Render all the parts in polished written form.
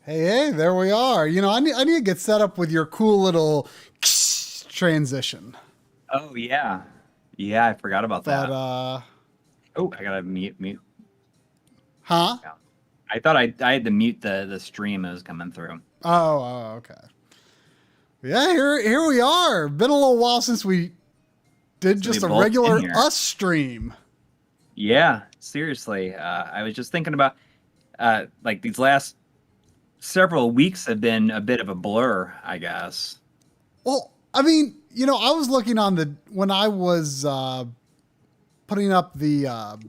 Hey, there we are. I need to get set up with your cool little transition. Oh yeah, yeah. I forgot about But that. Oh, I gotta mute. huh? Yeah. I thought I had to mute the stream that was coming through. Okay. Yeah, here we are. Been a little while since we did So just we a both regular in here. us stream. Yeah, seriously. I was just thinking about like these last several weeks have been a bit of a blur, I guess. Well, I mean, I was looking on when I was putting up the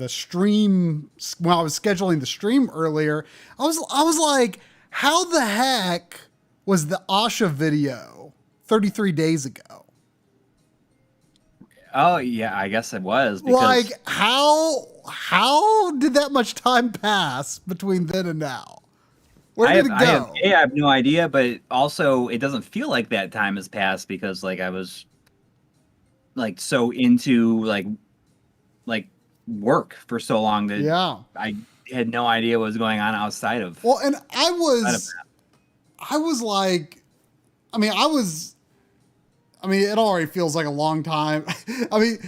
stream when I was scheduling the stream earlier. I was like, how the heck was the Asha video 33 days ago? Oh yeah, I guess it was because Like how did that much time pass between then and now? Where did it go? I have no idea, but also it doesn't feel like that time has passed because like I was like so into like work for so long that I had no idea what was going on outside of. Well, and I was like, it already feels like a long time. I mean,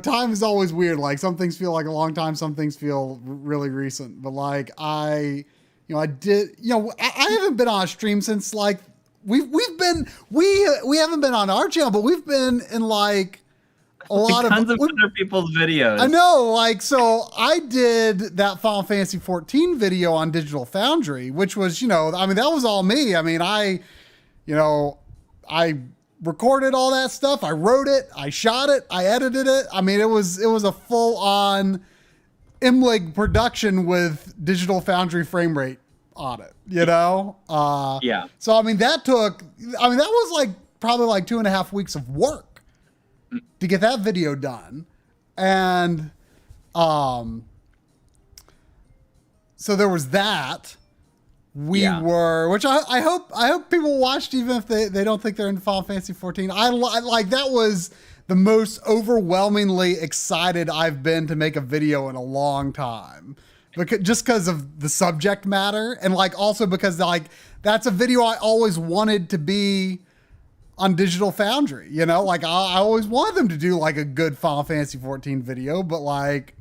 time is always weird. Like some things feel like a long time, some things feel really recent. But like I haven't been on a stream since like we haven't been on our channel, but we've been in like a lot of tons of other people's videos. I know, like, so I did that Final Fantasy 14 video on Digital Foundry, which was, that was all me. I mean, I recorded all that stuff. I wrote it, I shot it, I edited it. I mean, it was a full on MLiG production with Digital Foundry frame rate on it, Yeah. So, that was like probably like 2.5 weeks of work to get that video done. And so there was that. Which I hope people watched, even if they don't think they're in Final Fantasy 14. I like that was the most overwhelmingly excited I've been to make a video in a long time. Just because of the subject matter, and like also because like that's a video I always wanted to be on Digital Foundry, like I always wanted them to do like a good Final Fantasy 14 video, but like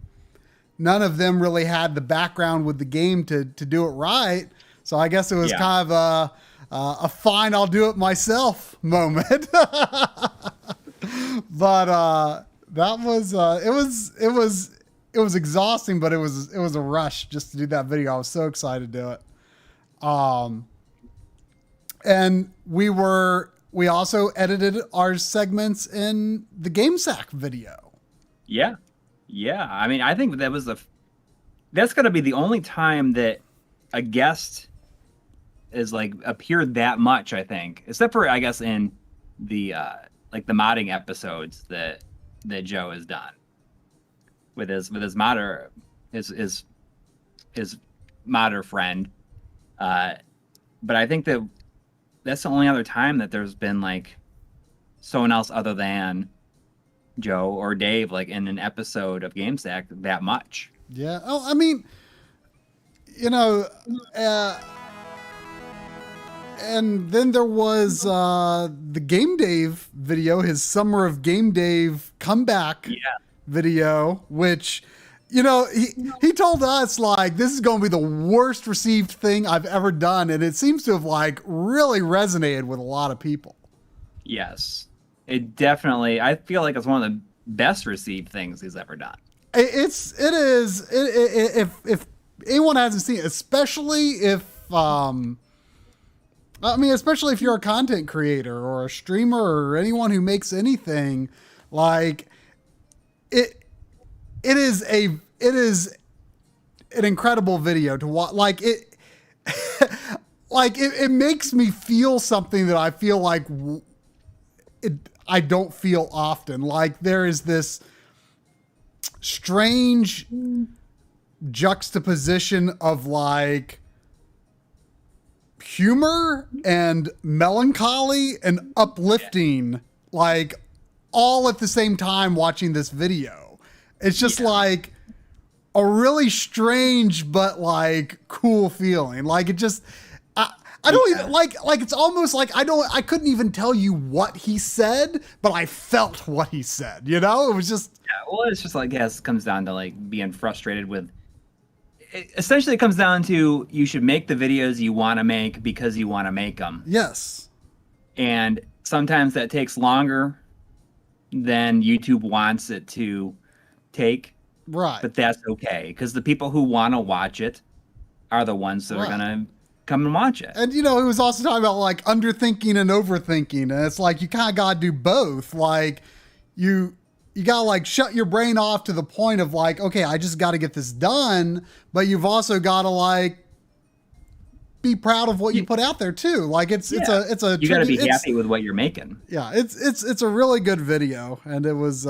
none of them really had the background with the game to do it right. So I guess it was kind of a fine, I'll do it myself moment. But that was it was exhausting, but it was a rush just to do that video. I was so excited to do it. And we also edited our segments in the GameSack video. Yeah. Yeah. I mean, I think that's going to be the only time that a guest is like appeared that much, I think, except for, I guess, in the, like the modding episodes that Joe has done with his modder, his modder friend. But I think that's the only other time that there's been like someone else other than Joe or Dave, like in an episode of GameSack that much. Yeah. Oh, I mean, and then there was the Game Dave video, his Summer of Game Dave comeback video, which, he told us like, this is going to be the worst received thing I've ever done. And it seems to have like really resonated with a lot of people. Yes, it definitely, I feel like it's one of the best received things he's ever done. It is. If anyone hasn't seen it, especially if you're a content creator or a streamer or anyone who makes anything, like it is an incredible video to watch. Like it, like it makes me feel something that I feel like I don't feel often. Like there is this strange juxtaposition of like humor and melancholy and uplifting, like all at the same time watching this video. It's just like, a really strange but like cool feeling. Like it just, I don't even like it's almost like I couldn't even tell you what he said, but I felt what he said, you know? It was just, well, it's just like, it comes down to like being frustrated with, essentially it comes down to, you should make the videos you want to make because you want to make them. yes. And sometimes that takes longer than YouTube wants it to take. Right. But that's okay, because the people who want to watch it are the ones that are going to come and watch it. And, you know, it was also talking about like underthinking and overthinking. And it's like, you kind of got to do both. Like you got to like shut your brain off to the point of like, okay, I just got to get this done. But you've also got to like be proud of what you put out there too. Like it's a you got to be happy with what you're making. Yeah. It's a really good video. And it was,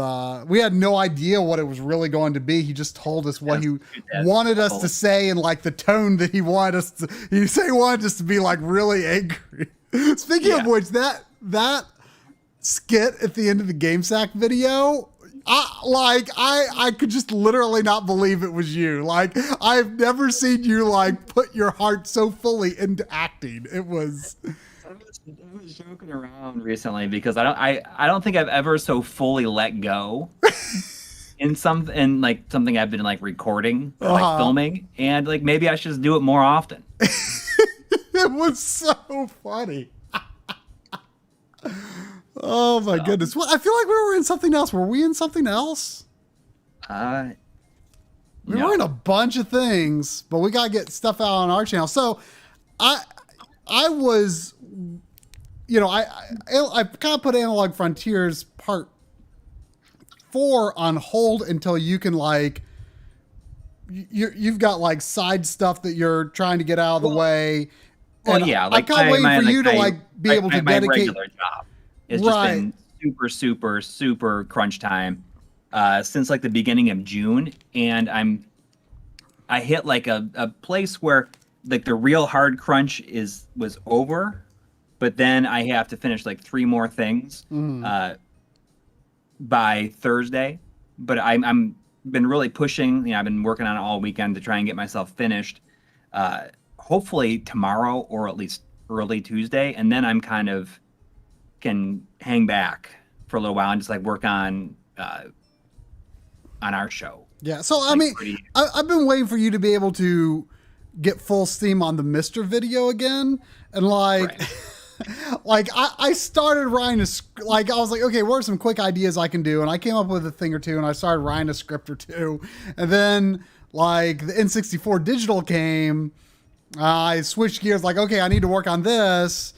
we had no idea what it was really going to be. He just told us what he wanted us to say and like the tone that he wanted us to, he wanted us to be like really angry. Speaking of which, that skit at the end of the GameSack video, I could just literally not believe it was you. Like, I've never seen you like put your heart so fully into acting. It was. I was joking around recently because I don't think I've ever so fully let go in like something I've been like recording or like filming, and like maybe I should just do it more often. It was so funny. Oh my goodness. Well, I feel like we were in something else. Were we in something else? No. We were in a bunch of things, but we got to get stuff out on our channel. So I was, you know, I kind of put Analog Frontiers Part 4 on hold until you can like, you've got like side stuff that you're trying to get out of the way. Well, yeah, like I'm kind of waiting for you to like be able to dedicate. My regular job. It's just been super, super, super crunch time since like the beginning of June, and I hit like a place where like the real hard crunch was over, but then I have to finish like 3 more things by Thursday. But I'm been really pushing. You know, I've been working on it all weekend to try and get myself finished. Hopefully tomorrow or at least early Tuesday, and then I'm kind of can hang back for a little while and just like work on our show. Yeah. So, I mean, I've been waiting for you to be able to get full steam on the Mr. video again. And like, like I started writing like, I was like, okay, what are some quick ideas I can do? And I came up with a thing or two and I started writing a script or two. And then like the N64 digital came, I switched gears like, okay, I need to work on this.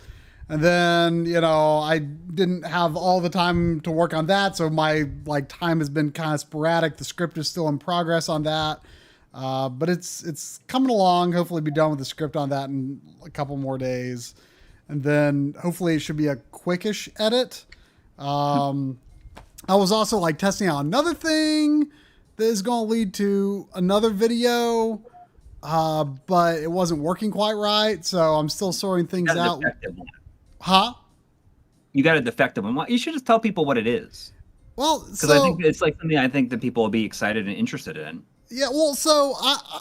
And then, you know, I didn't have all the time to work on that. So my like time has been kind of sporadic. The script is still in progress on that. But it's coming along. Hopefully be done with the script on that in a couple more days. And then hopefully it should be a quickish edit. I was also like testing out another thing that is going to lead to another video. But it wasn't working quite right. So I'm still sorting things out. Huh? You got a defective one. Well, you should just tell people what it is. Well, because I think it's like something I think that people will be excited and interested in. Yeah, well, so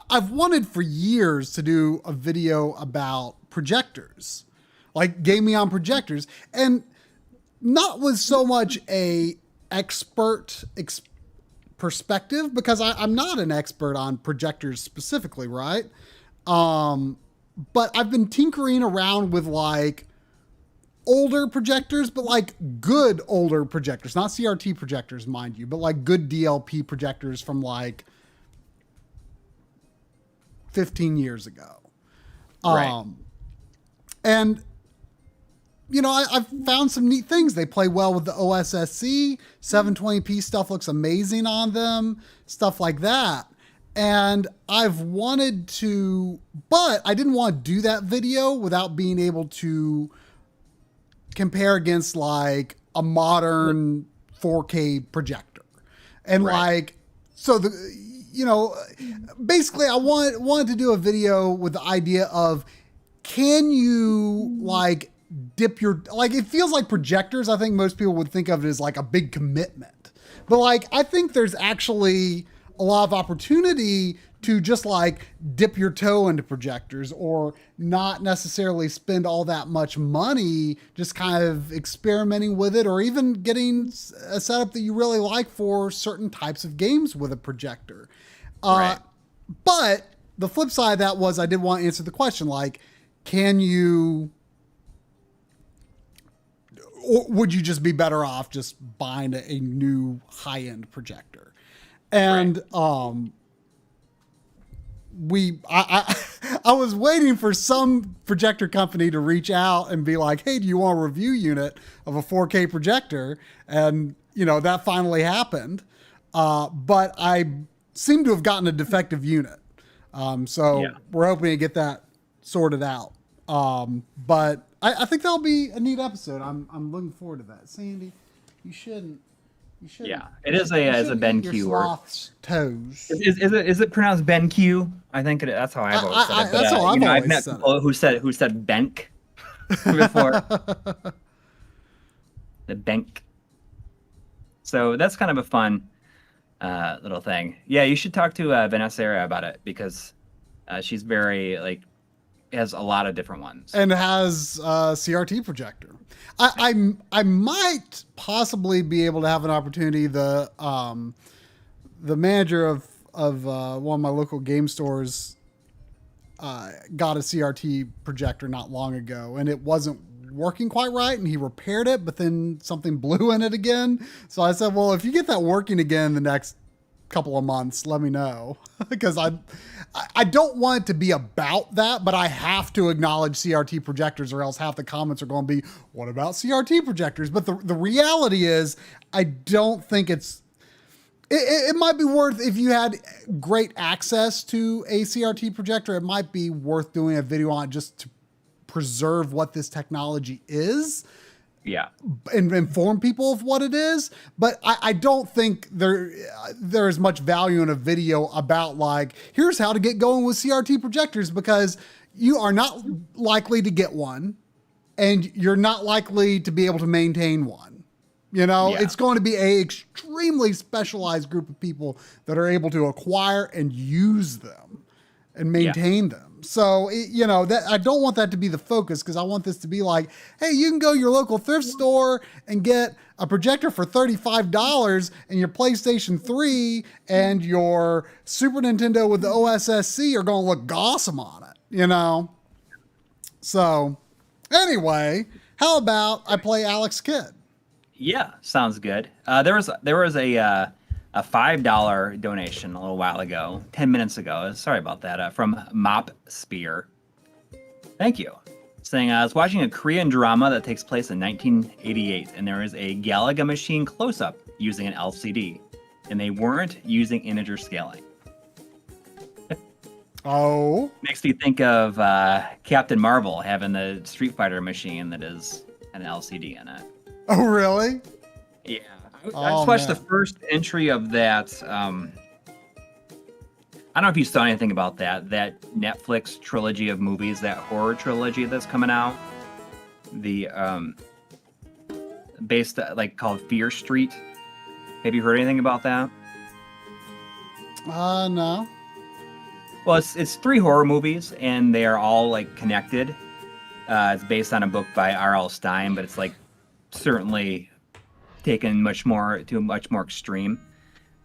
I've wanted for years to do a video about projectors, like gaming on projectors, and not with so much a expert perspective, because I'm not an expert on projectors specifically, right? But I've been tinkering around with like older projectors, but like good older projectors, not CRT projectors, mind you, but like good DLP projectors from like 15 years ago. Right. And you know, I've found some neat things. They play well with the OSSC. 720p stuff looks amazing on them, stuff like that. And I've wanted to, but I didn't want to do that video without being able to compare against like a modern 4K projector. And like, so you know, basically I wanted to do a video with the idea of, can you like dip your, like, it feels like projectors, I think most people would think of it as like a big commitment, but like, I think there's actually a lot of opportunity to just like dip your toe into projectors or not necessarily spend all that much money just kind of experimenting with it, or even getting a setup that you really like for certain types of games with a projector. Right. But the flip side of that was I did want to answer the question, like, can you, or would you just be better off just buying a new high-end projector? And I was waiting for some projector company to reach out and be like, hey, do you want a review unit of a 4K projector? And, you know, that finally happened. But I seem to have gotten a defective unit. So we're hoping to get that sorted out. But I think that'll be a neat episode. I'm looking forward to that. Sandy, you shouldn't. Yeah, it is a BenQ sloth's toes. Is it pronounced BenQ? I think that's how I've always said it. That's how I've always met said people it. who said Benk before. The Benk. So that's kind of a fun little thing. Yeah, you should talk to Vanessa about it, because she's very like has a lot of different ones and has a CRT projector. I might possibly be able to have an opportunity. The manager of one of my local game stores got a CRT projector not long ago, and it wasn't working quite right, and he repaired it, but then something blew in it again. So I said, well, if you get that working again the next couple of months, let me know, because I don't want it to be about that, but I have to acknowledge CRT projectors, or else half the comments are going to be, what about CRT projectors? But the reality is, I don't think it might be worth, if you had great access to a CRT projector, it might be worth doing a video on it just to preserve what this technology is. Yeah. And inform people of what it is. But I don't think there is much value in a video about like, here's how to get going with CRT projectors, because you are not likely to get one, and you're not likely to be able to maintain one. You know, it's going to be a extremely specialized group of people that are able to acquire and use them and maintain them. So, you know, that I don't want that to be the focus, because I want this to be like, hey, you can go to your local thrift store and get a projector for $35, and your PlayStation 3 and your Super Nintendo with the OSSC are going to look awesome on it, you know? So, anyway, how about I play Alex Kidd? Yeah, sounds good. There was a $5 donation a little while ago, 10 minutes ago. Sorry about that. From Mop Spear. Thank you. Saying, I was watching a Korean drama that takes place in 1988, and there is a Galaga machine close-up using an LCD, and they weren't using integer scaling. Oh. Makes me think of Captain Marvel having the Street Fighter machine that is an LCD in it. Oh, really? Yeah. I just watched the first entry of that. I don't know if you saw anything about that Netflix trilogy of movies, that horror trilogy that's coming out. The based called Fear Street. Have you heard anything about that? No. Well, it's 3 horror movies, and they are all like connected. It's based on a book by R.L. Stine, but it's like certainly taken much more extreme.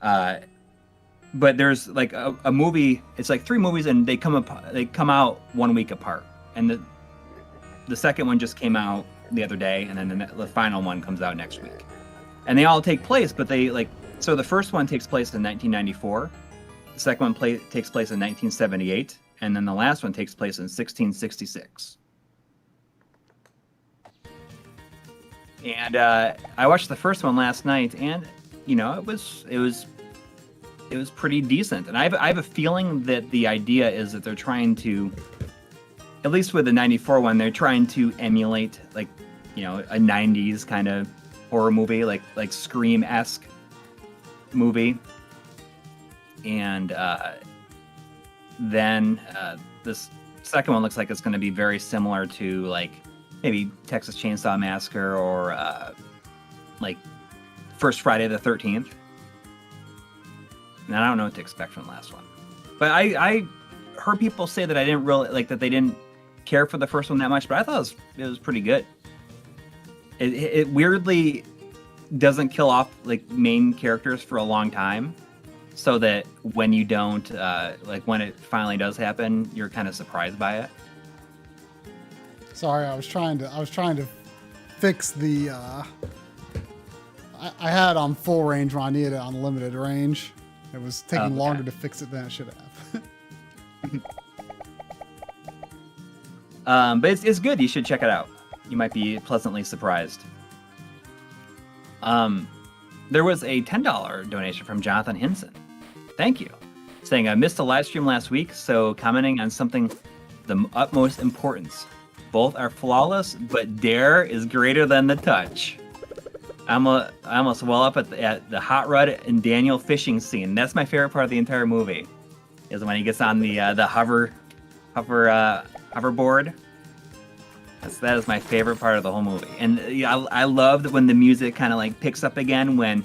But there's like a movie. It's like 3 movies, and they come out 1 week apart. And the second one just came out the other day, and then the final one comes out next week. And they all take place, but so the first one takes place in 1994. The second one takes place in 1978, and then the last one takes place in 1666. And I watched the first one last night, and you know, it was pretty decent. And I have a feeling that the idea is that they're trying to, at least with the 94 one, they're trying to emulate like, you know, a 90s kind of horror movie, like Scream-esque movie. And then this second one looks like it's going to be very similar to like maybe Texas Chainsaw Massacre or like First Friday the 13th. and I don't know what to expect from the last one. But I heard people say that I didn't really like that they didn't care for the first one that much, but I thought it was pretty good. It weirdly doesn't kill off like main characters for a long time, so that when you don't like when it finally does happen, you're kind of surprised by it. Sorry, I was trying to fix the I had on full range when I needed it on limited range. It was taking longer to fix it than it should have. But it's good. You should check it out. You might be pleasantly surprised. There was a $10 donation from Jonathan Hinson. Thank you. Saying, I missed a live stream last week, so commenting on something the utmost importance. Both are flawless, but dare is greater than the touch. I almost well up at the Hot Rod and Daniel fishing scene. That's my favorite part of the entire movie, is when he gets on the hoverboard. That is my favorite part of the whole movie. And I loved when the music kind of like picks up again when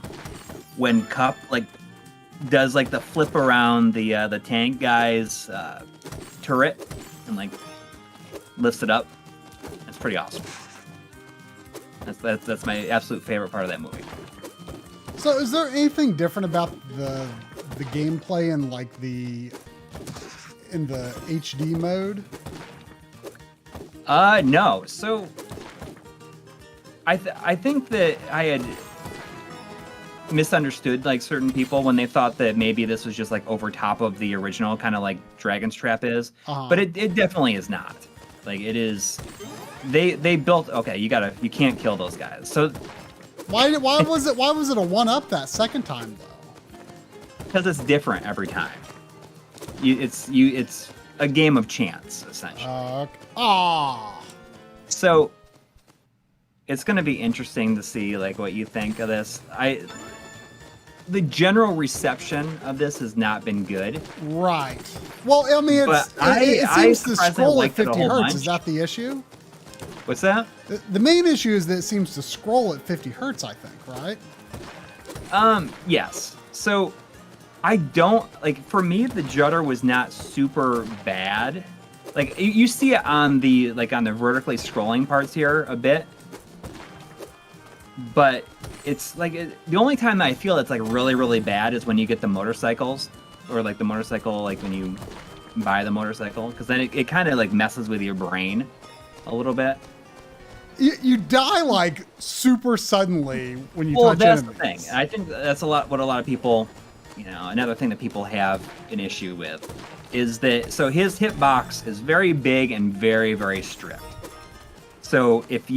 Cup like does like the flip around the tank guy's turret and like lifts it up. That's pretty awesome. That's my absolute favorite part of that movie. So is there anything different about the gameplay in like in the HD mode? No. So I think that I had misunderstood like certain people when they thought that maybe this was just like over top of the original, kind of like Dragon's Trap is. But it definitely is not. Like it is. They built. Okay, you can't kill those guys. So why was it a 1-up that second time though? Because it's different every time. It's a game of chance essentially. So it's going to be interesting to see like what you think of this. The general reception of this has not been good. Right. Well, I mean, it seems to scroll at 50 hertz. Is that the issue? What's that? The main issue is that it seems to scroll at 50 hertz, I think, right? Yes. So I don't like, for me, the judder was not super bad. Like you see it on the vertically scrolling parts here a bit, but it's like the only time that I feel it's like really, really bad is when you get the motorcycles, or like the motorcycle, like when you buy the motorcycle, because then it kind of like messes with your brain a little bit. You die like super suddenly when you touch that's enemies. The thing. I think that's what a lot of people, another thing that people have an issue with is that, so his hitbox is very big and very, very strict. So if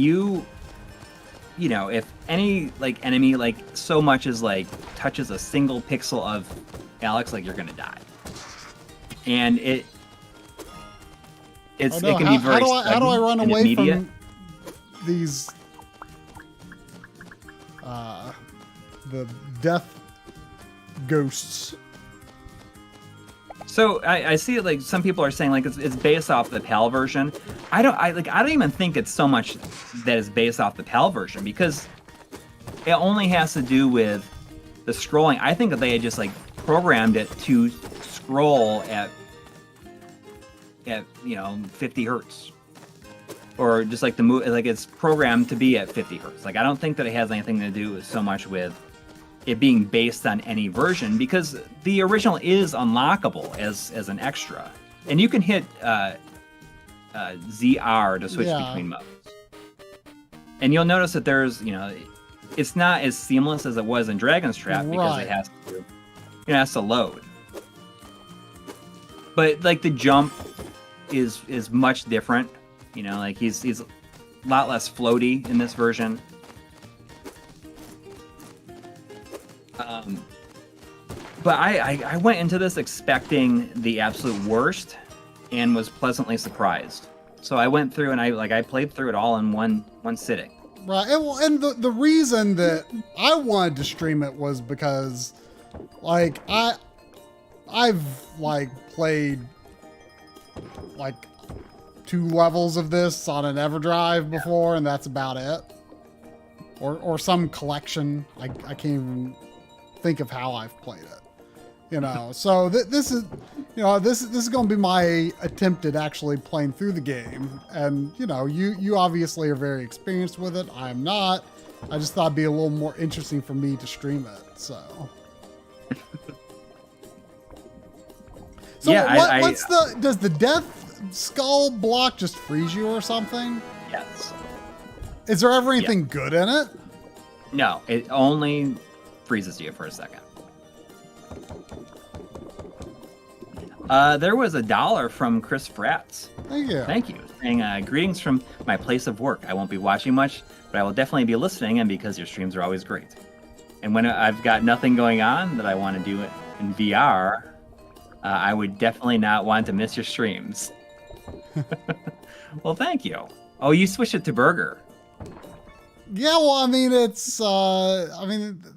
if any like enemy like so much as like touches a single pixel of Alex, like you're gonna die. And it can be very how do I run away immediate. from these the death ghosts? So I see it like some people are saying like it's based off the PAL version. I don't even think it's so much that it's based off the PAL version, because it only has to do with the scrolling. I think that they had just like programmed it to scroll at 50 hertz, or just like like it's programmed to be at 50 hertz. Like I don't think that it has anything to do so much with it being based on any version, because the original is unlockable as an extra, and you can hit ZR to switch between modes. And you'll notice that there's it's not as seamless as it was in Dragon's Trap, because it has to load. But like the jump is much different. Like he's a lot less floaty in this version. But I went into this expecting the absolute worst and was pleasantly surprised. So I went through and I played through it all in one sitting. Right. And the reason that I wanted to stream it was because like I've like played like 2 levels of this on an EverDrive before, and that's about it. Or some collection. I can't even think of how I've played it. You know, so this is, you know, this is going to be my attempt at actually playing through the game. And, you know, you obviously are very experienced with it. I am not. I just thought it'd be a little more interesting for me to stream it. So, yeah, does the death skull block just freeze you or something? Yes. Is there ever anything good in it? No, it only freezes you for a second. There was $1 from Chris Fratz. Thank you. Thank you. Saying, greetings from my place of work. I won't be watching much, but I will definitely be listening, and because your streams are always great. And when I've got nothing going on that I want to do it in VR, I would definitely not want to miss your streams. Well, thank you. Oh, you switched it to burger. Yeah, well, I mean,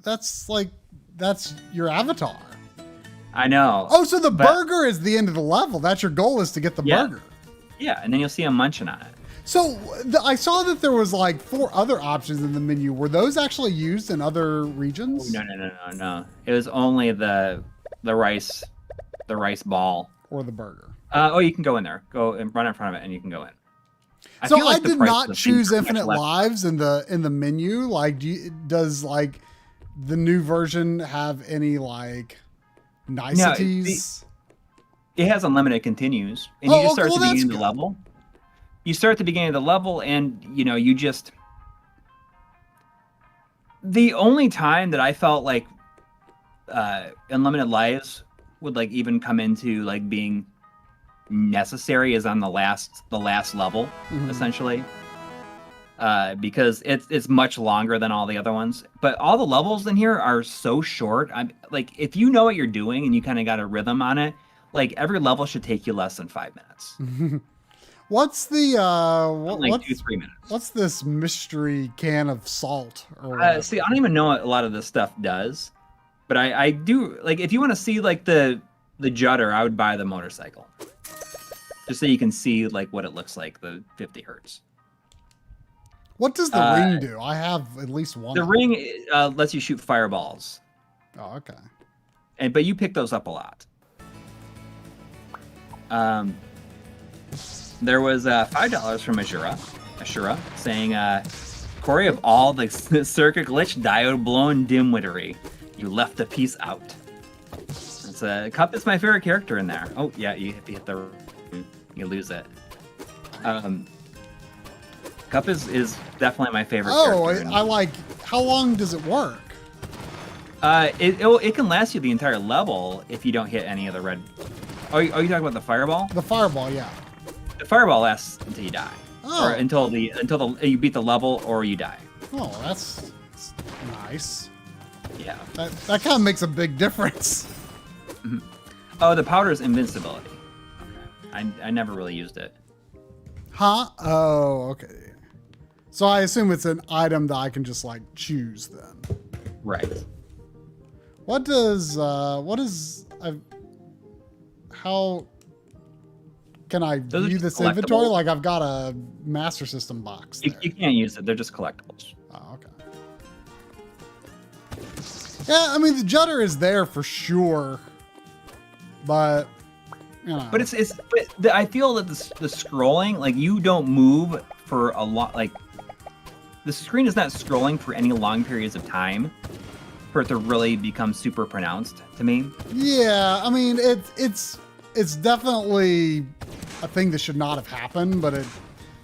that's your avatar. I know. Oh, so the burger is the end of the level. That's your goal, is to get the burger. Yeah, and then you'll see him munching on it. So I saw that there was like 4 other options in the menu. Were those actually used in other regions? No. It was only the rice ball. Or the burger. Oh, you can go in there. Go and run in front of it, and you can go in. So I did not choose infinite lives in the menu. Like, does like the new version have any like niceties? No, it has unlimited continues, and you just start at the beginning of the level. You start at the beginning of the level, and you know, you just. The only time that I felt like unlimited lives would like even come into like being necessary is on the last level, essentially, because it's much longer than all the other ones. But all the levels in here are so short. I'm like, if you know what you're doing and you kind of got a rhythm on it, like every level should take you less than 5 minutes. What's the like 2-3 minutes? What's this mystery can of salt? See, I don't even know what a lot of this stuff does, but I do like, if you want to see like the judder, I would buy the motorcycle. Just so you can see like what it looks like, the 50 hertz. What does the ring do? I have at least one. The ring lets you shoot fireballs. Oh, okay. But you pick those up a lot. There was $5 from Ashura saying, Coury, of all the circuit glitch, diode blown dimwittery, you left a piece out. Cup is my favorite character in there. Oh yeah, you hit the. You lose it. Cup is definitely my favorite character. Oh, I like. How long does it work? It can last you the entire level if you don't hit any of the red. Oh, you talking about the fireball? The fireball, yeah. The fireball lasts until you die, or until you beat the level or you die. Oh, that's nice. Yeah. That kind of makes a big difference. Oh, the powder's invincibility. Okay. I never really used it. Huh? Oh, okay. So I assume it's an item that I can just like choose then. Right. How can I view this inventory? Like I've got a Master System box there. You can't use it. They're just collectibles. Oh, okay. Yeah, I mean the judder is there for sure, but you know. But I feel that the scrolling, like you don't move for a lot. Like the screen is not scrolling for any long periods of time for it to really become super pronounced to me. Yeah, I mean it's definitely a thing that should not have happened, but it.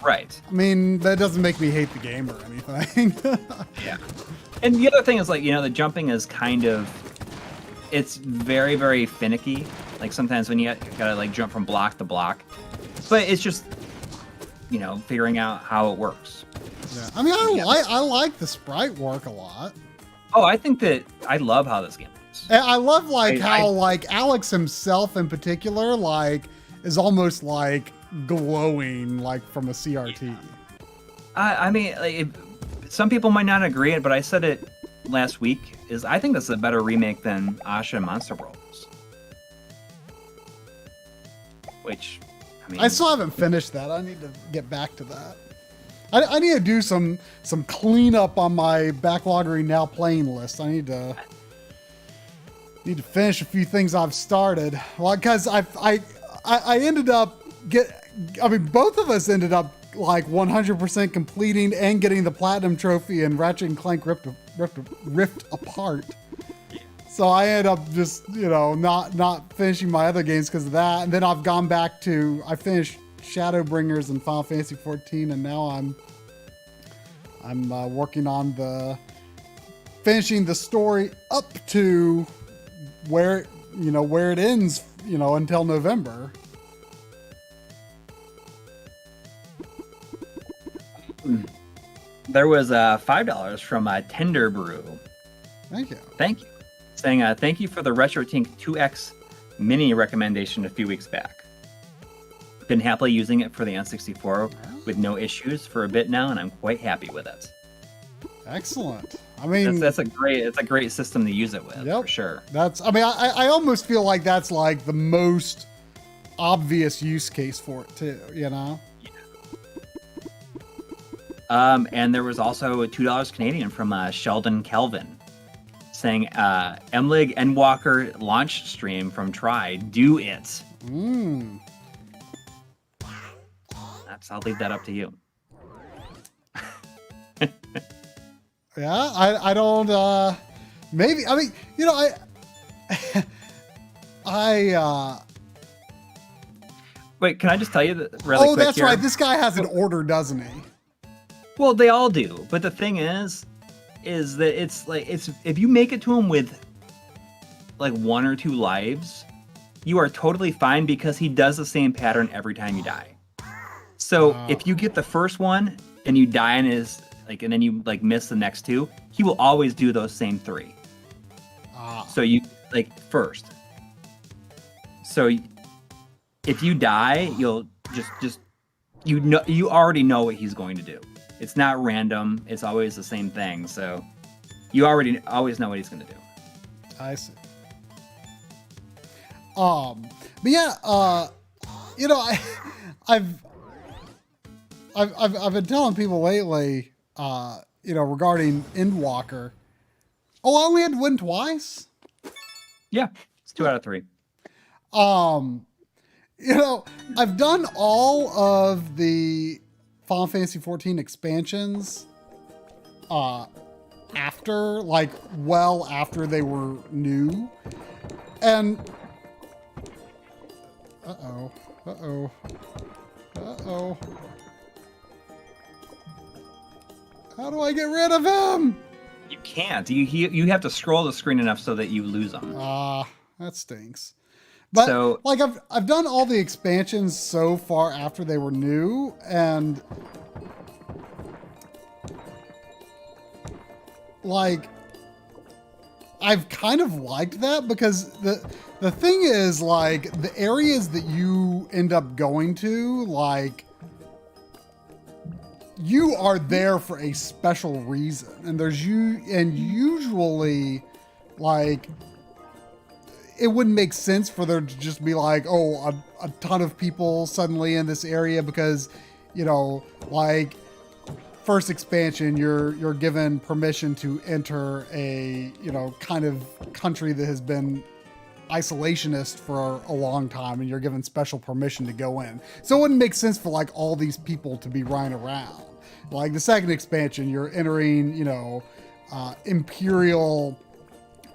Right. I mean that doesn't make me hate the game or anything. Yeah. And the other thing is like, you know, the jumping is kind of, it's very, very finicky. Like sometimes when you gotta like jump from block to block, but it's just, you know, figuring out how it works. Yeah. I mean, I like the sprite work a lot. Oh, I love how this game looks. I love like how like Alex himself in particular, like is almost like glowing like from a CRT. Yeah. I mean, like, some people might not agree, but I said it last week, is I think this is a better remake than Asha and Monster Worlds. Which, I mean... I still haven't finished that. I need to get back to that. I need to do some cleanup on my Backloggery Now Playing list. I need to... Need to finish a few things I've started. Well, because I ended up both of us ended up like 100% completing and getting the platinum trophy in Ratchet and Clank Rift Apart. So I ended up just, not finishing my other games because of that. And then I've gone back to, I finished Shadowbringers and Final Fantasy 14, and now I'm working on finishing the story up to where it ends, until November. There was $5 from Tender Brew. Thank you. Thank you. Saying thank you for the RetroTink 2X Mini recommendation a few weeks back. Been happily using it for the N64 with no issues for a bit now, and I'm quite happy with it. Excellent. I mean, it's a great system to use it with, for sure. I almost feel like that's like the most obvious use case for it too, Yeah. And there was also $2 Canadian from Sheldon Kelvin saying MLiG Endwalker launch stream from Try. Do it. I'll leave that up to you. Yeah, I don't, maybe, I mean, Wait, can I just tell you that really quick that's here? right. This guy has an order, doesn't he? Well, they all do. But the thing is that it's if you make it to him with like 1 or 2 lives, you are totally fine because he does the same pattern every time you die. So if you get the first one and you die and and then you miss the next 2, he will always do those same 3. So you first. So if you die, you'll just you already know what he's going to do. It's not random. It's always the same thing. So you always know what he's going to do. I see. But yeah, I've been telling people lately, regarding Endwalker. Oh, I only had to win twice? Yeah, it's 2 out of 3. I've done all of the Final Fantasy 14 expansions after they were new. And uh-oh. How do I get rid of him? You can't. You have to scroll the screen enough so that you lose them. That stinks. But so, I've done all the expansions so far after they were new, and I've kind of liked that because the thing is the areas that you end up going to, you are there for a special reason, and usually it wouldn't make sense for there to just be a ton of people suddenly in this area because, first expansion, you're given permission to enter a, kind of country that has been isolationist for a long time, and you're given special permission to go in. So it wouldn't make sense for all these people to be running around. The second expansion, you're entering, Imperial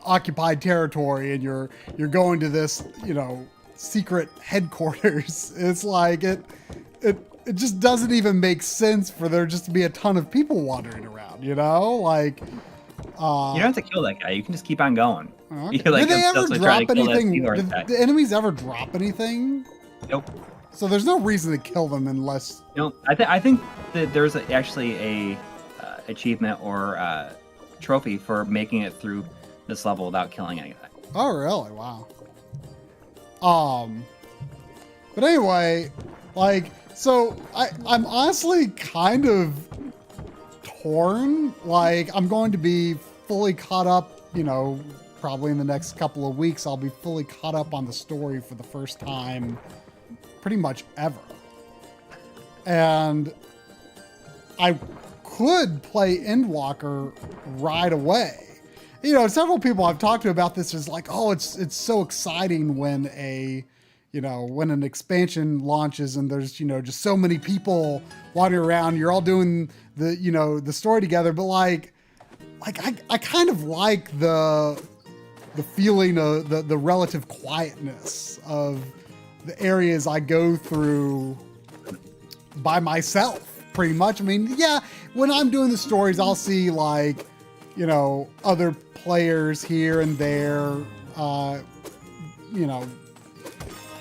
occupied territory, and you're going to this, secret headquarters. It's it just doesn't even make sense for there just to be a ton of people wandering around, you don't have to kill that guy. You can just keep on going. Okay. Did they ever drop anything? Did the enemies ever drop anything? Nope. So there's no reason to kill them unless. No, I think that there's actually a achievement or trophy for making it through this level without killing anything. Oh really? Wow. But anyway, so I'm honestly kind of torn. I'm going to be fully caught up, probably in the next couple of weeks. I'll be fully caught up on the story for the first time pretty much ever. And I could play Endwalker right away. several people I've talked to about this is like, oh, it's so exciting when when an expansion launches and there's, just so many people wandering around, you're all doing the story together. But like I kind of like the feeling of the relative quietness of the areas I go through by myself, pretty much. I mean, yeah, when I'm doing the stories, I'll see like, other players here and there,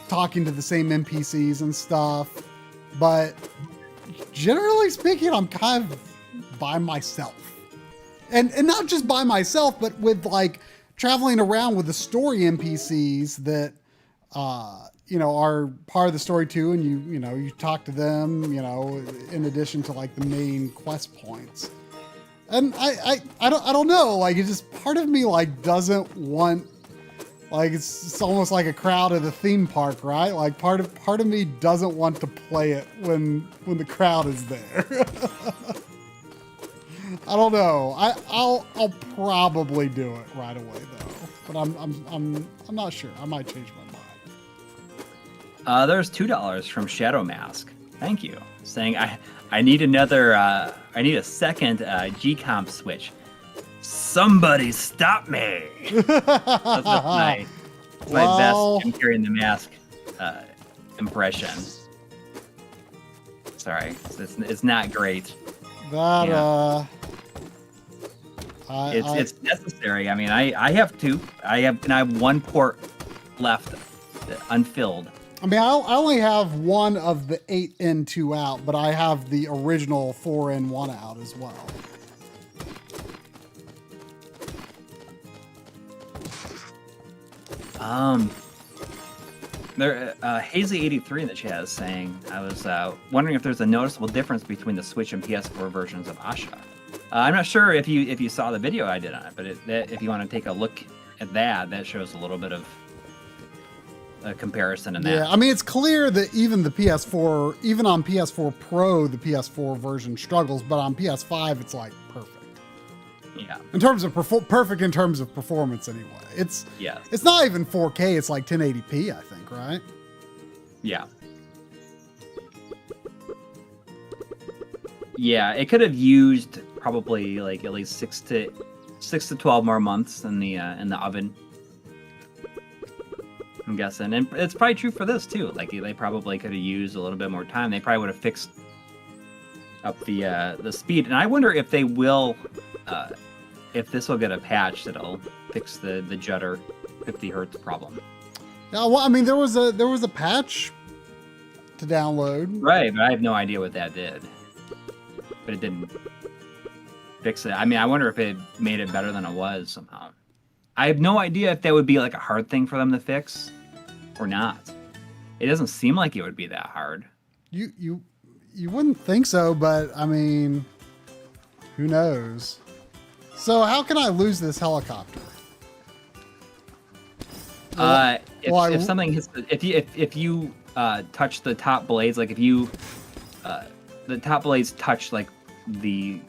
talking to the same NPCs and stuff. But generally speaking, I'm kind of by myself. And not just by myself, but with like traveling around with the story NPCs that, are part of the story too. And you talk to them, in addition to like the main quest points. And I don't know, like, it's just part of me like doesn't want, like, it's almost like a crowd at a theme park, right? Like part of me doesn't want to play it when the crowd is there. I don't know. I'll probably do it right away though, but I'm not sure. I might change my mind. There's $2 from Shadow Mask. Thank you. Saying I need I need a second G-Comp switch. Somebody stop me! That's my best Jim carrying the mask impression. Sorry, it's not great. It's necessary. I mean, I have two. I have one port left unfilled. I mean, I only have one of the 8 in, 2 out, but I have the original 4 in, 1 out as well. Hazy83 in the chat is saying, I was wondering if there's a noticeable difference between the Switch and PS4 versions of Asha. I'm not sure if you saw the video I did on it, but if you want to take a look at that shows a little bit of a comparison in that. Yeah, I mean, it's clear that even on PS4 Pro, the PS4 version struggles, but on PS5, it's like perfect. Yeah. In terms of perfect in terms of performance, anyway. It's not even 4K. It's like 1080p, I think, right? Yeah. Yeah, it could have used probably like at least 6 to 12 more months in the oven. I'm guessing, and it's probably true for this too. Like they probably could have used a little bit more time. They probably would have fixed up the speed. And I wonder if they will, if this will get a patch that'll fix the judder 50 hertz problem. Yeah, well, I mean, there was a patch to download. Right, but I have no idea what that did. But it didn't fix it. I mean, I wonder if it made it better than it was somehow. I have no idea if that would be like a hard thing for them to fix or not. It doesn't seem like it would be that hard. You wouldn't think so, but I mean, who knows? So how can I lose this helicopter? If something hits, if you touch the top blades, like if you the top blades touch like the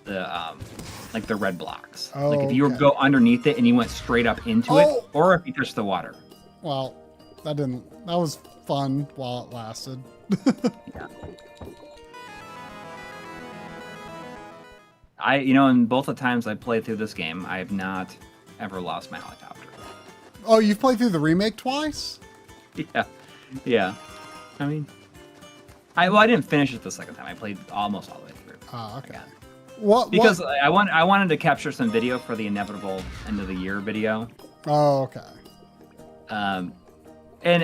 red blocks. Oh, like if you go underneath it and you went straight up into it, or if you touch the water. Well, that was fun while it lasted. Yeah. In both the times I played through this game, I have not ever lost my helicopter. Oh, you've played through the remake twice? Yeah. I mean, I didn't finish it the second time. I played almost all the way through. Oh, okay. Because I wanted to capture some video for the inevitable end of the year video. Oh, okay. And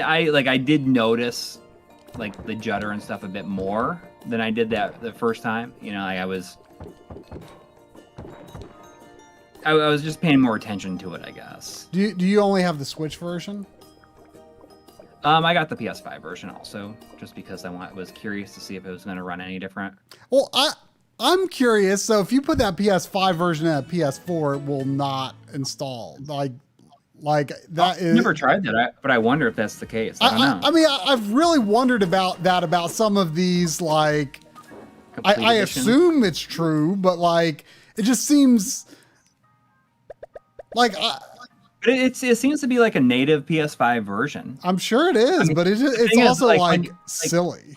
I did notice like the judder and stuff a bit more than I did that the first time. I was just paying more attention to it, I guess. Do you only have the Switch version? I got the PS5 version also, just because I was curious to see if it was going to run any different. Well, I'm curious. So if you put that PS5 version in a PS4, it will not install. Like that is. I've never tried that, but I wonder if that's the case. I don't know. I mean, I've really wondered about some of these. Like, I assume it's true, but like, it just seems. Like, But it seems to be like a native PS5 version. I'm sure it is, I mean, but it's also like silly.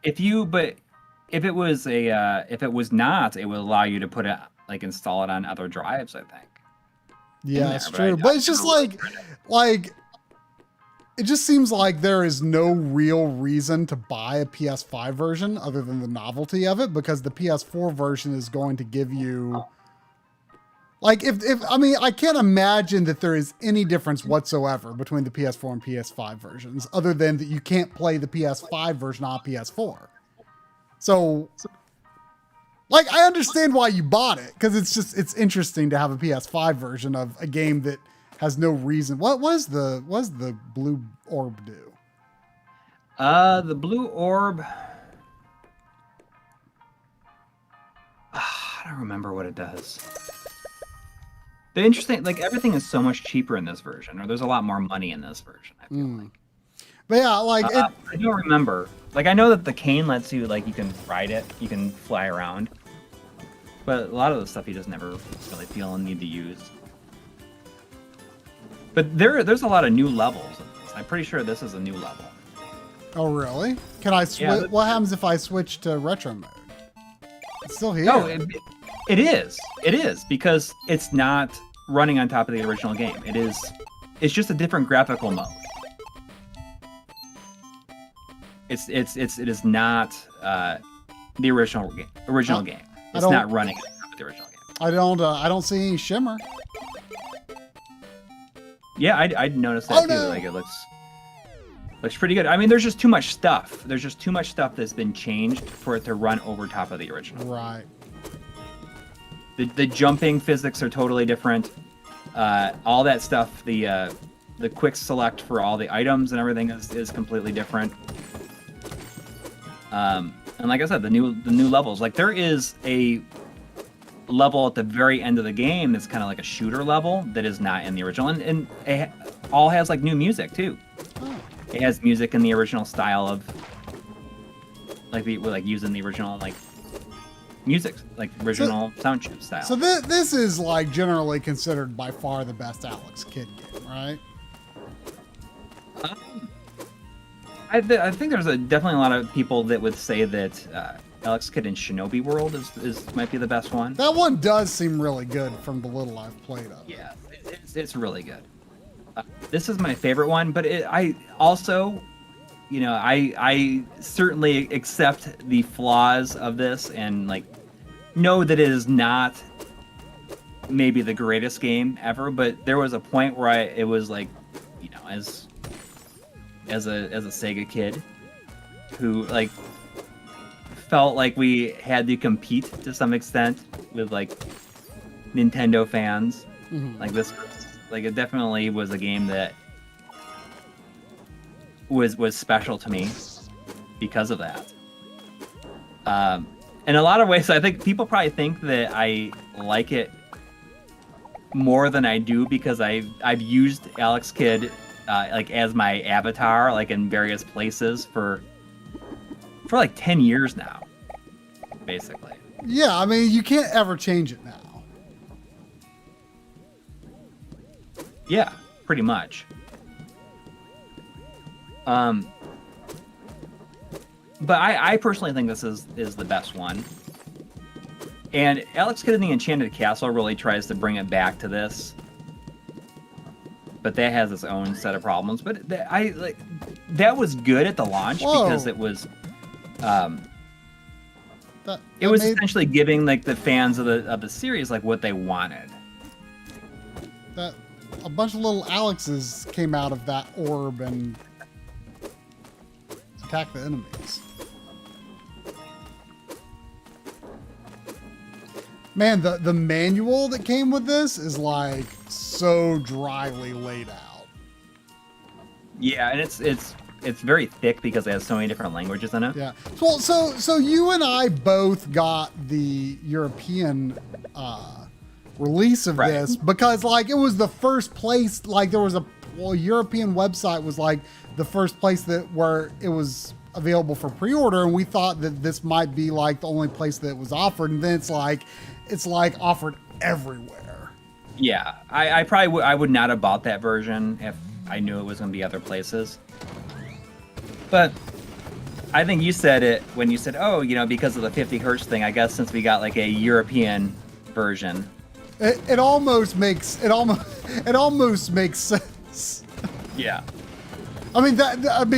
If it was not, it would allow you to put it like install it on other drives, I think. Yeah, that's true. But it's just like it just seems like there is no real reason to buy a PS5 version other than the novelty of it, because the PS4 version is going to give you like if I mean, I can't imagine that there is any difference whatsoever between the PS4 and PS5 versions, other than that you can't play the PS5 version on PS4. So like, I understand why you bought it, because it's interesting to have a PS5 version of a game that has no reason. What was the blue orb do? The blue orb. I don't remember what it does. The interesting, like, everything is so much cheaper in this version, or there's a lot more money in this version, I feel like. But yeah, like I don't remember. Like, I know that the cane lets you, like, you can ride it, you can fly around. But a lot of the stuff you just never really feel a need to use. But there's a lot of new levels in this. I'm pretty sure this is a new level. Oh, really? Can I switch? Yeah, what happens if I switch to retro mode? It's still here. No, it is. It is, because it's not running on top of the original game. It's just a different graphical mode. It is not the original game. It's not running on top of the original game. I don't see any shimmer. Yeah, I noticed that too. No. Like, it looks pretty good. I mean, there's just too much stuff. There's just too much stuff that's been changed for it to run over top of the original. Right. The jumping physics are totally different. All that stuff, the quick select for all the items and everything is completely different. And like I said, the new levels. Like, there is a level at the very end of the game that's kind of like a shooter level that is not in the original, and it all has like new music too. Oh. It has music in the original style of like using the original like music, like original sound chip style. So this is like generally considered by far the best Alex Kidd game, right? I think there's definitely a lot of people that would say that Alex Kidd in Shinobi World might be the best one. That one does seem really good from the little I've played of. Yeah, it's really good. This is my favorite one, but I also, I certainly accept the flaws of this and like know that it is not maybe the greatest game ever, but there was a point where it was like, as a Sega kid who like felt like we had to compete to some extent with like Nintendo fans. Mm-hmm. Like this, like it definitely was a game that was special to me because of that. In a lot of ways, I think people probably think that I like it more than I do because I've used Alex Kidd like as my avatar, like in various places for like 10 years now, basically. Yeah, I mean, you can't ever change it now. Yeah, pretty much. But I personally think this is the best one. And Alex Kidd in the Enchanted Castle really tries to bring it back to this. But that has its own set of problems. But that was good at the launch because it was essentially giving like the fans of the series like what they wanted. That a bunch of little Alexes came out of that orb and attacked the enemies. Man, the manual that came with this is like so dryly laid out. Yeah, and it's very thick because it has so many different languages in it. Yeah. Well, so you and I both got the European release of this because like it was the first place, like there was European website was like the first place where it was available for pre-order, and we thought that this might be like the only place that it was offered, and then it's like offered everywhere. Yeah, I probably I would not have bought that version if I knew it was going to be other places. But I think you said it when you said, "Oh, because of the 50 hertz thing." I guess since we got like a European version, it almost makes sense. Yeah. I mean,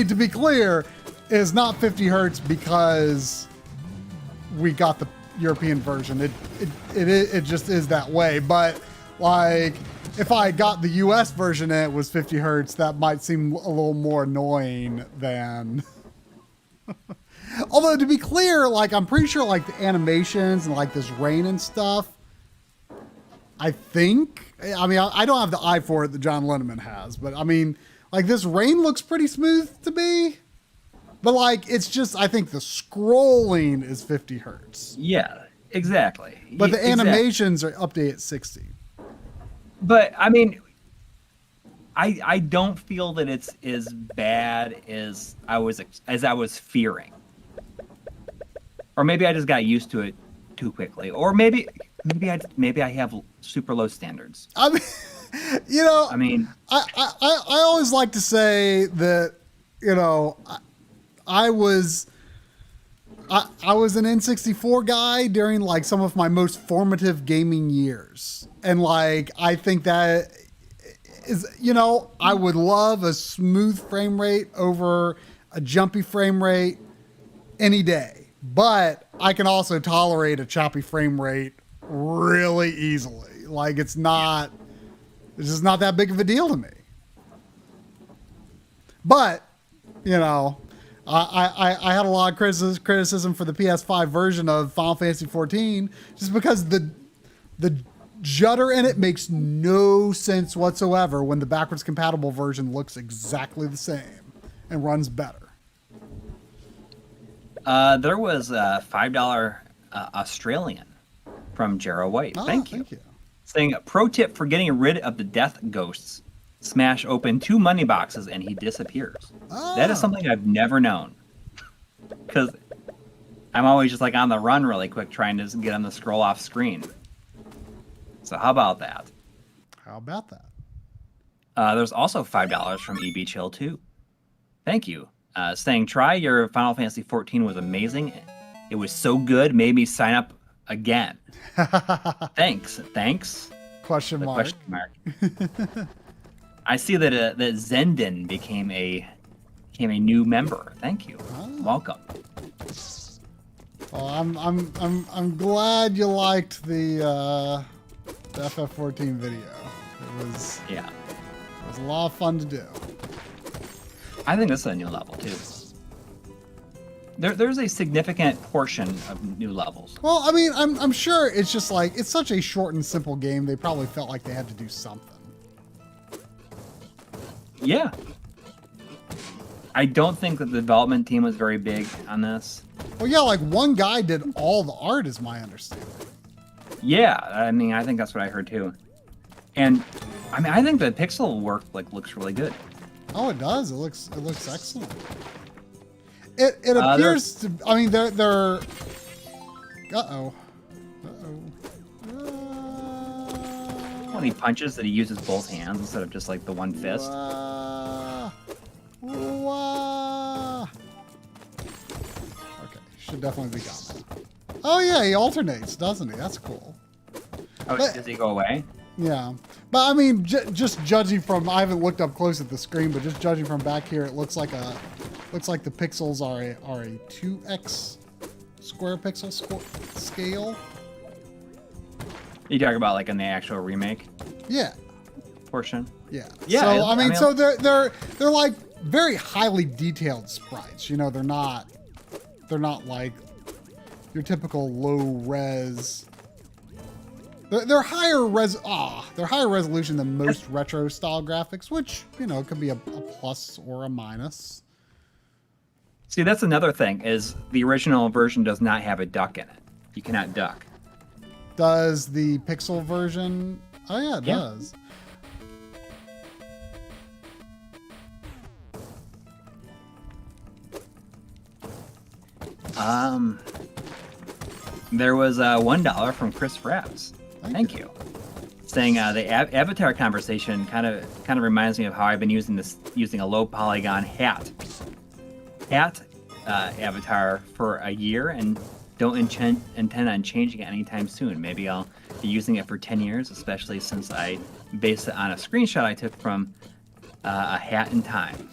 to be clear, it's not 50 hertz because we got the European version. It just is that way. But like, if I got the US version and it was 50 hertz, that might seem a little more annoying than. Although to be clear, like I'm pretty sure like the animations and like this rain and stuff. I mean, I don't have the eye for it that John Linneman has, but I mean, like this rain looks pretty smooth to me. But like, it's just, I think the scrolling is 50 hertz. Yeah, exactly. But the animations are updated at 60. But I mean, I don't feel that it's as bad as I was fearing. Or maybe I just got used to it too quickly. Or maybe I have super low standards. I mean, I always like to say that, I was an N64 guy during like some of my most formative gaming years. And like, I think that is, I would love a smooth frame rate over a jumpy frame rate any day. But I can also tolerate a choppy frame rate really easily. Like it's just not that big of a deal to me. But, I had a lot of criticism for the PS5 version of Final Fantasy XIV just because the judder in it makes no sense whatsoever when the backwards compatible version looks exactly the same and runs better. There was a $5 Australian from Jarrah White. Thank you. Saying, pro tip for getting rid of the death ghosts. Smash open 2 money boxes and he disappears. That is something I've never known. Because I'm always just like on the run really quick trying to get on the scroll off screen. So how about that? There's also $5 from EB Chill 2. Thank you. Saying, try your Final Fantasy XIV was amazing. It was so good, made me sign up again. Thanks. Question mark. I see that Zendin became a new member. Thank you. Welcome. Well, I'm glad you liked the FF14 video. It was a lot of fun to do. I think this is a new level too. There's a significant portion of new levels. Well, I mean, I'm sure it's just like it's such a short and simple game. They probably felt like they had to do something. Yeah. I don't think that the development team was very big on this. Well, yeah, like one guy did all the art, is my understanding. Yeah, I mean, I think that's what I heard too. And I mean, I think the pixel work looks really good. Oh, it does. It looks excellent. It appears to. I mean, they're. Uh-oh. When he punches, that he uses both hands instead of just like the one fist. Okay, should definitely be gone. Oh yeah, he alternates, doesn't he? That's cool. Oh, does he go away? Yeah, but I mean, just judging from, I haven't looked up close at the screen, but just judging from back here, it looks like the pixels are a 2x square pixel scale. You talk about like in the actual remake? Yeah. Portion. Yeah. Yeah. So I mean, so they're like very highly detailed sprites. You know, they're not like your typical low res. They're higher resolution than most retro style graphics, which, could be a plus or a minus. See, that's another thing, is the original version does not have a duck in it. You cannot duck. Does the pixel version? Oh yeah, it does. There was $1 from Chris Fraps. Thank you. saying the avatar conversation kind of reminds me of how I've been using a low polygon hat avatar for a year and don't intend on changing it anytime soon. Maybe I'll be using it for 10 years, especially since I based it on a screenshot I took from a hat in time.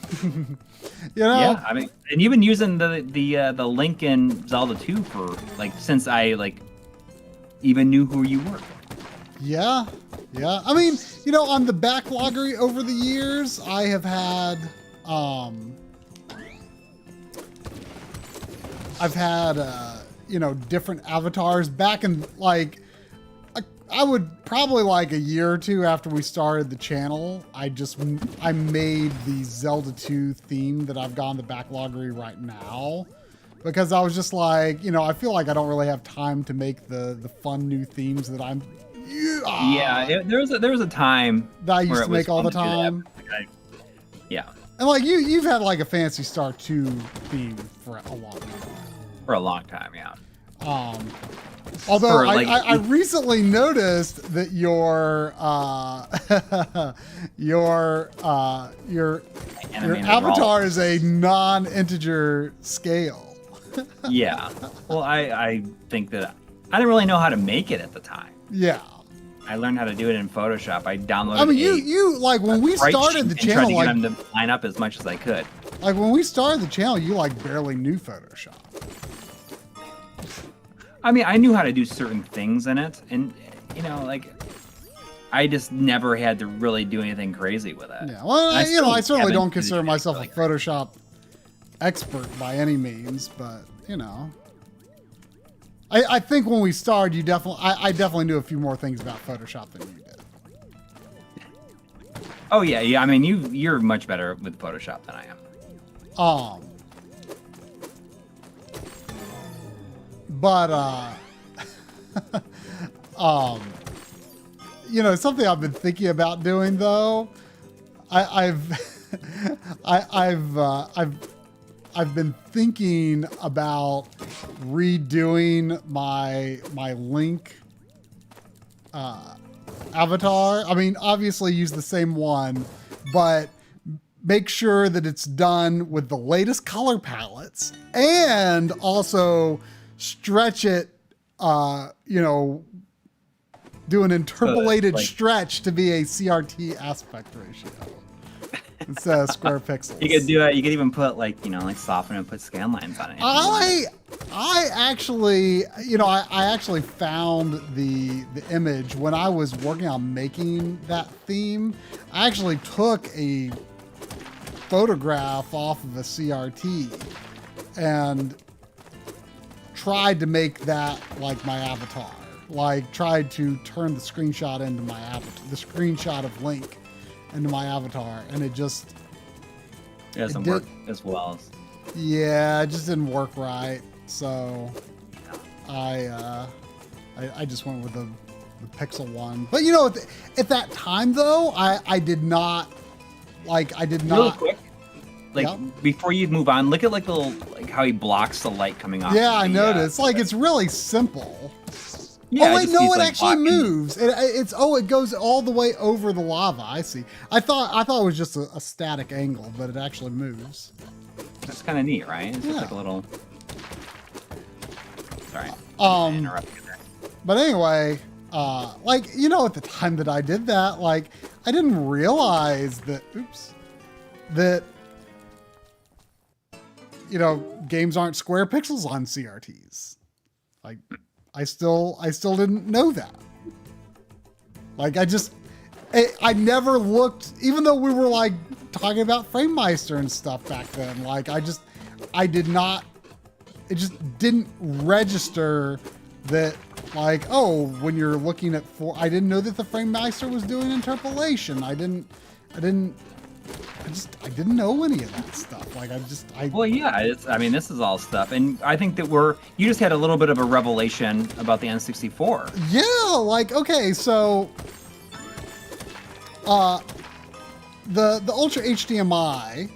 Yeah, I mean, and you've been using the link in Zelda 2 for since I even knew who you were. Yeah. I mean, on the backloggery over the years, I have had different avatars back in I would probably a year or two after we started the channel, I made the Zelda 2 theme that I've got on the backloggery right now, because I was just I feel like I don't really have time to make the fun new themes that I'm there was a time that I used to make all the time. Yeah. And you've had a Phantasy Star 2 theme for a long time. For a long time, yeah. Although I recently noticed that your avatar is a non-integer scale. Yeah. Well, I think that I didn't really know how to make it at the time. Yeah. I learned how to do it in Photoshop. I downloaded. I mean, you when we started the channel, tried to get them to line up as much as I could. When we started the channel, you barely knew Photoshop. I mean, I knew how to do certain things in it, and I just never had to really do anything crazy with it. Yeah, well, I certainly don't consider myself a Photoshop expert by any means, but I think when we started, I definitely knew a few more things about Photoshop than you did. Oh yeah. I mean, you're much better with Photoshop than I am. But something I've been thinking about doing though, I've been thinking about redoing my Link avatar. I mean, obviously use the same one, but make sure that it's done with the latest color palettes and also stretch it, do an interpolated stretch to be a CRT aspect ratio instead of square pixels. You could do it. You could even put soften and put scan lines on it. I actually found the image when I was working on making that theme. I actually took a photograph off of a CRT and tried to make that my avatar. Tried to turn the screenshot into my avatar, the screenshot of Link into my avatar, and it just doesn't work as well. Yeah, it just didn't work right. So I just went with the Pixel one. But at that time though, I did not. Really quick, before you move on, look at how he blocks the light coming off. Yeah, I noticed. It's really simple. Yeah, oh wait, no, it actually moves. It goes all the way over the lava. I see. I thought it was just a static angle, but it actually moves. That's kind of neat, right? It's just a little. Sorry. Interrupt you there. But anyway, at the time that I did that, I didn't realize that. Oops. That. Games aren't square pixels on CRTs. I still didn't know that. I never looked, even though we were talking about FrameMeister and stuff back then. I did not, it just didn't register that when you're looking at I didn't know that the FrameMeister was doing interpolation. I didn't know any of that stuff. Well, yeah. This is all stuff, and I think that you just had a little bit of a revelation about the N64. Yeah, okay, so the Ultra HDMI,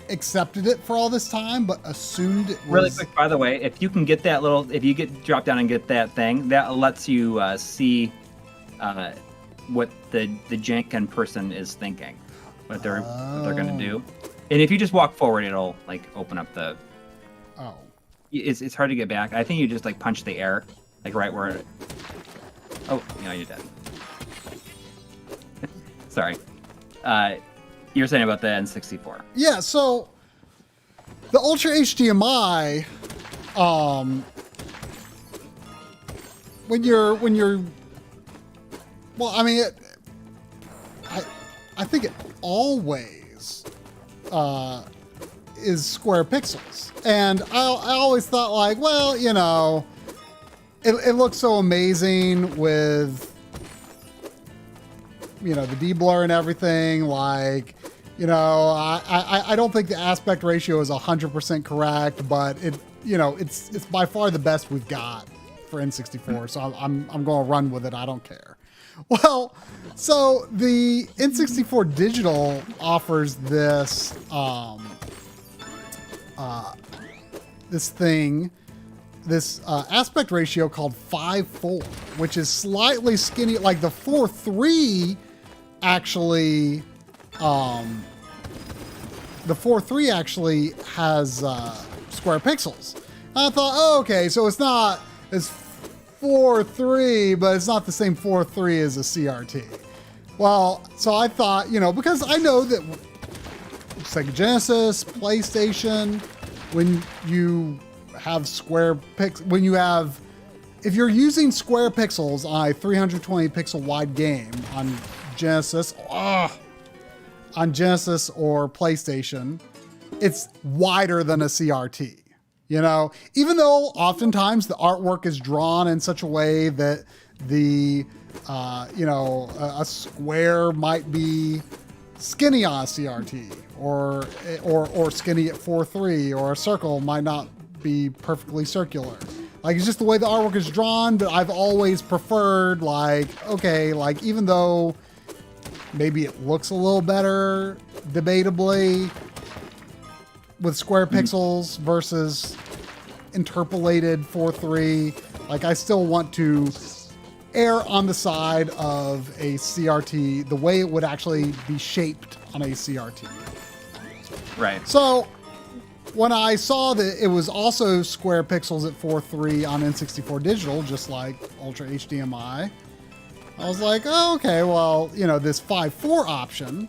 accepted it for all this time, but assumed it was... Really quick, by the way, if you can get that little, if you drop down and get that thing, that lets you see what the Jenkin person is thinking, what they're gonna do. And if you just walk forward, it'll like open up the... Oh. It's hard to get back. I think you just like punch the air, like right where it... Oh, no, you're dead. Sorry. You're saying about the N64. Yeah, so the Ultra HDMI, when you're, well, I mean, I think it always is square pixels, and I always thought like, well, you know, it looks so amazing with, you know, the de-blur and everything, like, you know, I don't think the aspect ratio is 100% correct, but it, you know, it's by far the best we've got for N64, so I'm going to run with it. I don't care. Well, so the N64 Digital offers this this aspect ratio called 5:4, which is slightly skinny. Like the 4:3 actually, the 4:3 actually has square pixels. And I thought, oh, okay, so it's 4:3, but it's not the same 4:3 as a CRT. Well, so I thought, you know, because I know that Sega Genesis, PlayStation, when you have square pixels, if you're using square pixels on a 320 pixel wide game on Genesis, or PlayStation, it's wider than a CRT. You know, even though oftentimes the artwork is drawn in such a way that the, you know, a square might be skinny on a CRT or skinny at 4:3, or a circle might not be perfectly circular. Like, it's just the way the artwork is drawn, but I've always preferred, like, okay, like, even though maybe it looks a little better, debatably, with square pixels versus interpolated 4:3, like, I still want to err on the side of a CRT, the way it would actually be shaped on a CRT. Right. So when I saw that it was also square pixels at 4:3 on N64 Digital, just like Ultra HDMI, I was like, oh, okay, well, you know, this 5:4 option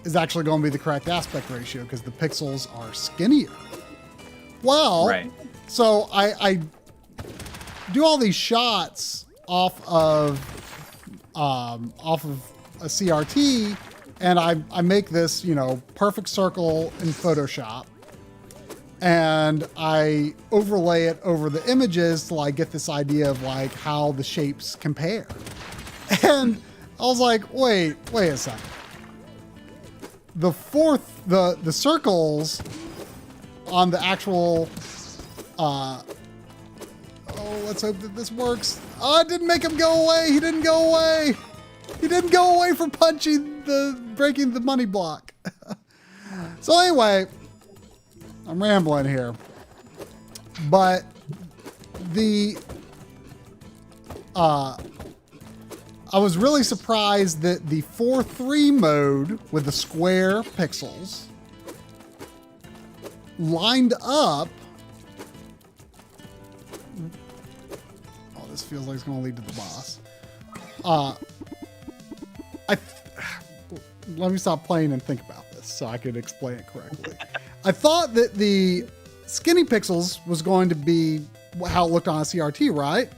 is actually going to be the correct aspect ratio because the pixels are skinnier. Well, right. So I do all these shots off of a CRT, and I make this, you know, perfect circle in Photoshop, and I overlay it over the images to like get this idea of like how the shapes compare. And I was like, wait a second. The circles on the actual, let's hope that this works. Oh, it didn't make him go away. He didn't go away. He didn't go away from breaking the money block. So anyway, I'm rambling here. But I was really surprised that the 4:3 mode with the square pixels lined up. Oh, this feels like it's going to lead to the boss. Let me stop playing and think about this so I could explain it correctly. I thought that the skinny pixels was going to be how it looked on a CRT, right?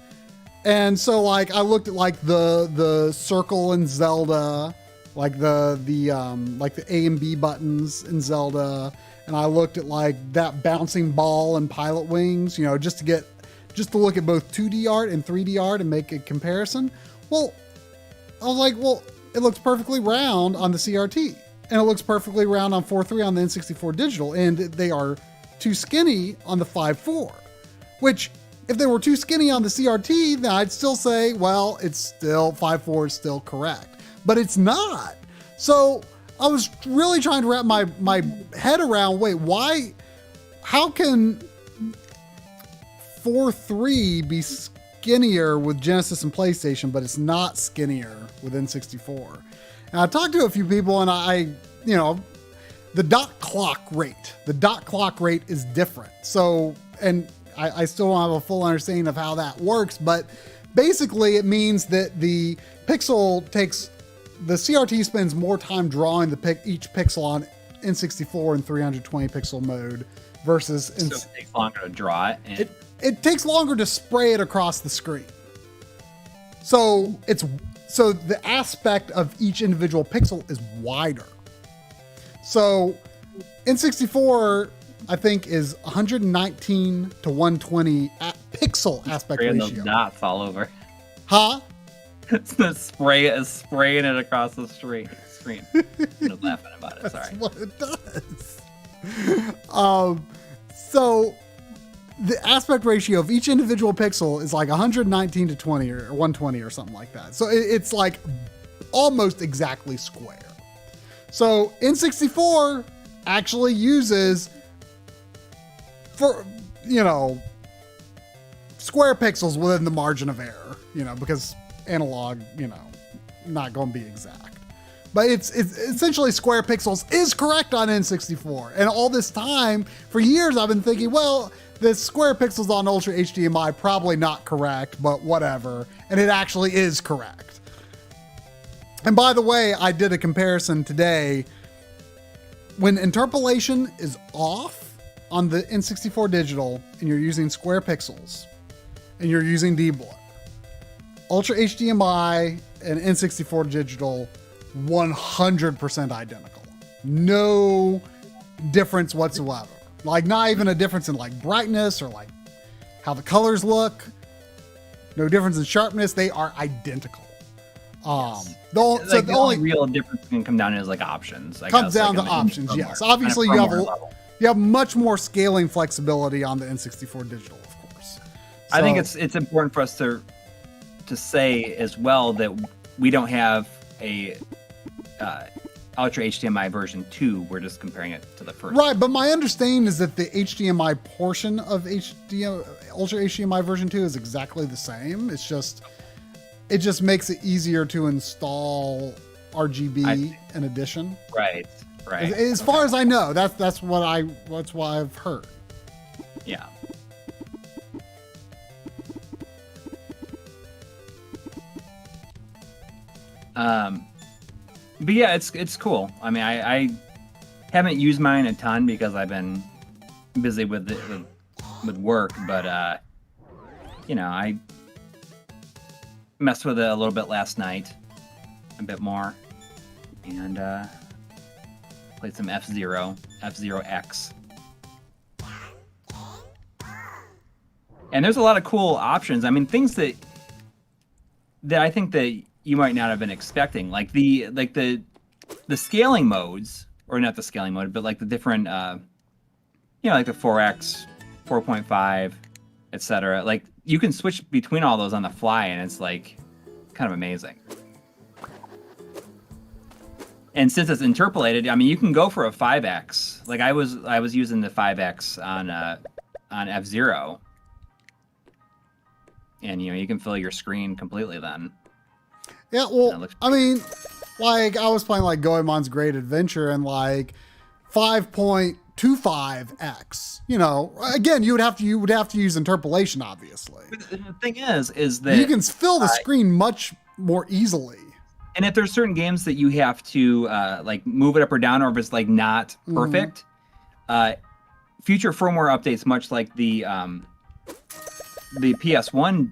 And so, like, I looked at like the circle in Zelda, like the A and B buttons in Zelda, and I looked at like that bouncing ball and Pilot Wings, you know, just to look at both 2D art and 3D art and make a comparison. Well, I was like, well, it looks perfectly round on the CRT, and it looks perfectly round on 4:3 on the N64 Digital, and they are too skinny on the 5:4, which, if they were too skinny on the CRT, then I'd still say, well, it's still 5:4 is still correct, but it's not. So was really trying to wrap my head around, wait, how can 4.3 be skinnier with Genesis and PlayStation, but it's not skinnier with N64? And I talked to a few people, and the dot clock rate is different. So, and I still don't have a full understanding of how that works, but basically it means that the CRT spends more time drawing each pixel on N64 in 320 pixel mode versus so it takes longer to draw it. It takes longer to spray it across the screen. So the aspect of each individual pixel is wider. So N64, I think, is 119 to 120 pixel aspect ratio. Those dots all over. Huh? The spray is spraying it across the screen. I'm just laughing about it. Sorry. That's what it does. So the aspect ratio of each individual pixel is like 119 to 20 or 120 or something like that. So it's like almost exactly square. So N64 actually uses square pixels within the margin of error, because analog, not going to be exact. But it's essentially square pixels is correct on N64. And all this time, for years, I've been thinking, well, the square pixels on Ultra HDMI probably not correct, but whatever. And it actually is correct. And by the way, I did a comparison today. When interpolation is off on the N64 digital and you're using square pixels and you're using D-Block, Ultra HDMI and N64 digital 100% identical. No difference whatsoever. Like not even a difference in like brightness or like how the colors look. No difference in sharpness. They are identical. Yes. The only real difference can come down to like options. Comes down to options, yes. Obviously, you have much more scaling flexibility on the N64 digital, of course. So, I think it's important for us to say as well that we don't have a Ultra HDMI version 2. We're just comparing it to the first. Right, but my understanding is that the HDMI portion of Ultra HDMI version 2 is exactly the same. It just makes it easier to install RGB in addition. Right. As far as I know, that's what I've heard. Yeah. But yeah, it's cool. I mean, I haven't used mine a ton because I've been busy with work, but I messed with it a little bit last night, a bit more, and played some F-Zero X. And there's a lot of cool options. I mean, things that I think that you might not have been expecting, like the scaling modes, or not the scaling mode, but like the different, like the 4X, 4.5, etc. Like you can switch between all those on the fly, and it's like kind of amazing. And since it's interpolated, I mean, you can go for a 5X. Like I was using the 5X on F-Zero, and you can fill your screen completely then. Yeah, well, I mean, like I was playing like Goemon's Great Adventure and like 5.25x. Again, you would have to use interpolation, obviously. But the thing is that you can fill the screen much more easily. And if there's certain games that you have to like move it up or down, or if it's like not perfect, future firmware updates, much like the PS1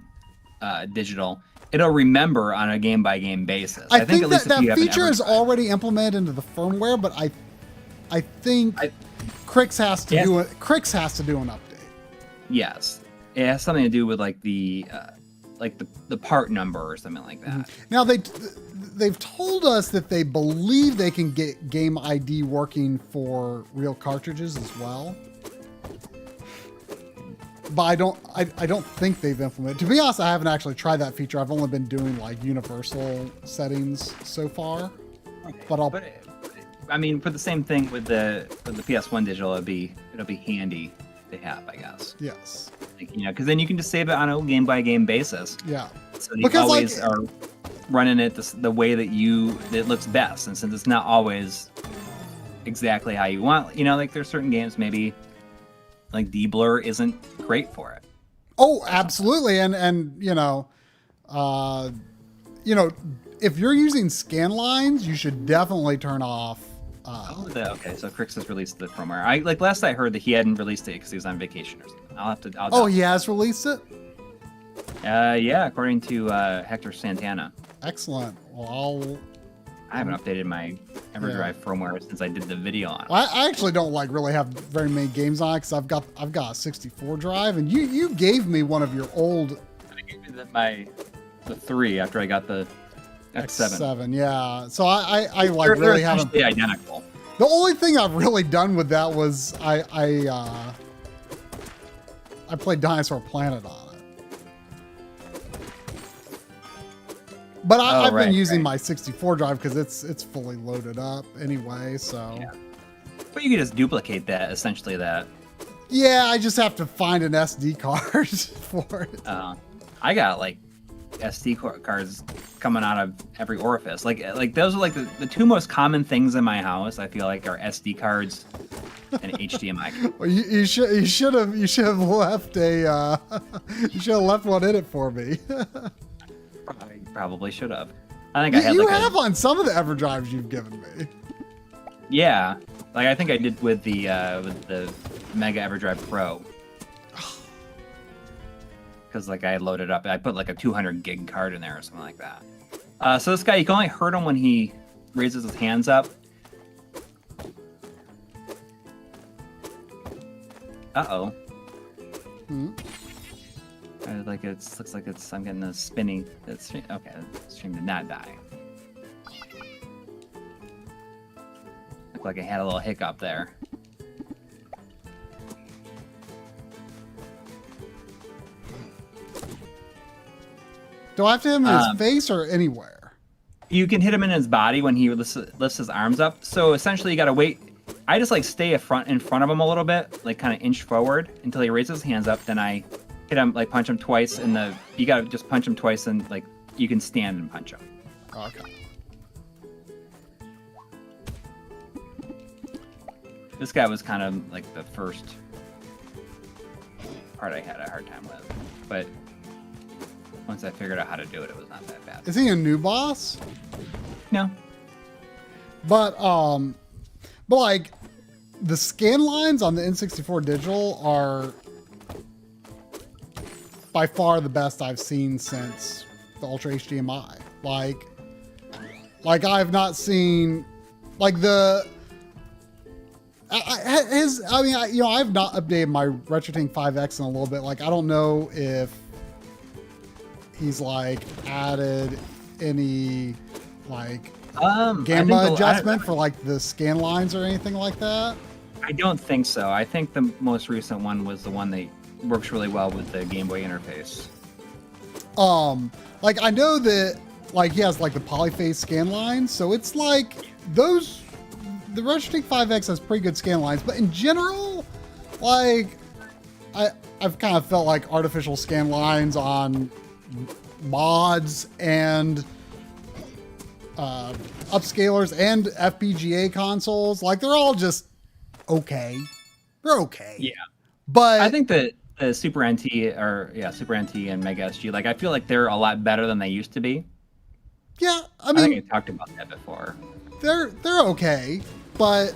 digital, it'll remember on a game-by-game basis. I think at least that feature is already implemented into the firmware, but I think Crix has to do it. Crix has to do an update. Yes, it has something to do with like the part number or something like that. Now they've told us that they believe they can get Game ID working for real cartridges as well. But I don't think they've implemented. To be honest, I haven't actually tried that feature. I've only been doing like universal settings so far. Okay. But I mean, for the same thing with the PS1 digital, it'll be handy to have, I guess. Yes. Like, because then you can just save it on a game by game basis. Yeah. So you always are running it the way that it looks best, and since it's not always exactly how you want, like there's certain games maybe like D-Blur isn't great for it. Oh, absolutely, and if you're using scan lines, you should definitely turn off. Okay, so Crix has released the firmware. Last I heard that he hadn't released it because he was on vacation or something. He has released it? Yeah, according to Hector Santana. Excellent. Well, I haven't updated my EverDrive firmware since I did the video on it. I actually don't really have very many games on it because I've got a 64 drive, and you gave me one of your old. I gave you the 3 after I got the X7. X7, yeah. So I they're really haven't. They're identical. The only thing I've really done with that was I played Dinosaur Planet on it. But I've been using my 64 drive because it's fully loaded up anyway. So. Yeah. But you can just duplicate that, essentially that. Yeah, I just have to find an SD card for it. I got SD cards coming out of every orifice. Like those are the 2 most common things in my house. I feel like are SD cards and HDMI. Well, you should have left one in it for me. I probably should have. I think I had you have on some of the EverDrives you've given me. Yeah, I think I did with the Mega EverDrive Pro. Because I loaded up, I put a 200 gig card in there or something like that. So this guy, you can only hurt him when he raises his hands up. Uh-oh. It looks like I'm getting a spinny. Okay, the stream did not die. Looked like I had a little hiccup there. Do I have to hit him in his face or anywhere? You can hit him in his body when he lifts his arms up. So essentially, you gotta wait. I just stay in front of him a little bit, kind of inch forward until he raises his hands up. Then I hit him, punch him twice you gotta just punch him twice, and you can stand and punch him. Okay. This guy was kind of the first part I had a hard time with, but once I figured out how to do it, it was not that bad. Is he a new boss? No. But the scan lines on the N64 digital are by far the best I've seen since the Ultra HDMI. I've not seen I've not updated my Retrode 5X in a little bit. I don't know if he's added any gamma adjustment for the scan lines or anything like that. I don't think so. I think the most recent one was the one that works really well with the Game Boy interface. I know that he has the polyphase scan lines, so it's those. The Retrode 5X has pretty good scan lines, but in general, I've kind of felt artificial scan lines on mods and upscalers and FPGA consoles, they're all just okay. They're okay. Yeah, but I think that the Super NT Super NT and Mega SG, I feel they're a lot better than they used to be. Yeah, I think we talked about that before. They're okay, but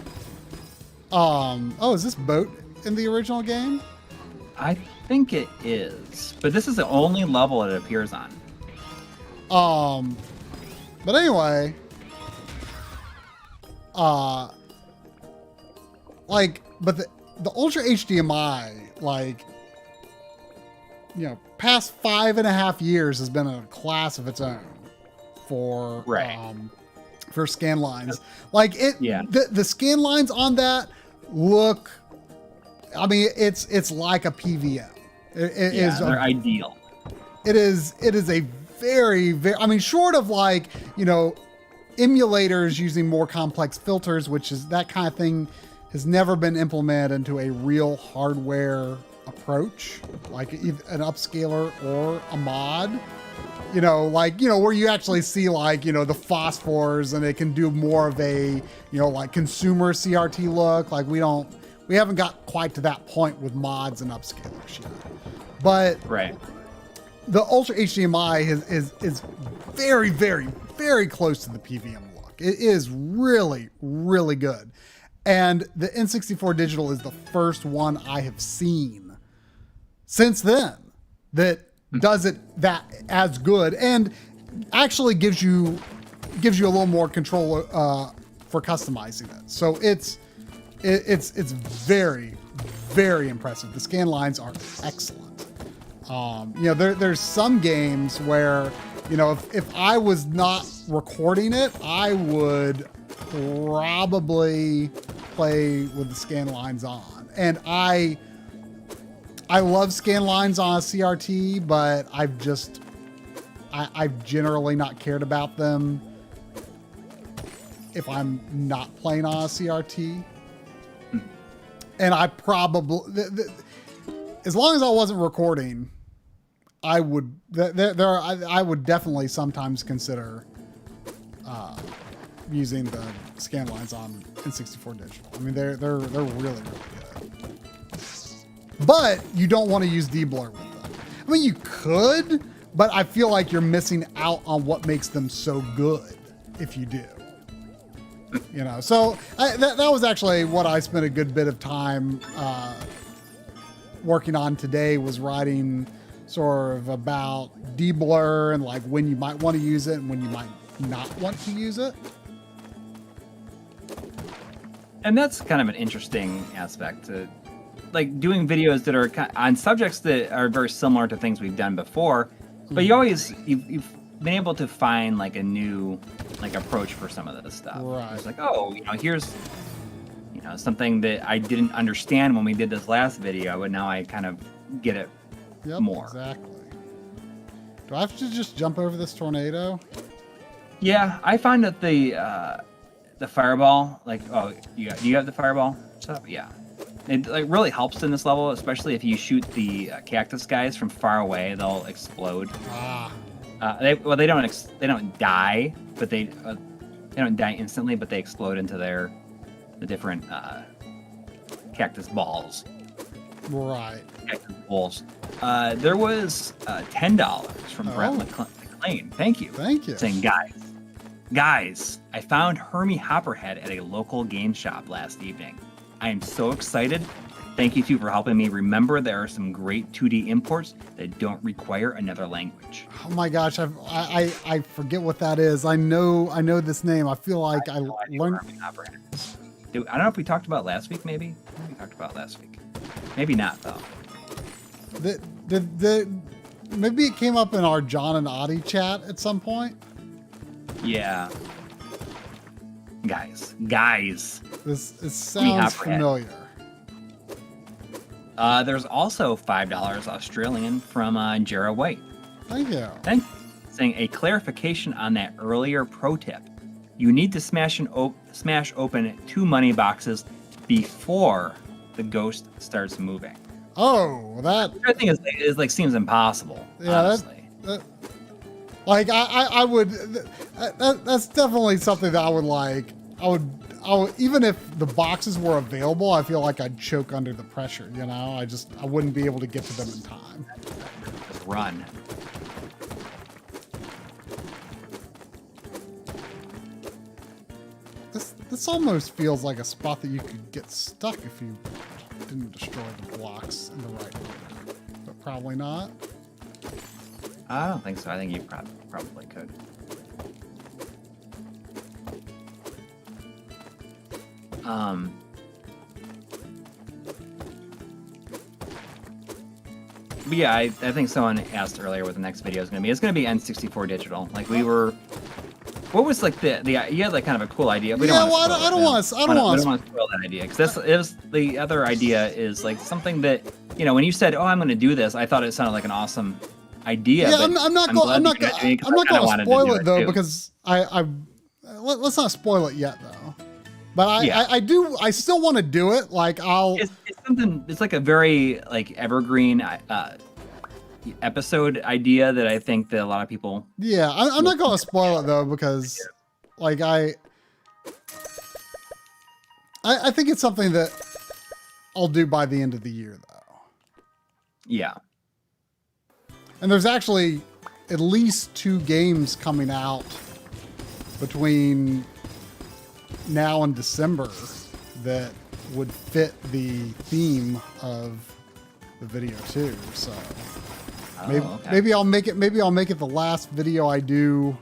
is this boat in the original game? I think it is, but this is the only level it appears on. But anyway, but the Ultra HDMI, past 5.5 years has been a class of its own for scan lines. The scan lines on that look. I mean, it's like a PVM. They're ideal. It is a very, very. I mean, short of emulators using more complex filters, which is that kind of thing, has never been implemented into a real hardware approach, like an upscaler or a mod. Where you actually see the phosphors, and it can do more of a, consumer CRT look. Like we haven't got quite to that point with mods and upscalers yet. But right. The Ultra HDMI is very, very, very close to the PVM look. It is really, really good. And the N64 Digital is the first one I have seen since then that does it that as good, and actually gives you a little more control for customizing it. So it's very, very impressive. The scan lines are excellent. There's some games where, if I was not recording it, I would probably play with the scan lines on. And I love scan lines on a CRT, but I've generally not cared about them if I'm not playing on a CRT. And I probably, as long as I wasn't recording, I would definitely sometimes consider using the scan lines on N64 Digital. I mean, they're really, really good. But you don't want to use deblur with them. I mean, you could, but I feel like you're missing out on what makes them so good if you do. So that was actually what I spent a good bit of time working on today, was writing sort of about deblur and like when you might want to use it and when you might not want to use it. And that's kind of an interesting aspect to, like, doing videos that are on subjects that are very similar to things we've done before, but you've been able to find like a new approach for some of this stuff. Right. It's like, here's something that I didn't understand when we did this last video, but now I kind of get it more. Exactly. Do I have to just jump over this tornado? Yeah, I find that the fireball, do you have the fireball stuff? Yeah. It really helps in this level, especially if you shoot the cactus guys from far away. They'll explode. They don't die, but they don't die instantly, but they explode into the different cactus balls. Right. Cactus balls. There was $10 from Brett McLean. Thank you. Saying, guys, I found Hermie Hopperhead at a local game shop last evening. I am so excited. Thank you two for helping me remember there are some great 2D imports that don't require another language. Oh my gosh, I forget what that is. I know this name. I feel like I learned. Dude, I don't know if we talked about it last week. Maybe we talked about it last week. Maybe not though. Maybe it came up in our John and Audie chat at some point. Yeah. Guys. This sounds familiar. There's also $5 Australian from Jera White. Thank you. Saying a clarification on that earlier pro tip. You need to smash open 2 money boxes before the ghost starts moving. Oh, that I think is seems impossible. Yeah, honestly. I would. That's definitely something that I would like. I would even if the boxes were available, I feel like I'd choke under the pressure. I wouldn't be able to get to them in time. Just run. This almost feels like a spot that you could get stuck if you didn't destroy the blocks in the right order, but probably not. I don't think so. I think you probably could. But yeah, I think someone asked earlier what the next video is going to be. It's going to be N64 digital. Like we were. What was like the you had like kind of a cool idea. We don't want to spoil that idea because the other idea is like something that when you said, "Oh, I'm going to do this," I thought it sounded like an awesome idea. Yeah, I'm not going to spoil it though because let's not spoil it yet though. But I still want to do it. Like it's something. It's like a very like evergreen episode idea that I think that a lot of people. Yeah, I'm not gonna spoil it though because, like I think it's something that I'll do by the end of the year though. Yeah. And there's actually at least 2 games coming out between now and December that would fit the theme of the video too. So maybe I'll make it the last video I do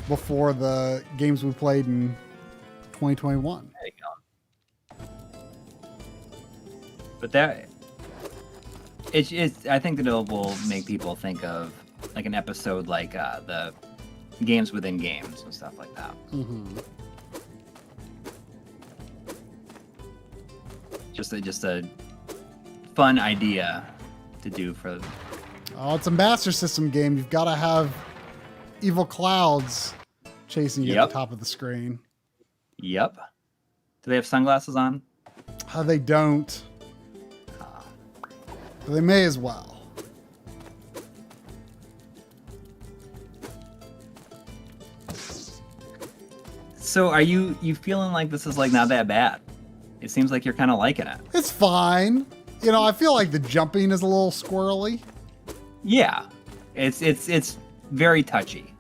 before the games we played in 2021. There you go. But it's I think that it will make people think of like an episode like the games within games and stuff like that. Mm-hmm. Just a fun idea to do for. Oh, it's a Master System game. You've got to have evil clouds chasing you at the top of the screen. Yep. Do they have sunglasses on? They don't. They may as well. So are you feeling like this is like not that bad? It seems like you're kind of liking it. It's fine. You know, I feel like the jumping is a little squirrely. Yeah. It's very touchy.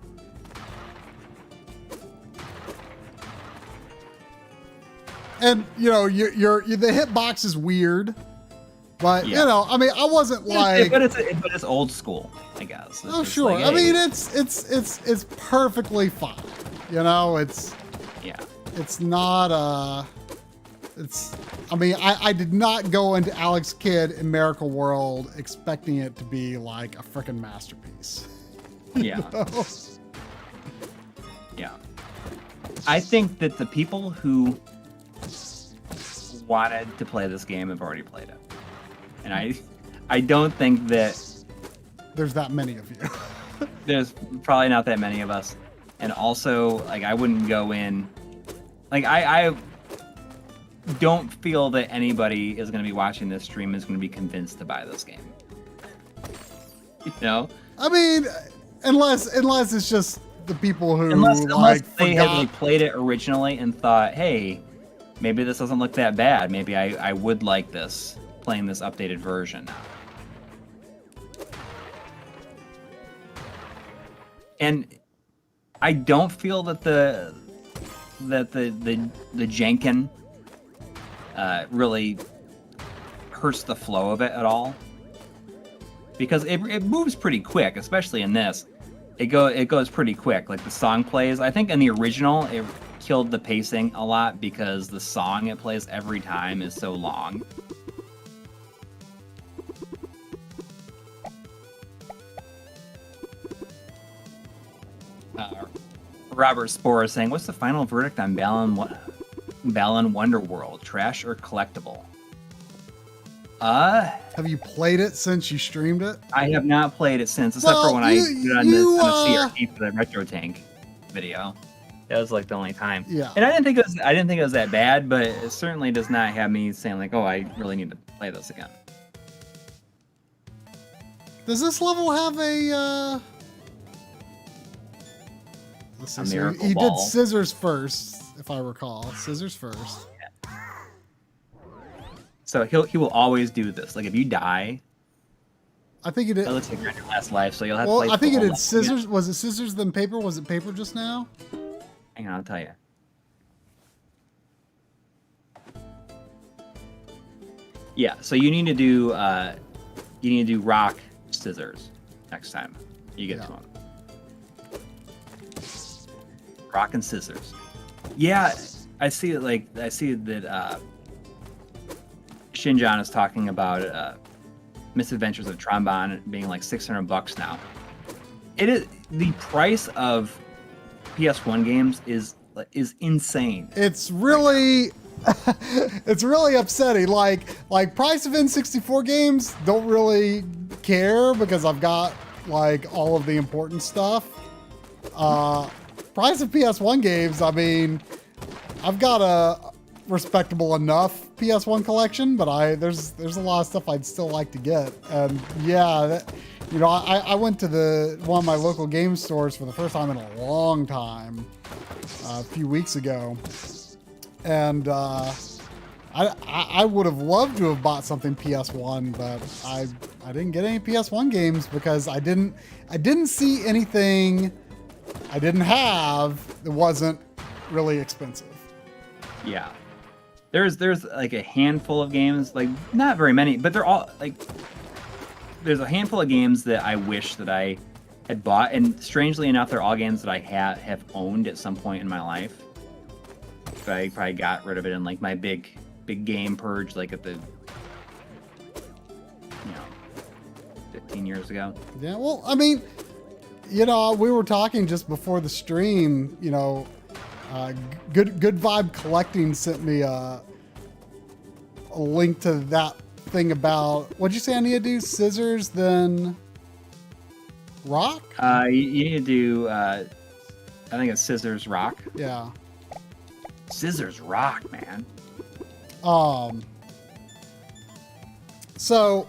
And you know, the hitbox is weird. But you know, I mean, I wasn't like, but it's old school, I guess. Oh sure, like, hey. I mean, it's perfectly fine. You know, it's not I mean, I did not go into Alex Kidd in Miracle World expecting it to be like a freaking masterpiece. Yeah. You know? Yeah. I think that the people who wanted to play this game have already played it. And I don't think that there's that many of you. There's probably not that many of us. And also, like, I wouldn't go in, like, I don't feel that anybody is going to be watching this stream is going to be convinced to buy this game. You know? I mean, unless it's just the people who unless they had like, played it originally and thought, hey, maybe this doesn't look that bad. Maybe I would like this, playing this updated version. And I don't feel that the jankin really hurts the flow of it at all, because it moves pretty quick, especially in this. It goes pretty quick. Like the song plays. I think in the original it killed the pacing a lot because the song it plays every time is so long. Robert Spore is saying, what's the final verdict on Balan Wonderworld? Trash or collectible? Have you played it since you streamed it? I have not played it since, except for when I did on the CRT for the Retro Tank video. That was like the only time. Yeah. And I didn't think it was that bad, but it certainly does not have me saying like, oh, I really need to play this again. Does this level have a let's see, so he did scissors first, if I recall. Scissors first. Yeah. So he will always do this. Like if you die, I think it did. It looks like you're in your last life, so you'll have to play. I think it did scissors. Again. Was it scissors then paper? Was it paper just now? Hang on, I'll tell you. Yeah, so you need to do rock, scissors next time you get to them. Rock and scissors. Yeah, I see it. Like I see that Shinjan is talking about Misadventures of Trombone being like $600 now. It is the price of PS1 games is insane. It's really it's really upsetting. Like price of N64 games don't really care because I've got like all of the important stuff. price of PS1 games, I mean, I've got a respectable enough PS1 collection, but there's a lot of stuff I'd still like to get. And yeah, I went to one of my local game stores for the first time in a long time a few weeks ago, and I would have loved to have bought something PS1, but I didn't get any PS1 games because I didn't see anything I didn't have that wasn't really expensive. Yeah. There's like a handful of games, like not very many, but they're all like, there's a handful of games that I wish that I had bought, and strangely enough, they're all games that I have owned at some point in my life. But I probably got rid of it in like my big game purge, like at the 15 years ago. Yeah, well, I mean, we were talking just before the stream, Good Vibe Collecting sent me a link to that thing about, what'd you say I need to do? Scissors, then rock? You need to do, I think it's scissors, rock. Yeah. Scissors, rock, man. So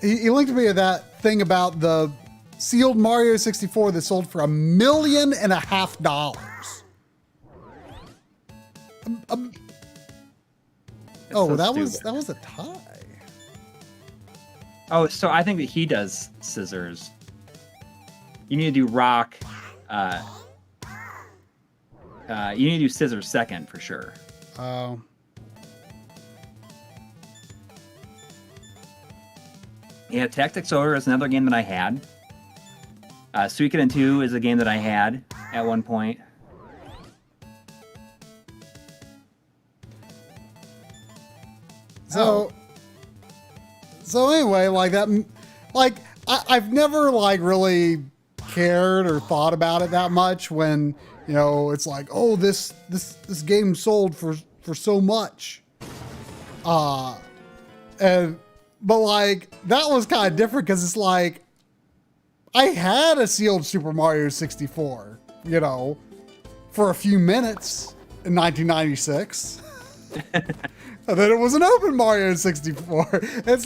he linked me to that thing about the sealed Mario 64 that sold for $1.5 million. That was a tie. Oh, so I think that he does scissors. You need to do rock. You need to do scissors second for sure. Oh. Yeah, Tactics Ogre is another game that I had. Suikoden 2 is a game that I had at one point. So anyway, I've never really cared or thought about it that much when, it's like, oh, this game sold for so much. But that was kind of different because it's like, I had a sealed Super Mario 64, for a few minutes in 1996. And then it was an open Mario 64. It's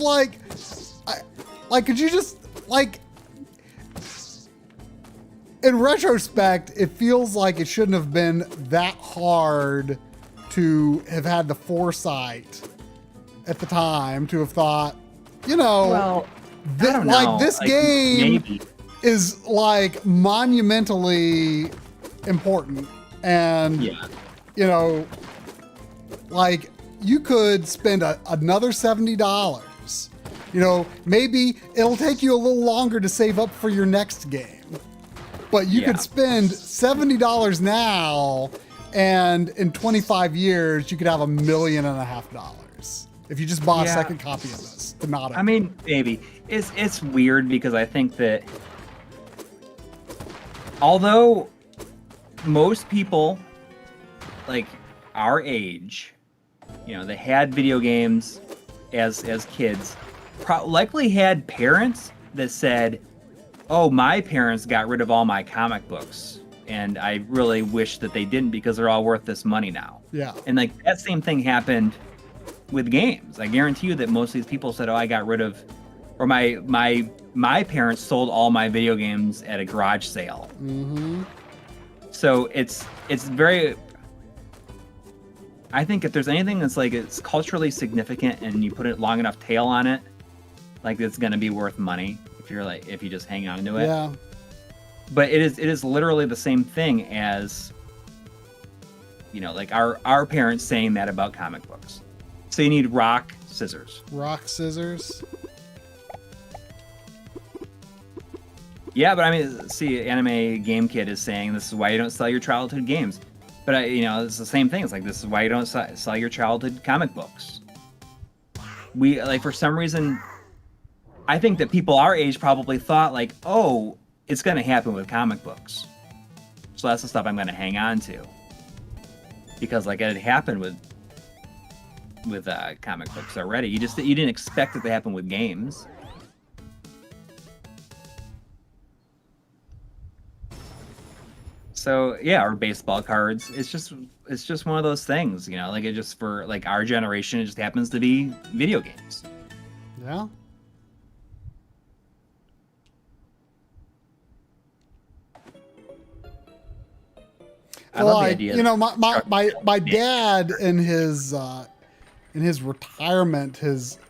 could you just, in retrospect, it feels like it shouldn't have been that hard to have had the foresight at the time to have thought, well, I don't know. This game maybe is monumentally important, and you could spend another $70. Maybe it'll take you a little longer to save up for your next game, but you could spend $70 now, and in 25 years you could have $1.5 million if you just bought a second copy of this. I mean, maybe it's weird because I think that although most people like our age, they had video games as kids, likely had parents that said, oh, my parents got rid of all my comic books, and I really wish that they didn't because they're all worth this money now. Yeah. And that same thing happened with games. I guarantee you that most of these people said, oh, I got rid of, or my parents sold all my video games at a garage sale. Mm-hmm. So it's very, I think if there's anything that's it's culturally significant and you put a long enough tail on it, it's going to be worth money if you just hang on to it. Yeah. But it is literally the same thing as, our parents saying that about comic books. So you need rock, scissors. Rock, scissors. Yeah, but I mean, see, Anime Game Kid is saying this is why you don't sell your childhood games. But it's the same thing. It's this is why you don't sell your childhood comic books. We for some reason, I think that people our age probably thought oh, it's going to happen with comic books. So that's the stuff I'm going to hang on to. Because it had happened with comic books already. You didn't expect it to happen with games. So yeah, or baseball cards. It's just one of those things, you know. Like it just for like our generation, it just happens to be video games. Yeah. I love the Like, idea. you know, my dad in his retirement has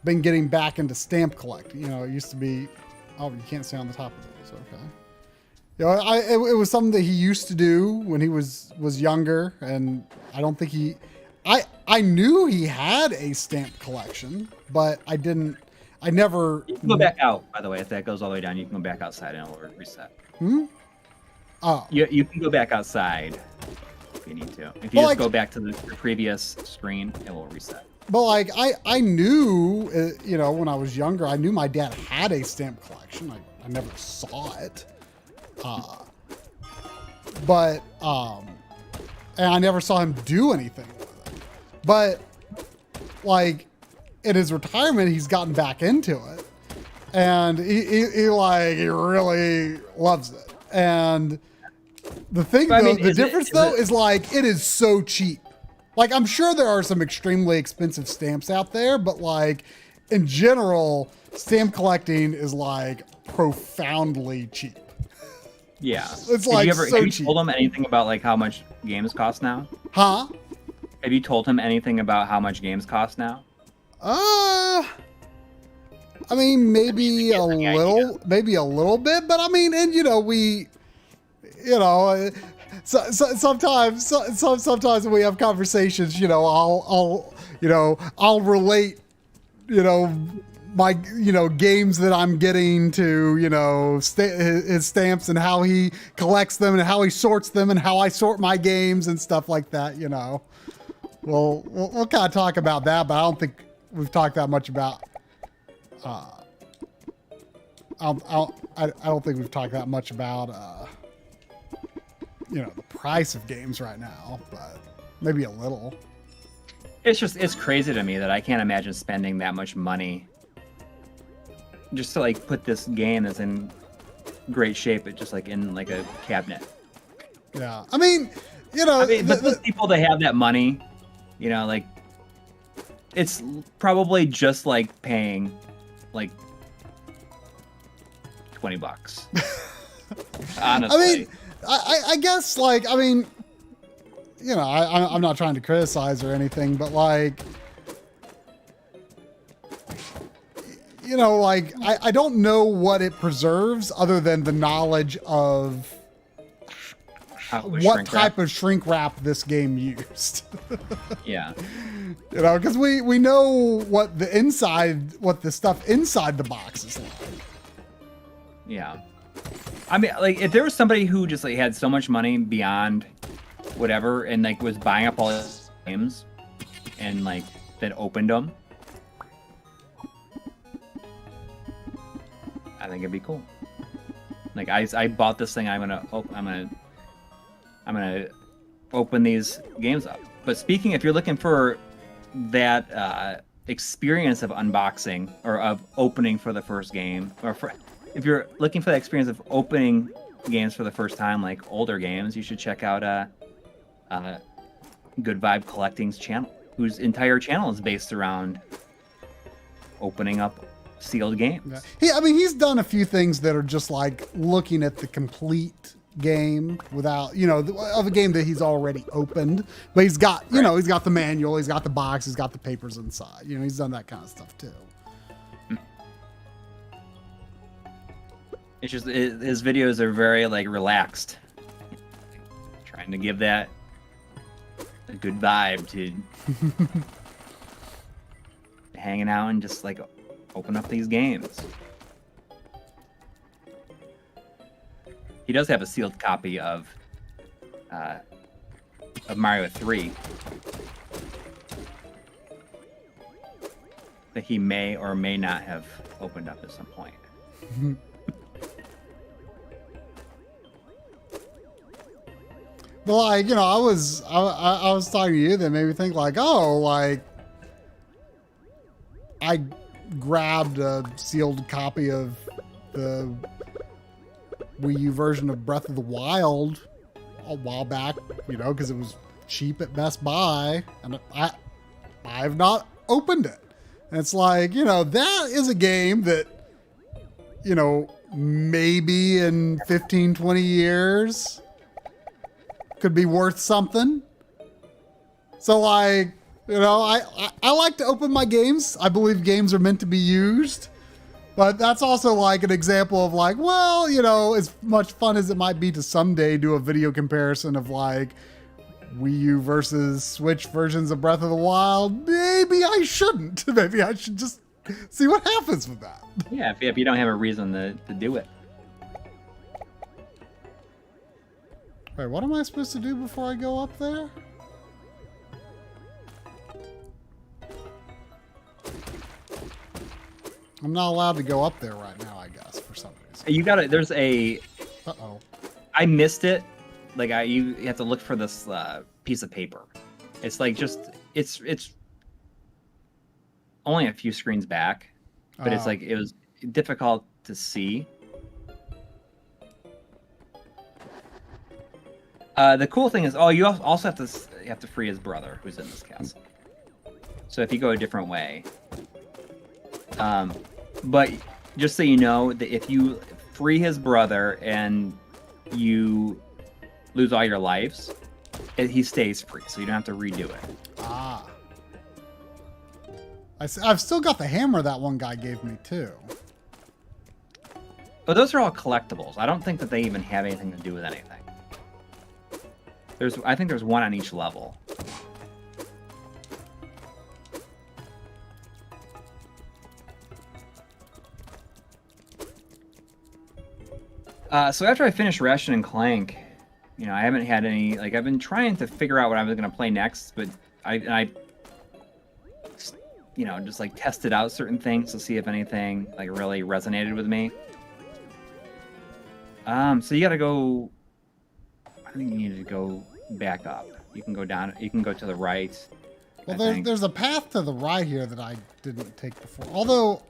been getting back into stamp collecting. You know, it used to be, oh, you can't stay on the top of it. So okay. You know, it was something that he used to do when he was younger, and I don't think I knew he had a stamp collection, but I never. You can go back out, by the way. If that goes all the way down, you can go back outside and it'll reset. Oh. You can go back outside if you need to. If you just go back to the previous screen, it will reset. But like I knew, you know, when I was younger, I knew my dad had a stamp collection. I never saw it, but and I never saw him do anything with it. But like in his retirement, he's gotten back into it, and he really loves it. And the thing, the difference is like it is so cheap. Like, I'm sure there are some extremely expensive stamps out there, but like in general, stamp collecting is like profoundly cheap. Yeah. It's like have you told him anything about like how much games cost now? Huh? Have you told him anything about how much games cost now? I mean, maybe a little bit, but I mean, and you know, sometimes when we have conversations, you know, I'll relate, you know, my, you know, games that I'm getting to, you know, his stamps and how he collects them and how he sorts them and how I sort my games and stuff like that, you know. We'll kind of talk about that, but I don't think we've talked that much about, I don't think we've talked that much about, you know, the price of games right now, but maybe a little. It's crazy to me that I can't imagine spending that much money just to like put this game that's in great shape, just like in like a cabinet. Yeah, I mean, you know, but those people that have that money, you know, like it's probably just like paying like $20. Honestly. I mean, I guess, like, I mean, you know, I'm not trying to criticize or anything, but like, you know, like, I don't know what it preserves other than the knowledge of what type of shrink wrap this game used. Yeah. You know, because we know what the stuff inside the box is like. Yeah. I mean, like, if there was somebody who just like had so much money beyond whatever and like was buying up all these games and like then opened them, I think it'd be cool. Like I bought this thing. I'm gonna open these games up. But speaking, if you're looking for that experience of unboxing or of opening for the first game, if you're looking for the experience of opening games for the first time, like older games, you should check out Good Vibe Collecting's channel, whose entire channel is based around opening up sealed games. Yeah. I mean, he's done a few things that are just like looking at the complete game without, you know, of a game that he's already opened, but he's got, you know, he's got the manual, he's got the box, he's got the papers inside. You know, he's done that kind of stuff too. It's just his videos are very like relaxed, trying to give that a good vibe to hanging out and just like open up these games. He does have a sealed copy of Mario 3 that he may or may not have opened up at some point. But like, you know, I was talking to you that made me think like, oh, like I grabbed a sealed copy of the Wii U version of Breath of the Wild a while back, you know, because it was cheap at Best Buy, and I've not opened it. And it's like, you know, that is a game that, you know, maybe in 15, 20 years could be worth something. So like, you know, I like to open my games. I believe games are meant to be used. But that's also like an example of like, well, you know, as much fun as it might be to someday do a video comparison of like Wii U versus Switch versions of Breath of the Wild, maybe I shouldn't. Maybe I should just see what happens with that. Yeah, if you don't have a reason to do it. Wait, what am I supposed to do before I go up there? I'm not allowed to go up there right now, I guess, for some reason. You gotta, there's a... Uh-oh. I missed it. Like, you have to look for this piece of paper. It's like just, it's only a few screens back, but it's like, it was difficult to see. The cool thing is, you also have to free his brother, who's in this castle. So if you go a different way, but just so you know, that if you free his brother and you lose all your lives, he stays free, so you don't have to redo it. Ah. I've still got the hammer that one guy gave me, too. But those are all collectibles. I don't think that they even have anything to do with anything. I think there's one on each level. So after I finished Ratchet and Clank, you know, I haven't had any, like, I've been trying to figure out what I was going to play next, but I, you know, just like tested out certain things to see if anything like really resonated with me. So you got to go, I think you need to go back up. You can go down, you can go to the right. Well, there's a path to the right here that I didn't take before. Although,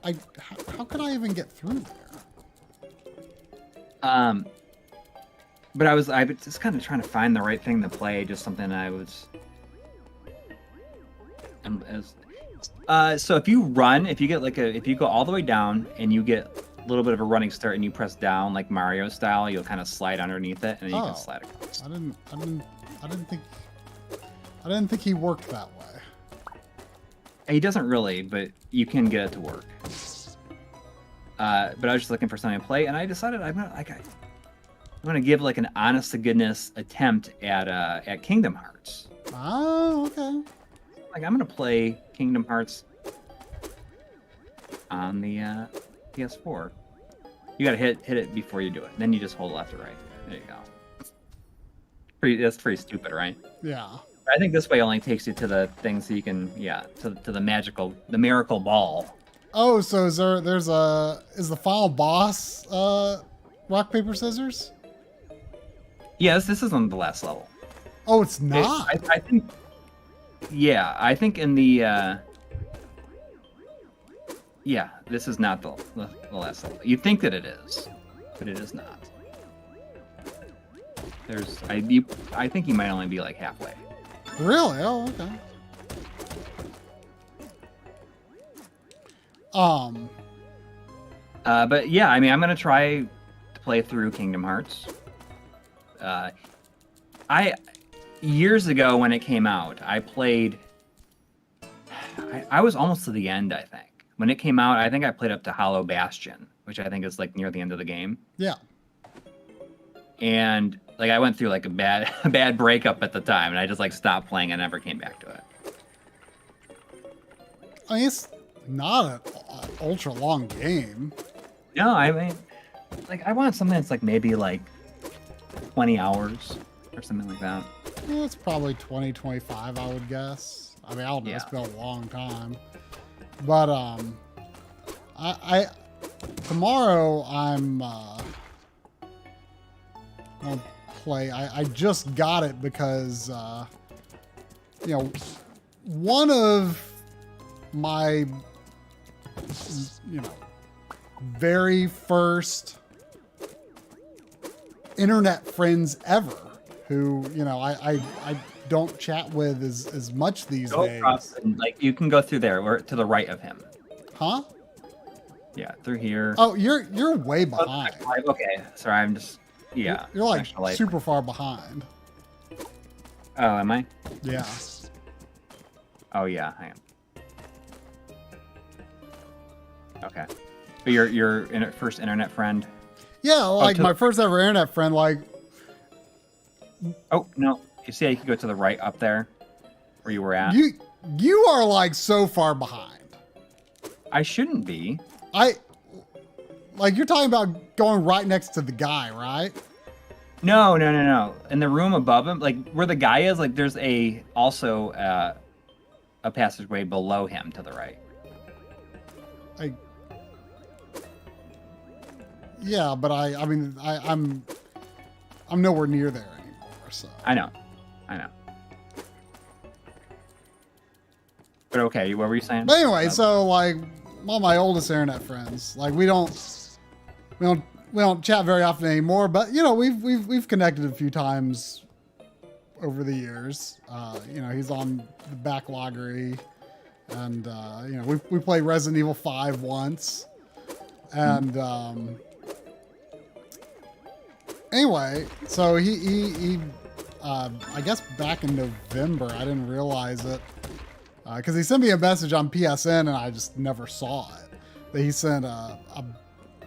how could I even get through there? But I was just kind of trying to find the right thing to play, just something I was. So if you run, if you go all the way down and you get a little bit of a running start and you press down like Mario style, you'll kind of slide underneath it and then you can slide across. I didn't think he worked that way. He doesn't really, but you can get it to work. But I was just looking for something to play, and I decided I'm gonna give like an honest to goodness attempt at Kingdom Hearts. Oh, okay. Like I'm gonna play Kingdom Hearts on the PS4. You gotta hit it before you do it. Then you just hold left or right. There you go. That's pretty stupid, right? Yeah. I think this way only takes you to the things so you can, to the Miracle Ball. Oh, so is the final boss rock, paper, scissors? Yes, this isn't the last level. Oh, it's not? I think, I think in the, this is not the last level. You think that it is, but it is not. I think you might only be like halfway. Really? Oh, okay. But yeah, I mean, I'm gonna try to play through Kingdom Hearts. Years ago when it came out, I played. I was almost to the end, I think. When it came out, I think I played up to Hollow Bastion, which I think is like near the end of the game. Yeah. And like I went through like a bad breakup at the time, and I just like stopped playing and never came back to it. I mean, it's not an ultra long game. No, I mean, like I want something that's like maybe like 20 hours or something like that. Well, it's probably 20, 25, I would guess. I mean, I don't know. Yeah. It's been a long time. But tomorrow I'm gonna play. I just got it because you know, one of my very first internet friends ever who, you know, I don't chat with as much these days. And, like, you can go through there or to the right of him. Huh? Yeah, through here. Oh, you're way behind. Okay, sorry, I'm just You're like super far behind. Oh, am I? Yeah. Oh yeah, I am. Okay. But your first internet friend? Yeah, like my first ever internet friend, like... Oh, no. You see how you can go to the right up there? Where you were at? You are like so far behind. I shouldn't be. Like, you're talking about going right next to the guy, right? No. In the room above him, like where the guy is, like there's also a passageway below him to the right. Yeah, but I'm nowhere near there anymore. So I know. But okay, what were you saying? But anyway, so like all my oldest internet friends, like we don't chat very often anymore. But you know, we've connected a few times over the years. You know, he's on the Backloggery, and you know, we played Resident Evil 5 once, and anyway, so he I guess back in November, I didn't realize it, because he sent me a message on PSN and I just never saw it, that he sent a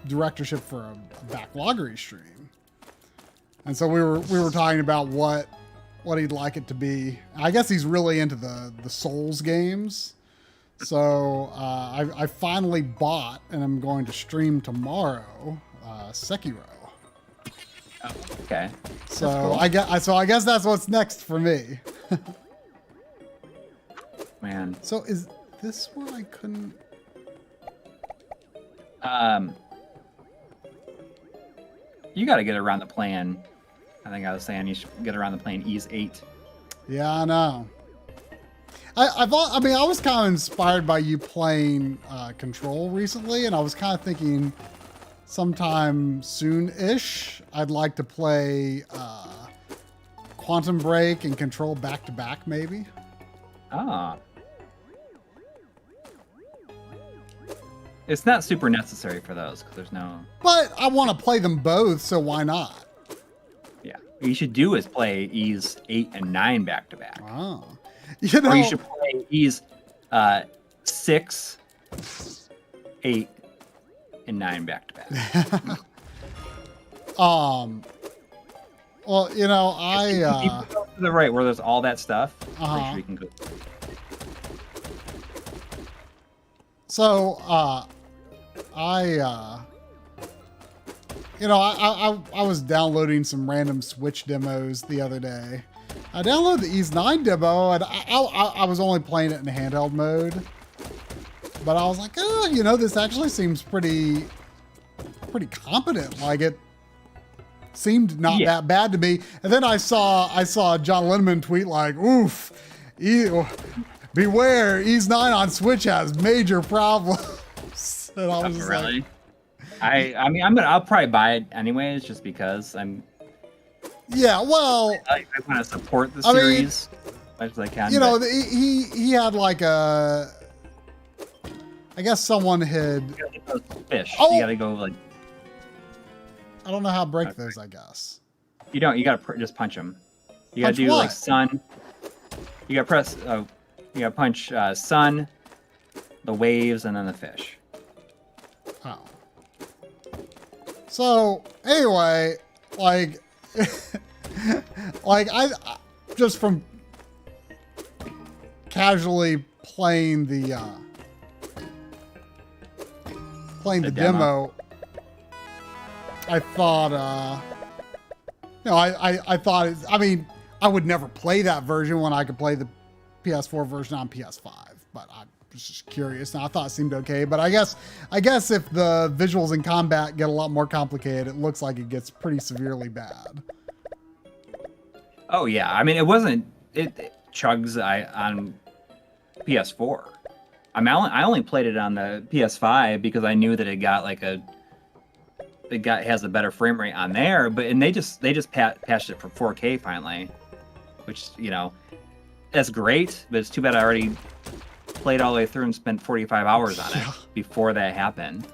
directorship for a Backloggery stream. And so we were talking about what he'd like it to be. I guess he's really into the Souls games. So I finally bought, and I'm going to stream tomorrow, Sekiro. Oh, okay. So cool. I guess that's what's next for me. Man. So is this where I couldn't? You got to get around the plan. I think I was saying you should get around the plan ease 8. Yeah, I know. I was kind of inspired by you playing Control recently, and I was kind of thinking sometime soon-ish I'd like to play Quantum Break and Control back-to-back, maybe. Ah. It's not super necessary for those, because there's no... But I want to play them both, so why not? Yeah. What you should do is play ease 8 and 9 back-to-back. Oh. You know... Or you should play ease 6, 8, and 9 back-to-back. Well, you know, You can go to the right where there's all that stuff. Uh-huh. Sure you can go. So, you know, I was downloading some random Switch demos the other day. I downloaded the Ease 9 demo, and I was only playing it in handheld mode. But I was like, oh, you know, this actually seems pretty competent. Like, it seemed not that bad to me. And then I saw John Linneman tweet like, oof, beware, Ease 9 on Switch has major problems. And I was just really? I mean, I'll probably buy it anyways, just because I'm. Yeah, well, I want to support the series as much as I can. You know, he had like a. I guess someone had. You gotta get those fish. Oh! You gotta go like. I don't know how to break those. I guess. You don't. You gotta just punch them. You gotta Punch do what? like sun. You gotta press. You gotta punch sun, the waves, and then the fish. Oh. So anyway, like, I just from casually playing the demo, I thought, you know, I thought, I mean, I would never play that version when I could play the PS4 version on PS5, but I was just curious, and I thought it seemed okay. But I guess if the visuals in combat get a lot more complicated, it looks like it gets pretty severely bad. Oh yeah, I mean, it chugs on PS4. I mean, I only played it on the PS5 because I knew that it got like a has a better frame rate on there, and they just patched it for 4K finally, which, you know, that's great, but it's too bad I already played all the way through and spent 45 hours on it before that happened.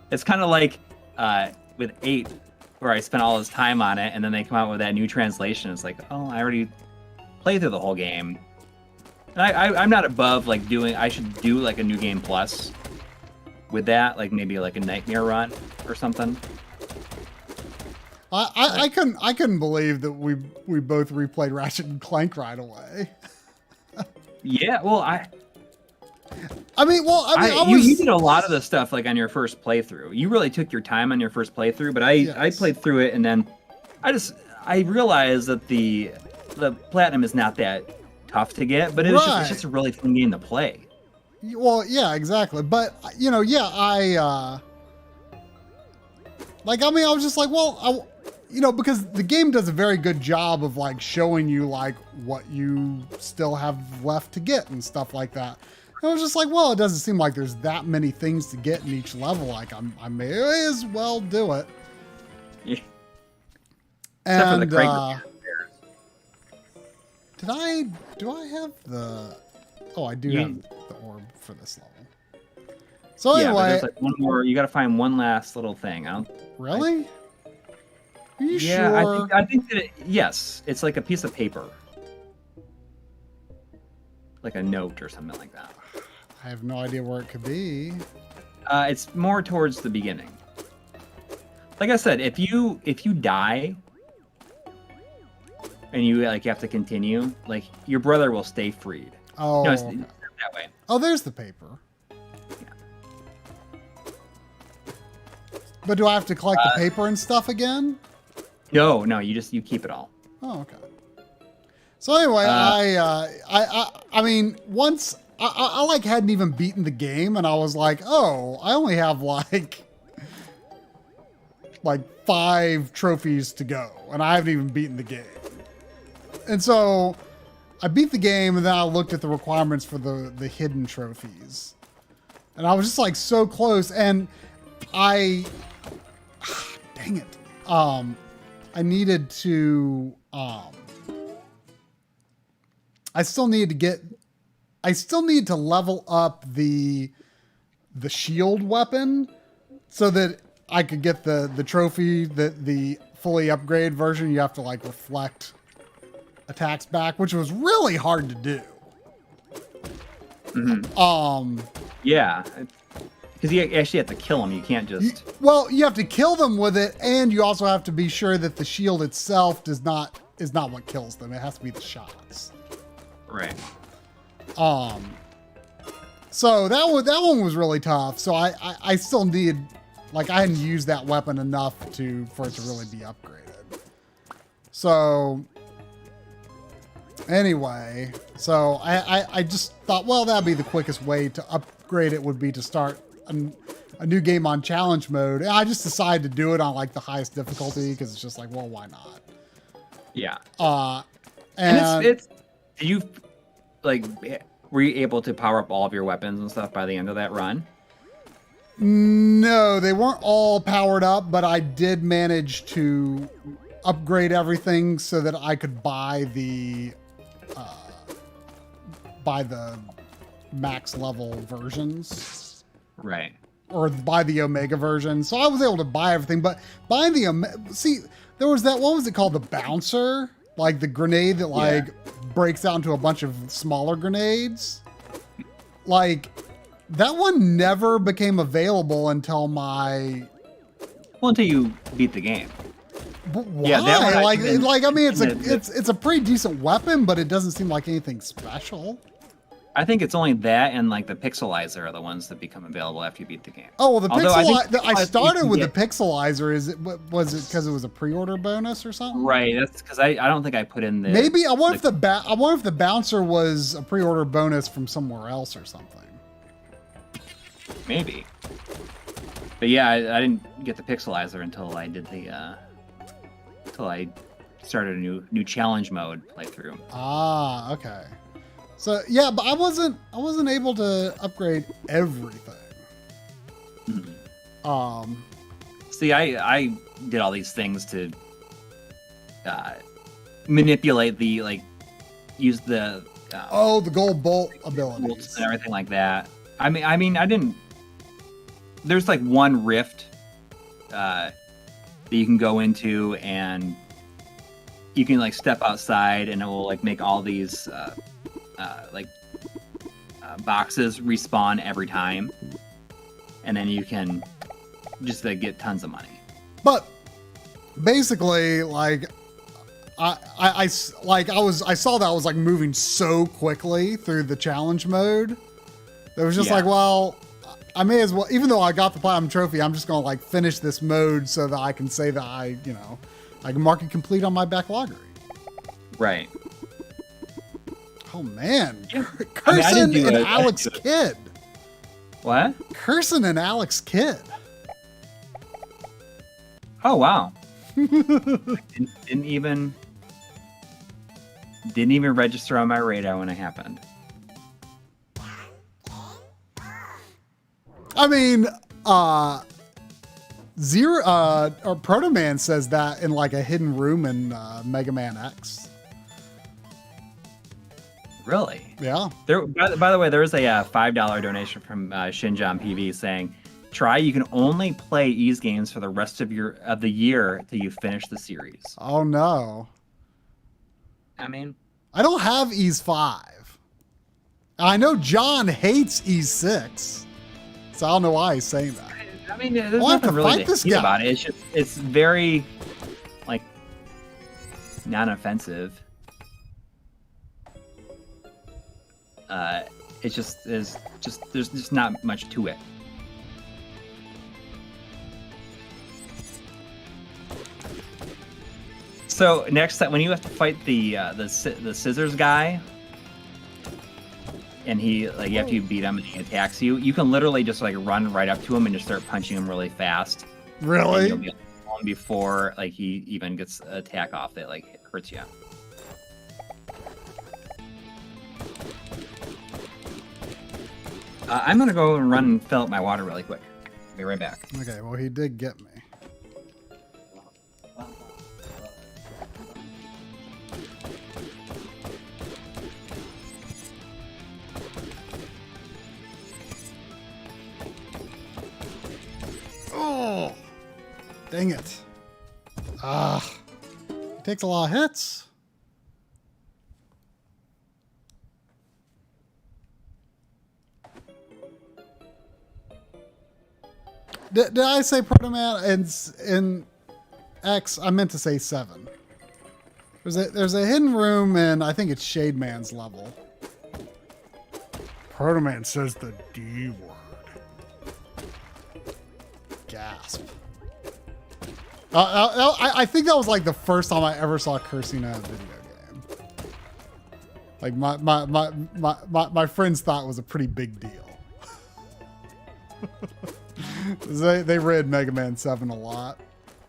It's kind of like with 8, where I spent all this time on it, and then they come out with that new translation. It's like, oh, I already played through the whole game. And I'm not above like I should do like a new game plus with that, like maybe like a nightmare run or something. I couldn't believe that we both replayed Ratchet and Clank right away. Yeah, well, you did a lot of the stuff like on your first playthrough. You really took your time on your first playthrough, but I played through it, and then I realized that the platinum is not that tough to get, but it's just a really fun game to play. Well, yeah, exactly. But you know, yeah, I was just like, well, because the game does a very good job of like showing you like what you still have left to get and stuff like that. And I was just like, well, it doesn't seem like there's that many things to get in each level. Like I may as well do it. Yeah. And do I have the? Oh, I do have the orb for this level. So anyway, there's like one more. You got to find one last little thing. Really? Are you sure? Yeah, I think that yes, it's like a piece of paper, like a note or something like that. I have no idea where it could be. It's more towards the beginning. Like I said, if you die and you have to continue, like your brother will stay freed. Oh, no, it's that way. Oh, there's the paper. Yeah. But do I have to collect the paper and stuff again? No, you keep it all. Oh, okay. So anyway, I mean, once I like hadn't even beaten the game, and I was like, oh, I only have like 5 trophies to go, and I haven't even beaten the game. And so I beat the game, and then I looked at the requirements for the hidden trophies, and I was just like so close, and dang it, I needed to I still need to level up the shield weapon so that I could get the trophy, the fully upgraded version. You have to like reflect attacks back, which was really hard to do. Mm-hmm. Yeah, because you actually have to kill them. You can't just. You have to kill them with it, and you also have to be sure that the shield itself is not what kills them. It has to be the shots. Right. So that one was really tough. So I still need, like, I hadn't used that weapon enough for it to really be upgraded. So anyway, so I just thought, well, that'd be the quickest way to upgrade it would be to start a new game on challenge mode. And I just decided to do it on like the highest difficulty because it's just like, well, why not? Yeah. And it's you like were you able to power up all of your weapons and stuff by the end of that run? No, they weren't all powered up, but I did manage to upgrade everything so that I could buy the max level versions. Right. Or buy the Omega version. So I was able to buy everything, but buying there was that, what was it called? The bouncer? Like the grenade that breaks out into a bunch of smaller grenades. Like that one never became available until until you beat the game. But why? Yeah, that one I mean, it's a pretty decent weapon, but it doesn't seem like anything special. I think it's only that and like the pixelizer are the ones that become available after you beat the game. Oh, well, I started with the pixelizer. Was it because it was a pre-order bonus or something? Right. That's because I don't think I put in the. Maybe I wonder if the bouncer was a pre-order bonus from somewhere else or something. Maybe. But yeah, I didn't get the pixelizer until I did until I started a new challenge mode playthrough. Ah, okay. So yeah, but I wasn't able to upgrade everything. Mm-hmm. See, I did all these things to manipulate the, like, use the the gold bolt abilities bolts and everything like that. I mean, I didn't. There's like one rift that you can go into, and you can like step outside, and it will like make all these boxes respawn every time, and then you can just like get tons of money. But basically, like, I saw that I was like moving so quickly through the challenge mode. It was just like, well, I may as well, even though I got the platinum trophy, I'm just gonna like finish this mode so that I can say that I can mark it complete on my backloggery. Right. Oh man, Yeah. Carson and Alex Kidd. What? Carson and Alex Kidd. Oh wow. didn't even register on my radar when it happened. I mean, Proto Man says that in like a hidden room in Mega Man X. Really? Yeah. There. By the way, there was a $5 donation from Shinjan PV saying, "Try. You can only play Ys games for the rest of the year till you finish the series." Oh no. I mean, I don't have Ys 5. I know John hates Ys 6, so I don't know why he's saying that. I mean, there's I'll have nothing to really fight to this hate guy. about it. It's very like non-offensive. It just is there's just not much to it. So next time when you have to fight the scissors guy, and he like you have to beat him and he attacks you, you can literally just like run right up to him and just start punching him really fast. Really? And you'll be long before like he even gets an attack off that like hurts you. I'm gonna go and run and fill up my water really quick. Be right back. Okay, well he did get me. Oh, dang it. He takes a lot of hits. Did I say Proto Man in X? I meant to say 7. There's a hidden room in, I think it's Shade Man's level. Proto Man says the D word. Gasp. I think that was like the first time I ever saw cursing in a video game. Like my friends thought it was a pretty big deal. They read Mega Man 7 a lot,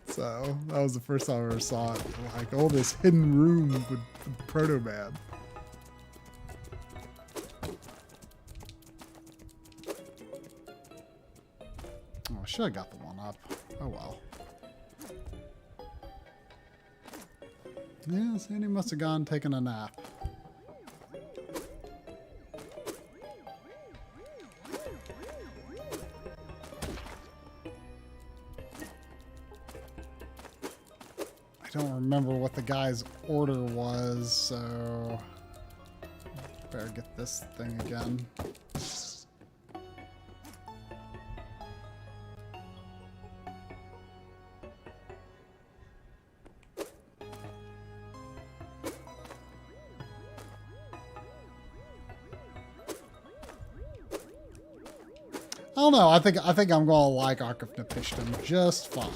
so that was the first time I ever saw it. Like, oh, this hidden room with Proto Man. Oh, I should have got the one up. Oh well. Yeah, Sandy must have gone taking a nap. I don't remember what the guy's order was, so better get this thing again. I don't know. I think I'm gonna like Arc of Nepishtim just fine.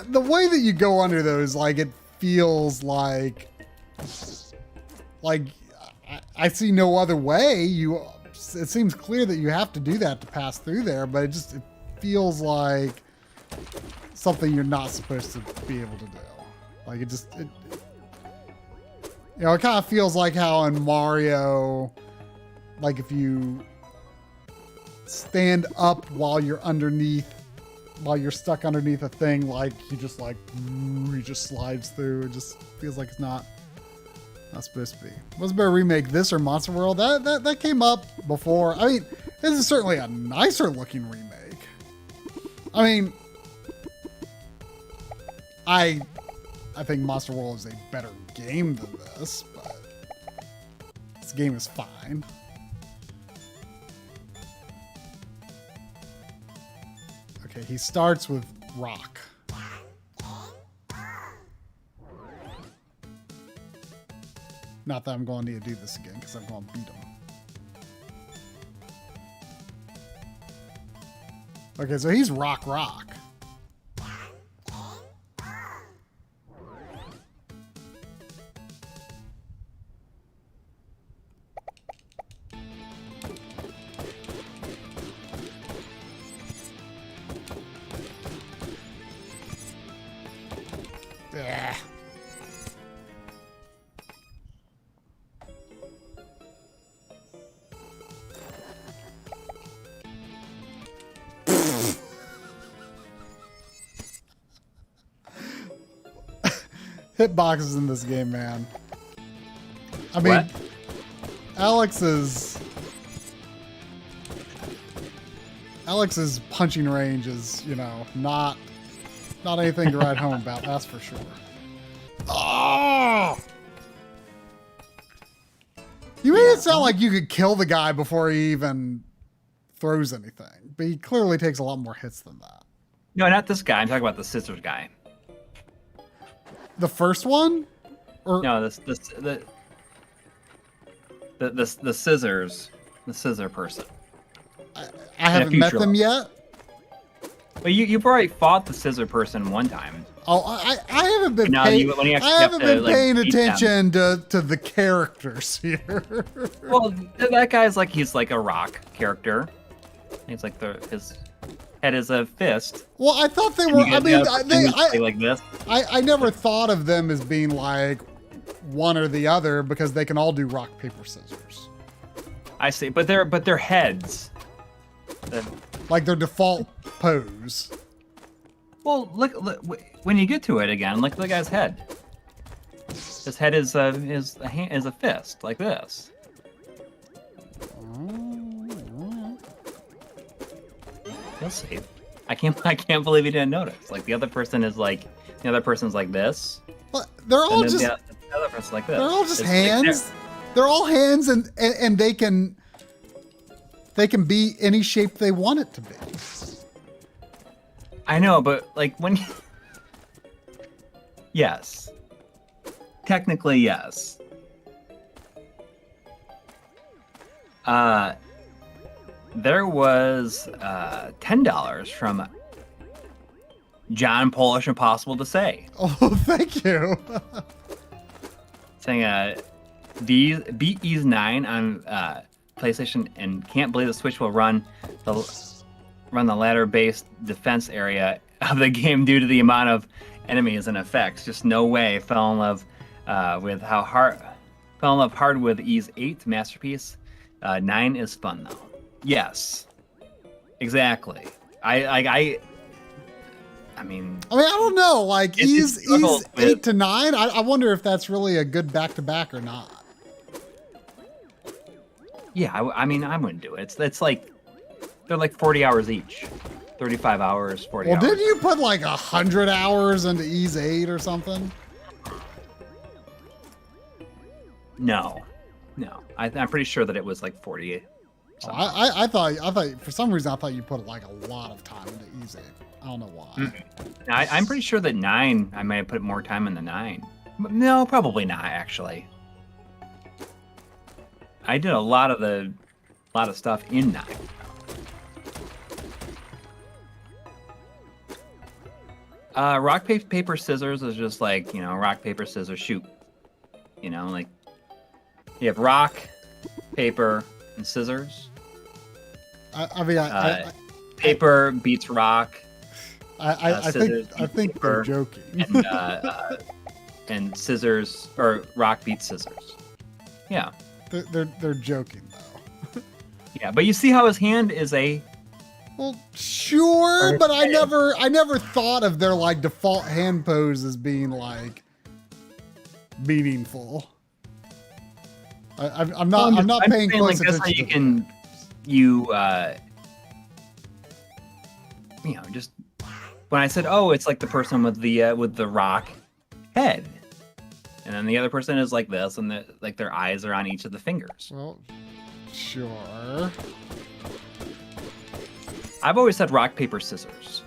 The way that you go under those, like, it feels like I see no other way. It seems clear that you have to do that to pass through there, but it feels like something you're not supposed to be able to do. Like, You know, it kind of feels like how in Mario, like if you stand up while you're stuck underneath a thing, like he just slides through. It just feels like it's not supposed to be. Was there a remake this or Monster World? That came up before. I mean, this is certainly a nicer looking remake. I mean, I think Monster World is a better game than this, but this game is fine. Okay, he starts with rock. Not that I'm going to need to do this again, because I'm going to beat him. Okay, so he's rock. Yeah. Hitboxes in this game, man. I mean, What? Alex's punching range is, you know, not anything to write home about. That's for sure. Oh! You made it sound like you could kill the guy before he even throws anything, but he clearly takes a lot more hits than that. No, not this guy. I'm talking about the scissors guy. The first one? Or No, the scissors, the scissor person. I haven't met them yet. Well, you've already fought the scissor person one time. Oh, I haven't been paying attention to the characters here. Well, that guy's like, he's like a rock character. He's like his head is a fist. Well, I thought they were. I mean, like this. I never thought of them as being like one or the other because they can all do rock paper scissors. I see, but they're heads. Like their default pose. Well, look when you get to it again. Look at the guy's head. His head is a fist like this. You'll see. I can't believe he didn't notice. Like the other person's like this. But they're all just the other person's like this. They're all just hands. They're all hands, and they can be any shape they want it to be. I know, but like when yes. Technically yes. There was $10 from John Polish Impossible to Say. Oh, thank you. Saying beat Ease 9 on PlayStation and can't believe the Switch will run the ladder-based defense area of the game due to the amount of enemies and effects. Just no way. Fell in love hard with Ease 8 masterpiece. 9 is fun though. Yes, exactly. I mean, I don't know. Like Ease 8 to 9. I wonder if that's really a good back-to-back or not. Yeah, I mean, I wouldn't do it. It's like they're like 40 hours each, 35 hours, 40 hours. Well, didn't you put like 100 hours into Ease 8 or something? No. I'm pretty sure that it was like 40. I thought for some reason I thought you put like a lot of time into Ease 8. I don't know why. Mm-hmm. I'm pretty sure that 9, I may have put more time in the 9. But no, probably not actually. I did a lot of stuff in 9. Rock, paper, scissors is just like, you know, rock, paper, scissors, shoot. You know, like you have rock, paper, and scissors. Paper beats rock. I think they're joking. And and scissors, or rock beats scissors. Yeah. They're joking though. Yeah, but you see how his hand is a... Well, sure, but I never thought of their like default hand pose as being like meaningful. I'm not paying close attention. Like, that's how you know, just when I said, oh, it's like the person with the rock head, and then the other person is like this, and like their eyes are on each of the fingers. Well, sure. I've always said rock, paper, scissors.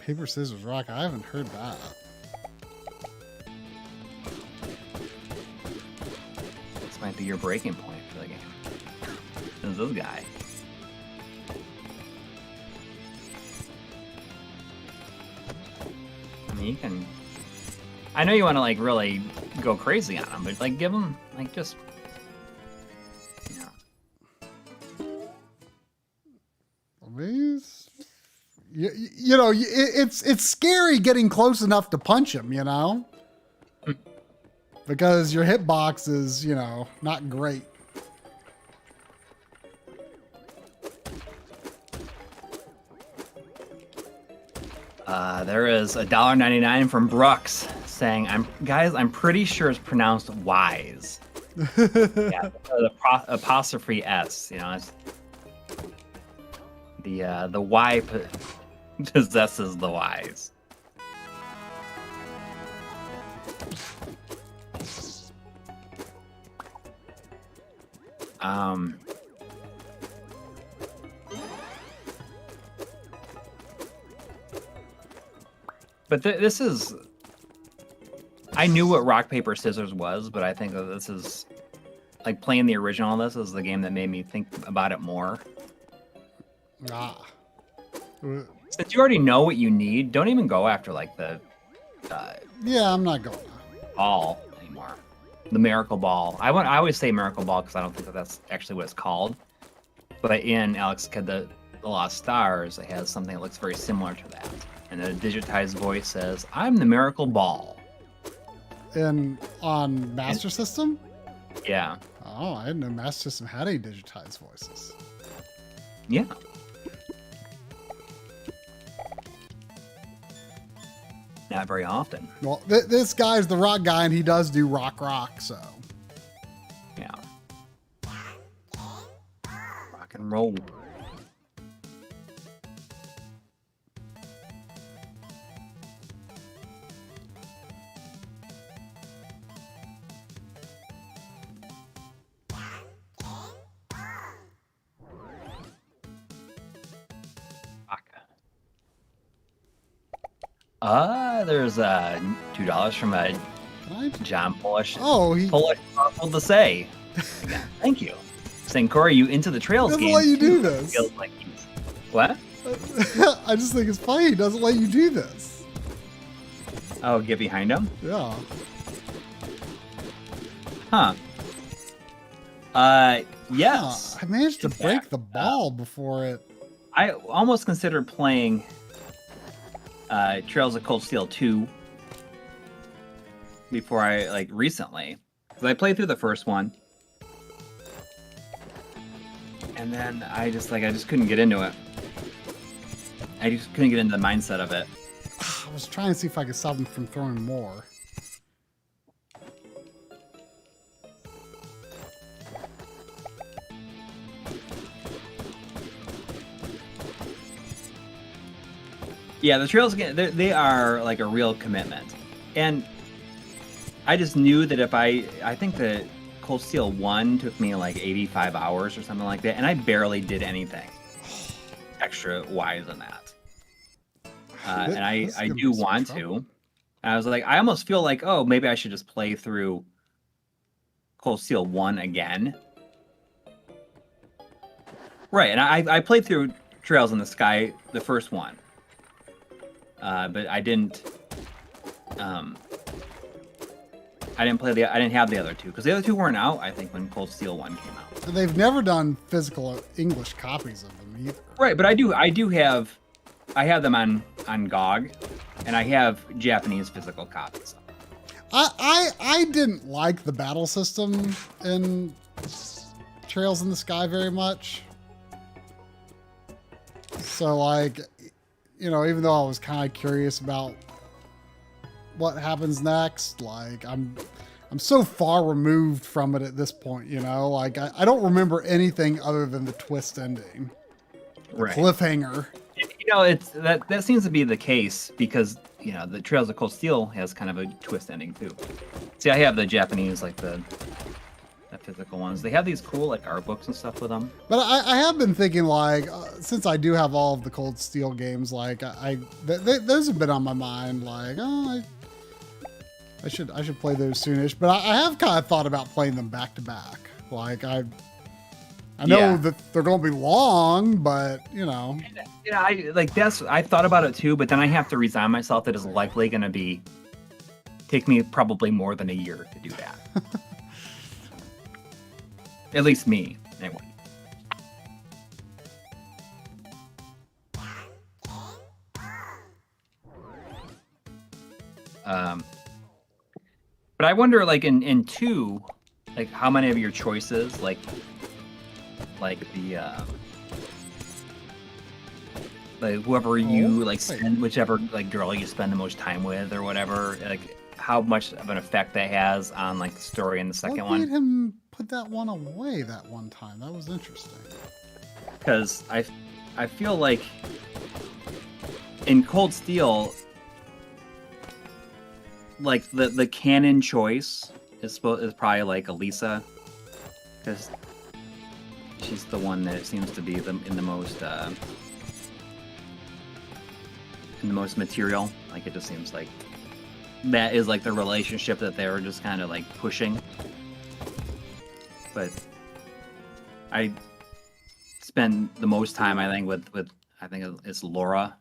Paper, scissors, rock. I haven't heard that. This might be your breaking point for the game. This is this guy. I mean, you can... I know you want to, like, really go crazy on him, but, like, give him, like, just... You know, it's scary getting close enough to punch him, you know? Because your hitbox is, you know, not great. There is $1.99 from Brooks saying, I'm pretty sure it's pronounced wise. Yeah, the apostrophe S, you know, it's the Y possesses the wise. But this is... I knew what rock, paper, scissors was, but I think that this is... Like, playing the original, this is the game that made me think about it more. Ah. Since you already know what you need, don't even go after, like, the... yeah, I'm not going. Ball anymore. The Miracle Ball. I always say Miracle Ball because I don't think that that's actually what it's called. But in Alex Kidd the Lost Stars, it has something that looks very similar to that. And the digitized voice says, I'm the Miracle Ball. And on Master System? Yeah. Oh, I didn't know Master System had any digitized voices. Yeah. Not very often. Well, this guy's the rock guy, and he does do rock, so. Yeah. Rock and roll. There's $2 from John Polish. Oh, Polish, awful to say. Yeah, thank you. Saying, Coury, you into the Trails doesn't game? Let you do this. Feels like what? I just think it's funny. He doesn't let you do this. Oh, get behind him? Yeah. Huh. Yes. I managed to break the ball before it. I almost considered playing Trails of Cold Steel 2 before I, recently. Because I played through the first one. And then I just couldn't get into it. I just couldn't get into the mindset of it. I was trying to see if I could stop him from throwing more. Yeah, the Trails, they are like a real commitment. And I just knew that if I think that Cold Steel 1 took me like 85 hours or something like that, and I barely did anything extra wise than that. And I do want to. And I was like, I almost feel like, oh, maybe I should just play through Cold Steel 1 again. Right, and I played through Trails in the Sky, the first one. But I didn't have the other two because the other two weren't out, I think, when Cold Steel 1 came out. So they've never done physical English copies of them either. Right, but I have them on on GOG, and I have Japanese physical copies. I didn't like the battle system in Trails in the Sky very much. So like, you know, even though I was kind of curious about what happens next, like I'm so far removed from it at this point, you know, like I don't remember anything other than the twist ending, the cliffhanger. You know, it's that seems to be the case because, you know, the Trails of Cold Steel has kind of a twist ending too. See, I have the Japanese, like the physical ones. They have these cool like art books and stuff with them. But I have been thinking, like, since I do have all of the Cold Steel games, like those have been on my mind. Like, oh, I should play those soonish. But I have kind of thought about playing them back to back. Like I know that they're going to be long, but you know. Yeah, I thought about it too, but then I have to resign myself that it's likely going to take me probably more than a year to do that. At least me, anyway. But I wonder, like in 2, like how many of your choices, like the like whoever you spend, whichever like girl you spend the most time with or whatever, like how much of an effect that has on like the story in the second one. What made him put that one away that one time? That was interesting. Because I feel like in Cold Steel, like the canon choice is probably like Elisa, because she's the one that seems to be in the most material. Like it just seems like that is like the relationship that they were just kind of like pushing. But I spend the most time, I think, with I think it's Laura.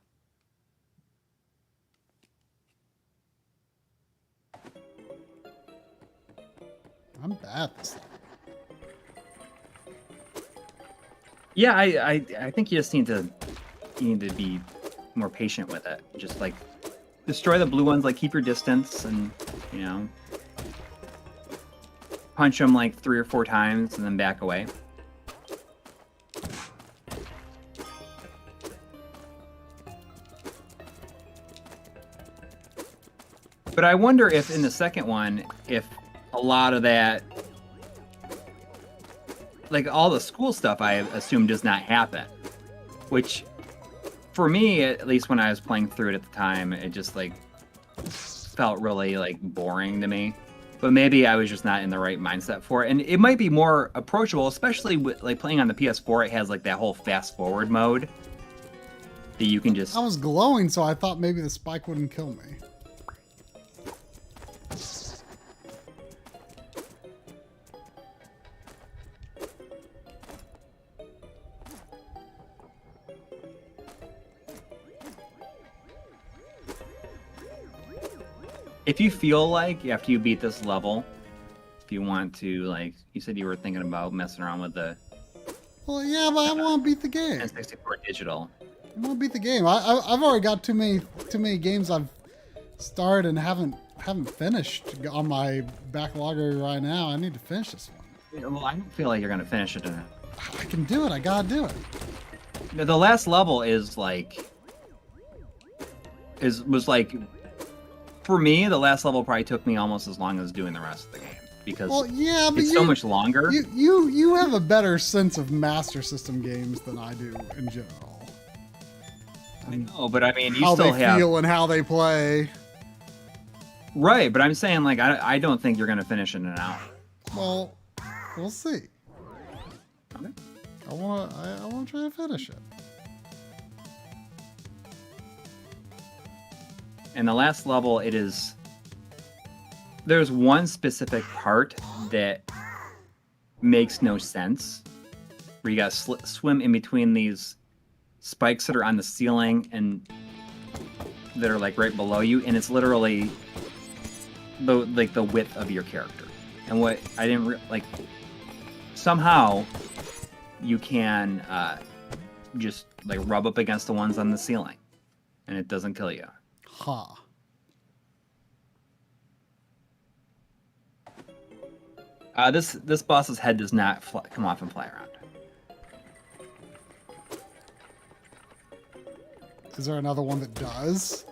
I'm bad at this thing. Yeah, I think you just need to be more patient with it. Just like destroy the blue ones, like keep your distance, and you know, punch them like 3 or 4 times and then back away. But I wonder if in the second one, if a lot of that, like all the school stuff, I assume does not happen. Which, for me, at least when I was playing through it at the time, it just like felt really like boring to me. But maybe I was just not in the right mindset for it. And it might be more approachable, especially with like playing on the PS4. It has like that whole fast forward mode that you can just... I was glowing, so I thought maybe the spike wouldn't kill me. If you feel like after you beat this level, if you want to, like, you said you were thinking about messing around with the... Well, yeah, but I want to beat the game. N64 digital. I want to beat the game. I've already got too many games I've started and haven't finished on my backlog right now. I need to finish this one. Well, I don't feel like you're gonna finish it. I can do it. I gotta do it. The last level is like... was like... For me, the last level probably took me almost as long as doing the rest of the game because it's so much longer. You have a better sense of Master System games than I do in general. I know, but I mean, you how still they feel and how they play. Right, but I'm saying like I don't think you're gonna finish it in an hour. Well, we'll see. Okay. I wanna try to finish it. And the last level, there's one specific part that makes no sense, where you gotta swim in between these spikes that are on the ceiling and that are like right below you, and it's literally the width of your character. And what I didn't like, somehow you can just like rub up against the ones on the ceiling. and it doesn't kill you. Huh. This boss's head does not come off and fly around. Is there another one that does?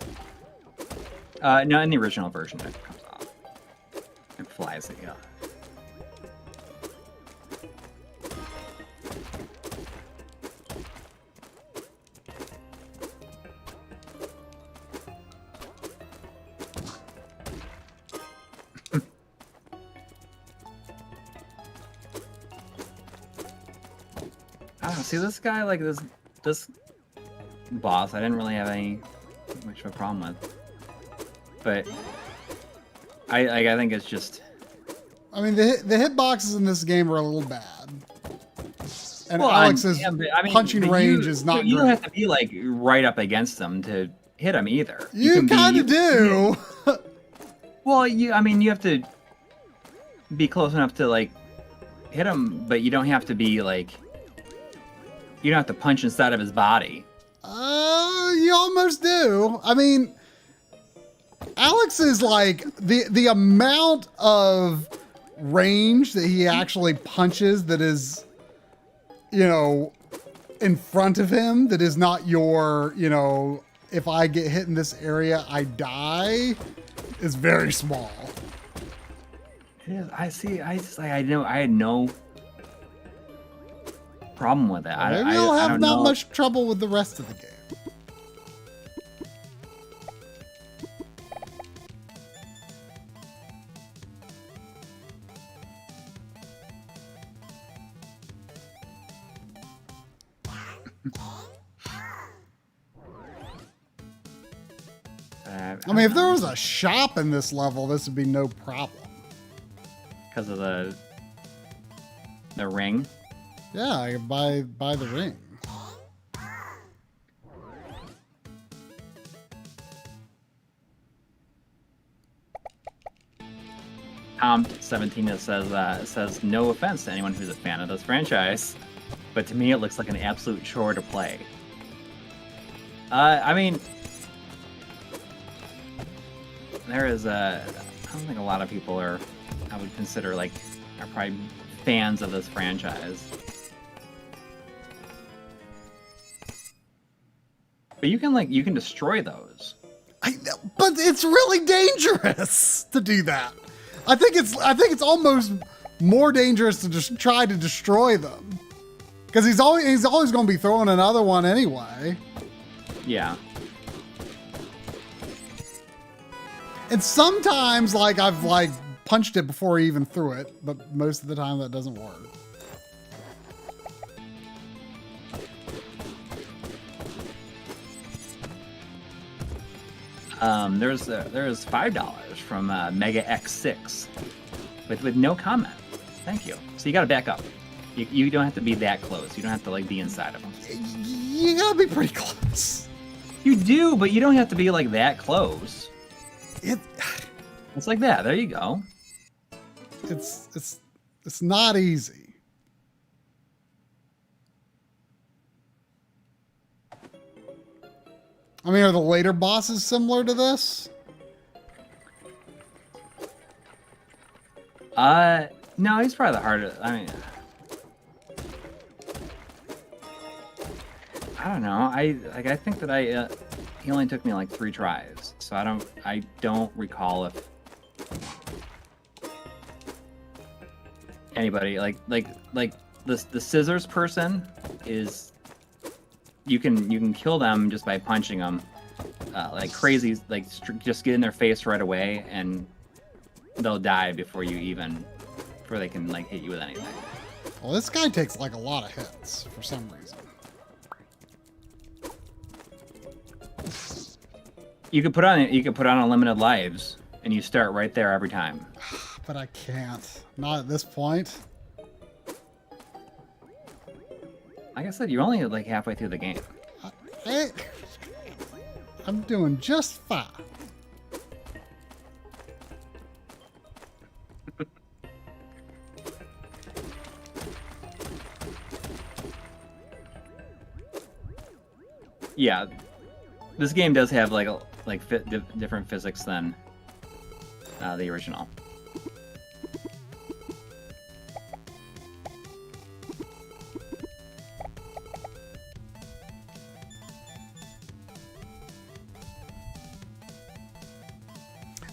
No, in the original version, it comes off. It flies at you. I don't know, see this guy, like this boss, I didn't really have much of a problem with. But I think it's just... I mean, the hitboxes in this game are a little bad. And well, Alex's punching range is not You great. don't have to be, like, right up against them to hit him either. You kind of do. Well, you have to be close enough to, like, hit him, but you don't have to be, like... You don't have to punch inside of his body. You almost do. I mean, Alex is like the amount of range that he actually punches that is, in front of him, that is not your, if I get hit in this area, I die, is very small. It is. I see. I had no problem with it. Maybe you'll have not much trouble with the rest of the game. I mean, if there was a shop in this level, this would be no problem. Because of the ring? Yeah, I could buy the ring. Tom17 says no offense to anyone who's a fan of this franchise, but to me it looks like an absolute chore to play. I mean, there is I don't think a lot of people I would consider are probably fans of this franchise. But you can destroy those. But it's really dangerous to do that. I think it's almost more dangerous to just try to destroy them, because he's always going to be throwing another one anyway. Yeah. And sometimes I've punched it before he even threw it, but most of the time that doesn't work. There's $5 from Mega X6 with no comment. Thank you. So you got to back up. You don't have to be that close. You don't have to be inside of them. You gotta be pretty close. You do, but you don't have to be that close. It's like that. There you go. It's not easy. I mean, are the later bosses similar to this? No, he's probably the hardest. I mean, I don't know. I think that he only took me 3 tries, so I don't recall if anybody the scissors person is. You can kill them just by punching them like crazy, just get in their face right away, and they'll die before they can hit you with anything. Well, this guy takes a lot of hits for some reason. You could put on unlimited lives, and you start right there every time. But I can't. Not at this point. Like I said, you're only halfway through the game. I'm doing just fine. Yeah. This game does have different physics than the original.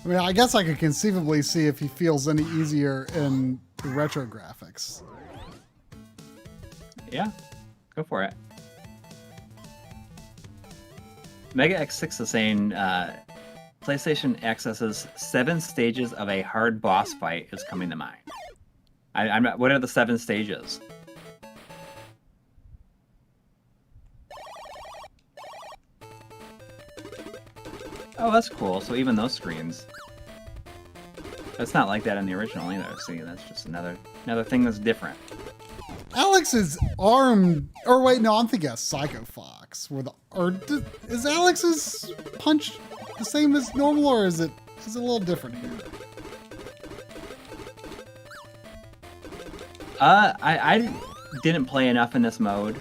I mean, I guess I could conceivably see if he feels any easier in the retro graphics. Yeah, go for it. Mega X6 is saying PlayStation accesses 7 stages of a hard boss fight is coming to mind. I'm not, what are the 7 stages? Oh, that's cool. So even those screens. That's not like that in the original either. See, that's just another thing that's different. Alex is armed, or wait, no, I'm thinking of Psycho Fox. Is Alex's punch the same as normal, or is it a little different here? I didn't play enough in this mode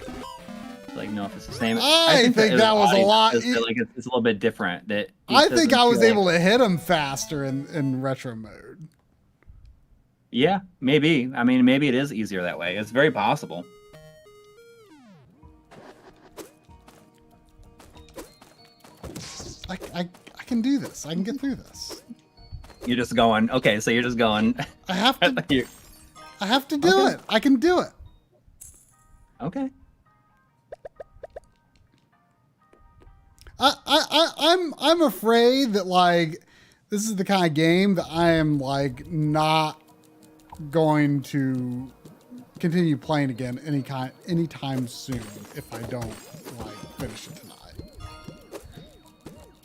to know if it's the same. I think that was a lot. It's a little bit different. I think I was able to hit him faster in retro mode. Yeah, maybe. I mean, maybe it is easier that way. It's very possible. I can do this. I can get through this. You're just going. Okay, so you're just going. I have to. I have to do it. I can do it. Okay. I'm afraid that this is the kind of game that I am not going to continue playing again anytime soon if I don't finish it tonight.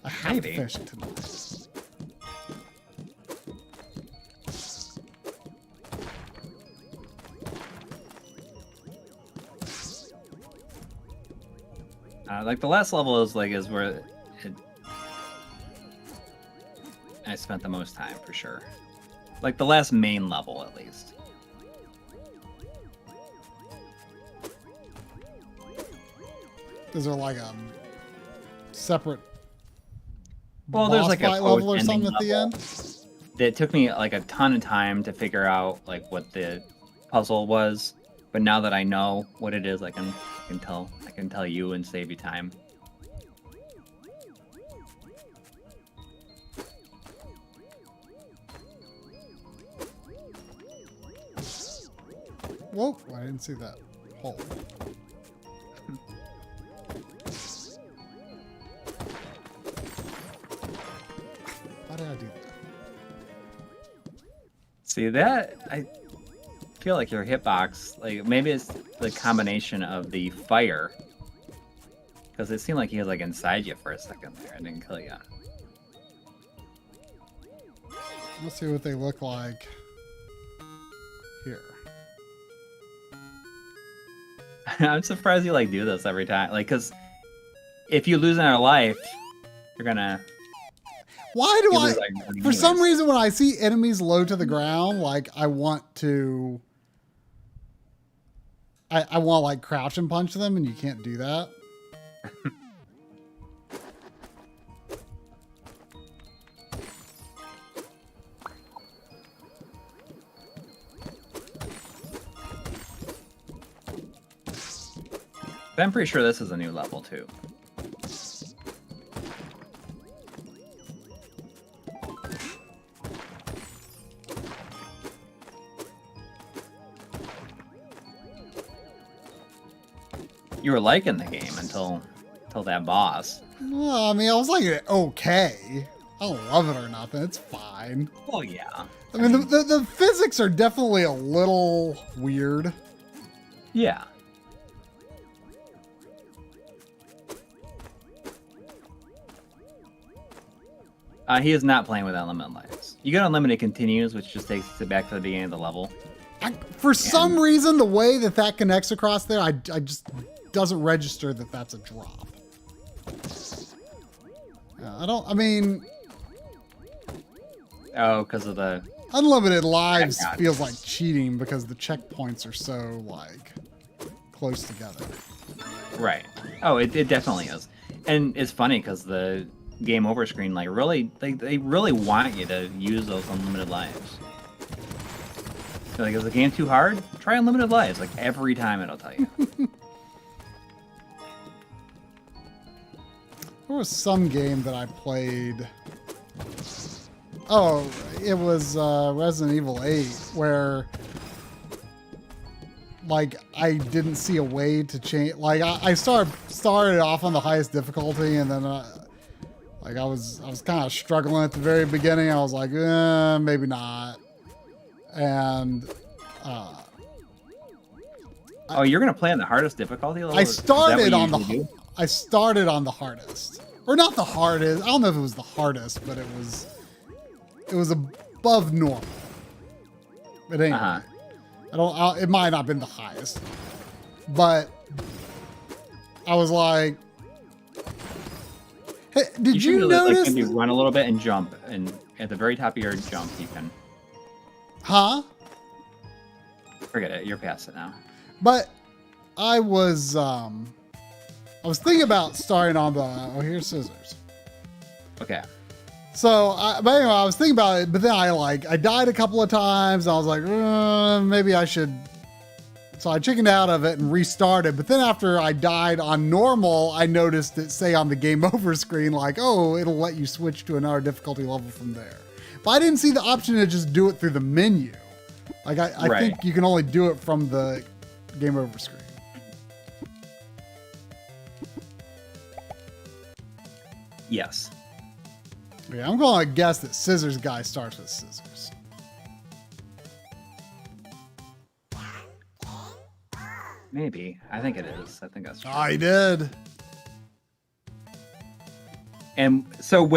I have to finish it tonight. The last level is where I spent the most time for sure. The last main level at least. Is there a separate there's a level or something at the end? It took me a ton of time to figure out what the puzzle was, but now that I know what it is, I can tell you and save you time. Whoa, I didn't see that hole. How did I do that? See that? I feel like your hitbox, maybe it's the combination of the fire. Because it seemed like he was inside you for a second there. I didn't kill you. Let's see what they look like here. I'm surprised you do this every time. Because if you lose another life, you're gonna. Why do I? For some reason, when I see enemies low to the ground, I want to. I want to crouch and punch them, and you can't do that. But I'm pretty sure this is a new level too. You were liking the game until that boss. Well, I mean, I was okay. I don't love it or nothing. It's fine. Oh yeah. I mean, the physics are definitely a little weird. Yeah. He is not playing with unlimited lives. You get unlimited continues, which just takes it back to the beginning of the level. For some reason, the way that connects across there, I just doesn't register that that's a drop. I mean... Oh, because of the... Unlimited lives feels like cheating because the checkpoints are so, close together. Right. Oh, it definitely is. And it's funny because the game over screen, like, really, they really want you to use those unlimited lives. They're like, is the game too hard? Try unlimited lives. Like, every time it'll tell you. There was some game that I played. Oh, it was Resident Evil 8, where like I didn't see a way to change. Like I started off on the highest difficulty, and then like I was kind of struggling at the very beginning. I was like, maybe not. And oh, you're gonna play on the hardest difficulty level? I started on the hardest, or not the hardest. I don't know if it was the hardest, but it was above normal. But anyway, it might not have been the highest, but I was like, hey, did you notice? Like, maybe run a little bit and jump, and at the very top of your jump, you can. Huh? Forget it. You're past it now. But I was thinking about starting on the. Oh, here's scissors. Okay. So, but anyway, I was thinking about it, but then I died a couple of times. And I was like, maybe I should. So I chickened out of it and restarted. But then after I died on normal, I noticed it say on the game over screen, like, oh, it'll let you switch to another difficulty level from there. But I didn't see the option to just do it through the menu. Like, I think you can only do it from the game over screen. Yes. Yeah, I'm going to guess that Scissors Guy starts with scissors. Maybe. I think it is. I think that's true. I did. And so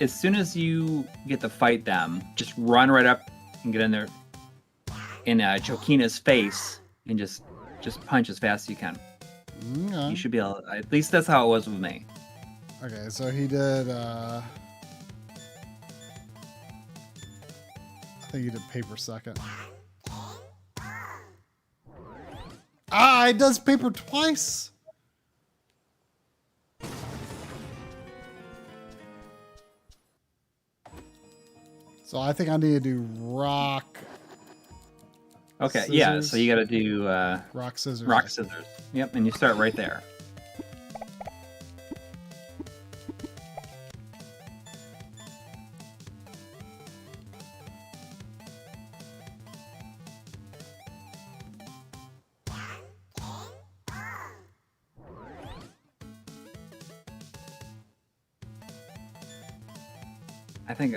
as soon as you get to fight them, just run right up and get in there in Chokina's face and just punch as fast as you can. Okay. You should be able. At least that's how it was with me. Okay, so he did. I think he did paper second. Ah, it does paper twice. So I think I need to do rock. Okay, scissors. yeah. So you got to do rock, scissors. rock, scissors. Yep, and you start right there.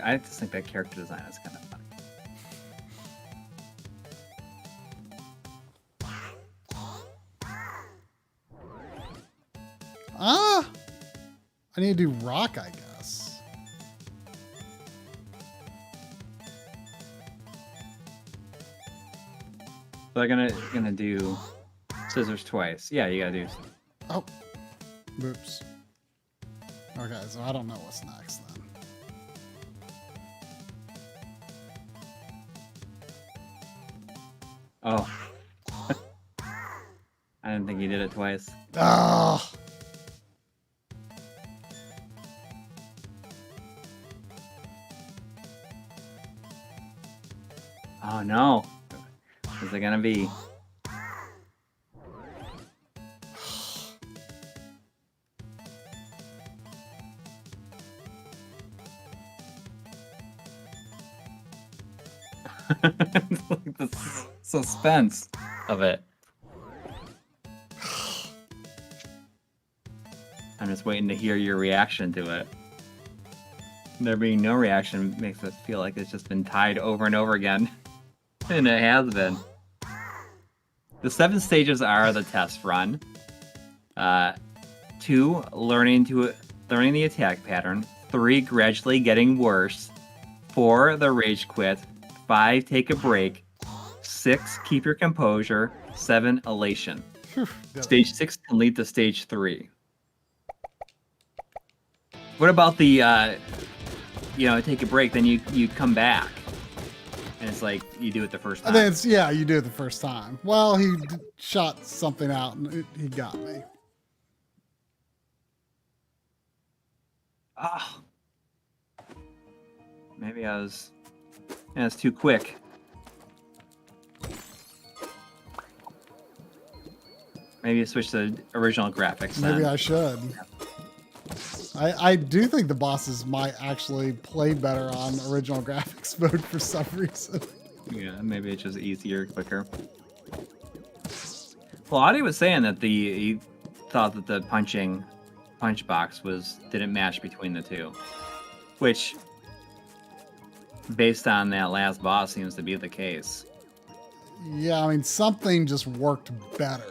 I just think that character design is kind of funny. Ah, I need to do rock, I guess. So they're gonna do scissors twice. Yeah, you gotta do. Oh, oops. Okay, so I don't know what's next then. Oh. I didn't think you did it twice. Ah. Oh no. Is it gonna be? Like the suspense of it. I'm just waiting to hear your reaction to it. There being no reaction makes it feel like it's just been tied over and over again. And it has been. The 7 stages are the test run. 2, learning the attack pattern. 3, gradually getting worse. 4, the rage quit. 5, take a break. 6, keep your composure. 7, elation. Stage 6 can lead to stage 3. What about the, take a break, then you come back. And it's like, you do it the first time. I think you do it the first time. Well, he shot something out and he got me. Oh, maybe I was. Yeah, it's too quick. Maybe switch to original graphics. Maybe then. I should. I do think the bosses might actually play better on original graphics mode for some reason. Yeah, maybe it's just easier, quicker. Well, Audie was saying that he thought that the punch box didn't match between the two, which, based on that last boss, seems to be the case. Yeah, I mean, something just worked better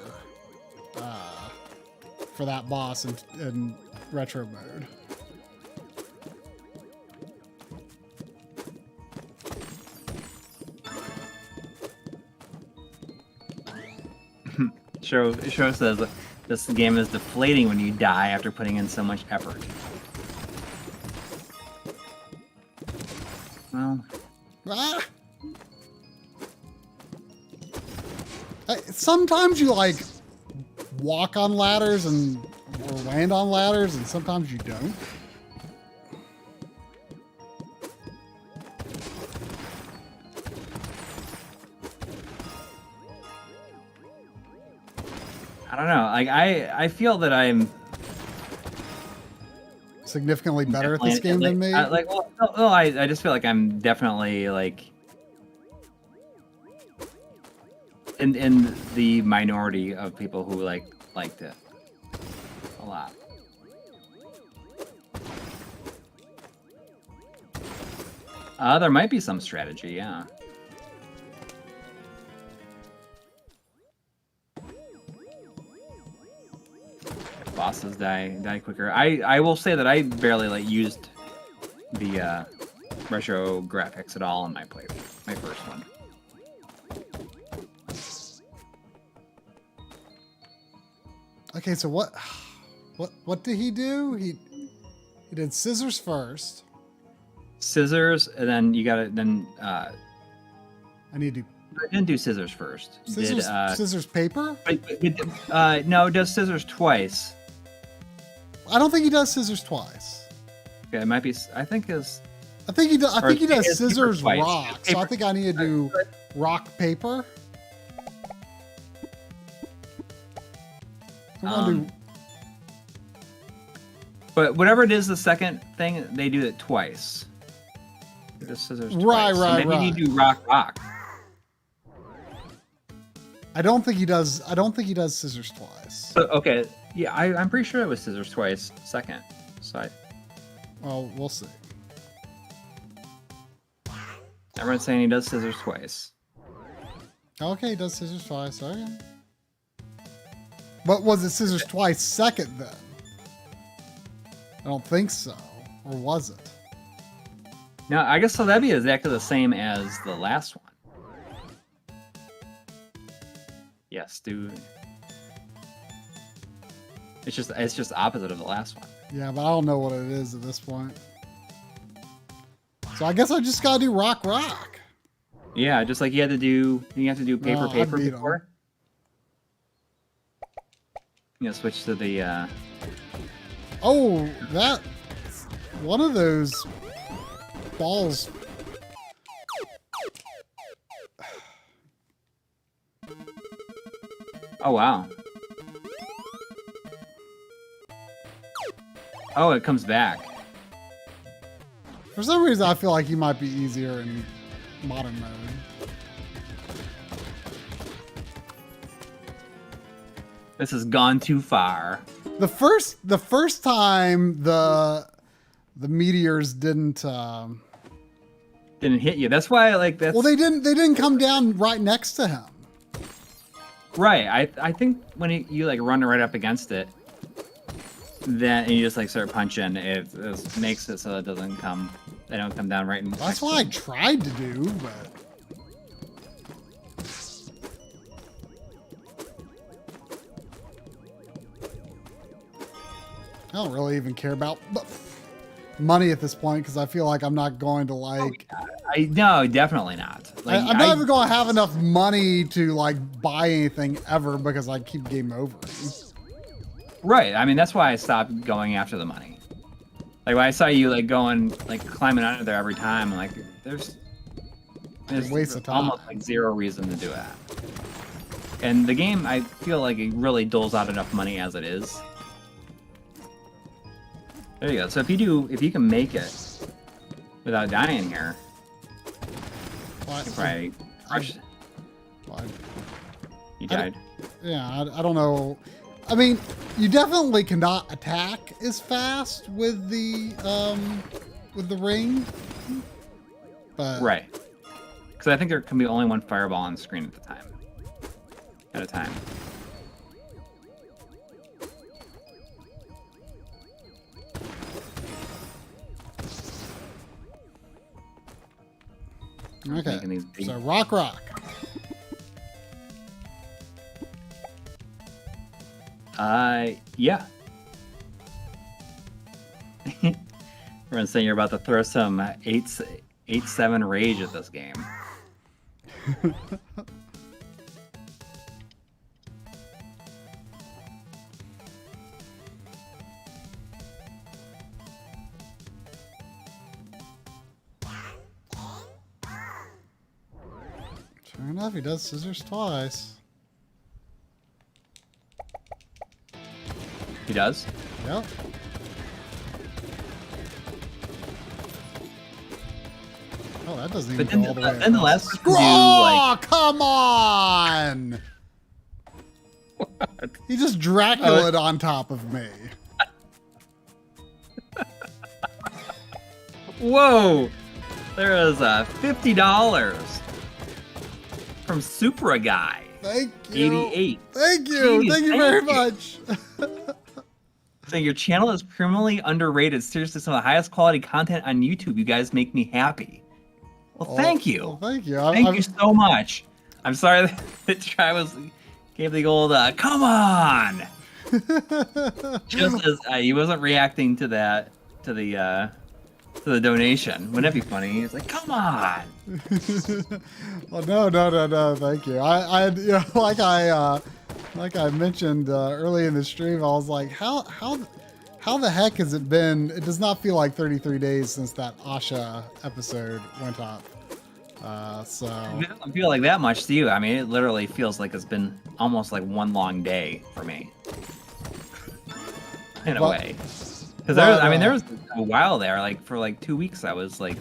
for that boss in retro mode. Show says this game is deflating when you die after putting in so much effort. Well, sometimes you like walk on ladders or land on ladders, and sometimes you don't. I don't know. Like I feel that I'm significantly better at this game than me. I just feel like I'm definitely like in the minority of people who liked it a lot. There might be some strategy, yeah. Bosses die quicker. I will say that I barely used the retro graphics at all in my playthrough, my first one. Okay, so what did he do? He did scissors first. Scissors, and then you gotta I need to. I didn't do scissors first. Scissors paper? No, it does scissors twice. I don't think he does scissors twice. Okay, it might be. I think he does. I think he does scissors twice. rock. So I think I need to do rock paper. But whatever it is, the second thing they do it twice. The scissors twice. Right. Maybe you do rock. I don't think he does scissors twice. Okay, yeah, I'm pretty sure it was scissors twice. Second, so well, we'll see. Everyone's saying he does scissors twice. Okay, he does scissors twice. Okay. But was it scissors twice second then? I don't think so. Or was it? No, I guess so. That'd be exactly the same as the last one. Yes, dude. It's just opposite of the last one. Yeah, but I don't know what it is at this point. So I guess I just gotta do rock. Yeah, just like you have to do paper before. You know, switch to the Oh, that one of those balls. Oh wow. Oh, it comes back. For some reason, I feel like he might be easier in modern mode. This has gone too far. The first time the meteors didn't hit you. That's why that's. Well, they didn't come down right next to him. Right. I think when you run right up against it, then you just start punching, it makes it so it they don't come down right in. That's what I tried to do, but I don't really even care about money at this point because I feel like I'm not going to No, definitely not. I'm not even going to have enough money to buy anything ever because I keep game over. Right. I mean, that's why I stopped going after the money. Like when I saw you like going like climbing under there every time, I'm like, there's waste of time. almost like zero reason to do that. And the game, I feel like it really doles out enough money as it is. There you go. So if you can make it without dying here, right? You died. I don't know. I mean, you definitely cannot attack as fast with the ring. But Right. Because I think there can be only one fireball on the screen at a time. Okay. So rock. Yeah. Everyone's saying you're about to throw some 8-7 rage at this game. Sure enough, he does scissors twice. He does? Yep. Oh, that doesn't even go all the way. Then the last person do, oh, come on! What? He just Dracula'd on top of me. Whoa! There is $50 from Supra Guy. Thank you. 88. Thank you. Jeez, thank you very much. So your channel is criminally underrated. Seriously, some of the highest quality content on YouTube. You guys make me happy. Well, thank you. Well, thank you. Thank you so much. I'm sorry that Travis gave the old come on. Just as he wasn't reacting to that, to the donation. Wouldn't that be funny? He's like, come on. Well, no. Thank you. I you know, like I mentioned early in the stream, I was like, how the heck has it been? It does not feel like 33 days since that Asha episode went up. So It doesn't feel like that much to you. I mean, it literally feels like it's been almost like one long day for me. In a way. Because there was a while there, like for like 2 weeks, I was like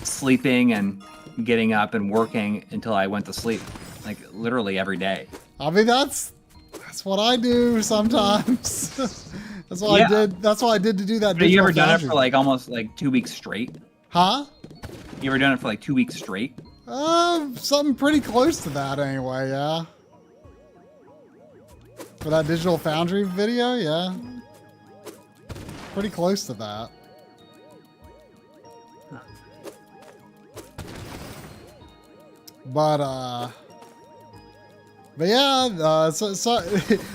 sleeping and getting up and working until I went to sleep, like literally every day. I mean, that's what I do sometimes. That's what I did. That's what I did to do that. Have you ever done it for like almost like 2 weeks straight? Huh? You ever done it for like 2 weeks straight? Something pretty close to that anyway. Yeah. For that Digital Foundry video, yeah. Pretty close to that. But yeah, so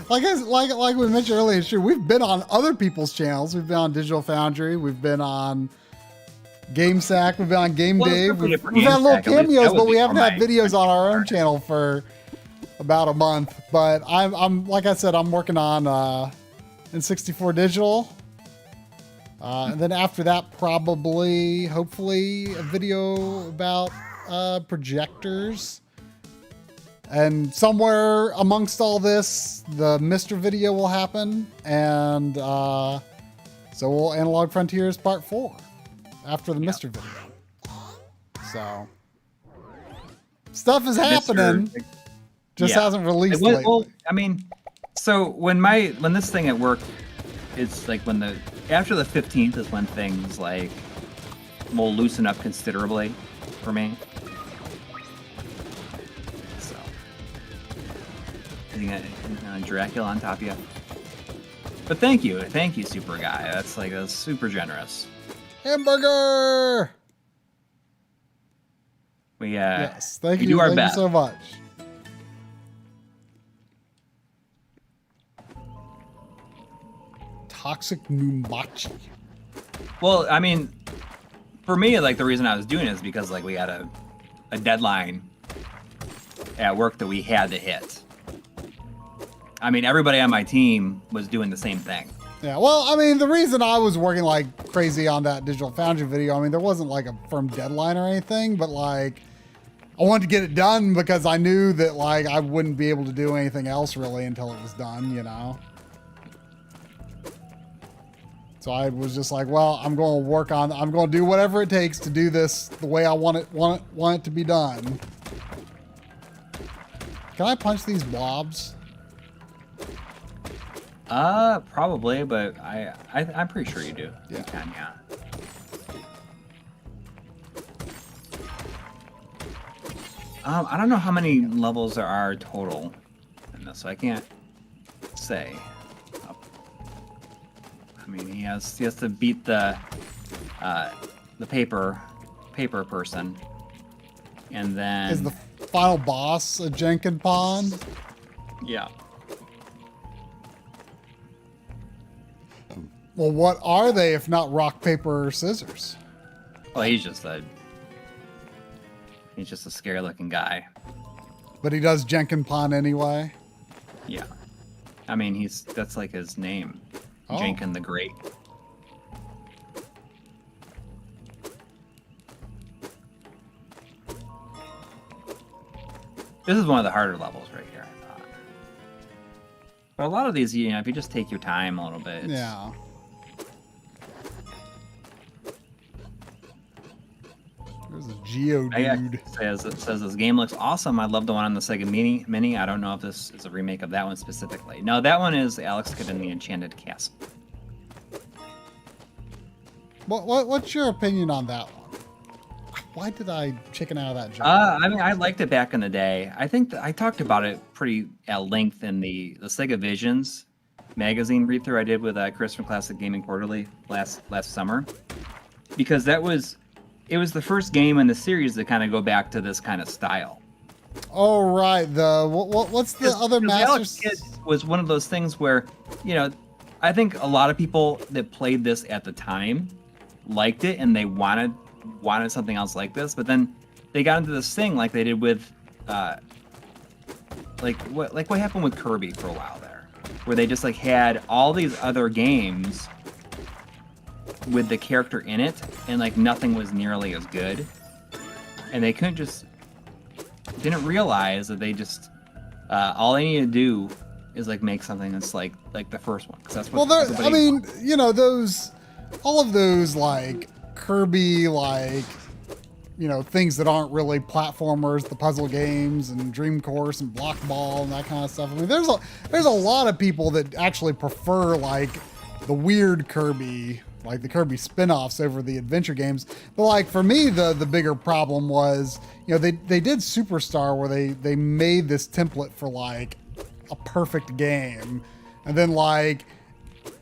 like we mentioned earlier, sure, we've been on other people's channels. We've been on Digital Foundry. We've been on GameSack. We've been on Game Dave. We've had little cameos, but we haven't had videos on our own channel for about a month. But I'm like I said, I'm working on N64 Digital. And then after that, probably, hopefully, a video about projectors. And somewhere amongst all this, the Mr. video will happen. And so we'll Analog Frontiers Part 4 after the Mr. video. So stuff is happening. Just hasn't released lately. Well, I mean, so when this thing at work, it's like after the 15th is when things like will loosen up considerably for me. So, you got Dracula on top of you. But thank you, Super Guy. That's super generous. Hamburger. Yes, thank you. Do our thank best. you so much. Toxic Numachi. Well, I mean, for me, like the reason I was doing it is because like we had a deadline at work that we had to hit. I mean, everybody on my team was doing the same thing. Yeah, well, I mean, the reason I was working like crazy on that Digital Foundry video, I mean, there wasn't like a firm deadline or anything, but like, I wanted to get it done because I knew that like I wouldn't be able to do anything else really until it was done, you know? So I was just like, well, I'm going to do whatever it takes to do this the way I want it to be done. Can I punch these blobs? Probably, but I'm pretty sure you do. Yeah. You can, yeah. I don't know how many levels there are total in this, so I can't say. I mean, he has to beat the paper person, and then is the final boss a Jenkin Pond? Yeah. Well, what are they if not rock, paper, or scissors? Well, he's just a scary looking guy. But he does Jenkin Pond anyway. Yeah. I mean, that's like his name. Oh. Jenkin the Great. This is one of the harder levels right here, I thought. But a lot of these, if you just take your time a little bit. Yeah. There's a Geodude. It says this game looks awesome. I love the one on the Sega Mini. I don't know if this is a remake of that one specifically. No, that one is Alex Kidd in the Enchanted Castle. What's your opinion on that one? Why did I chicken out of that job? I mean, I liked it back in the day. I think I talked about it pretty at length in the Sega Visions magazine read-through I did with Chris from Classic Gaming Quarterly last summer, because it was the first game in the series to kind of go back to this kind of style. Oh right, what's the other Master? Alex Kidd was one of those things where, I think a lot of people that played this at the time liked it and they wanted something else like this, but then they got into this thing like they did with what happened with Kirby for a while there, where they just like had all these other games with the character in it and like nothing was nearly as good, and they didn't realize that they just all they need to do is like make something that's like the first one, because that's what I mean, all of those like Kirby, like, things that aren't really platformers, the puzzle games and Dream Course and Block Ball and that kind of stuff. I mean, there's a lot of people that actually prefer like the weird Kirby, like the Kirby spin-offs over the adventure games. But like for me, the bigger problem was, they did Superstar where they made this template for like a perfect game. And then like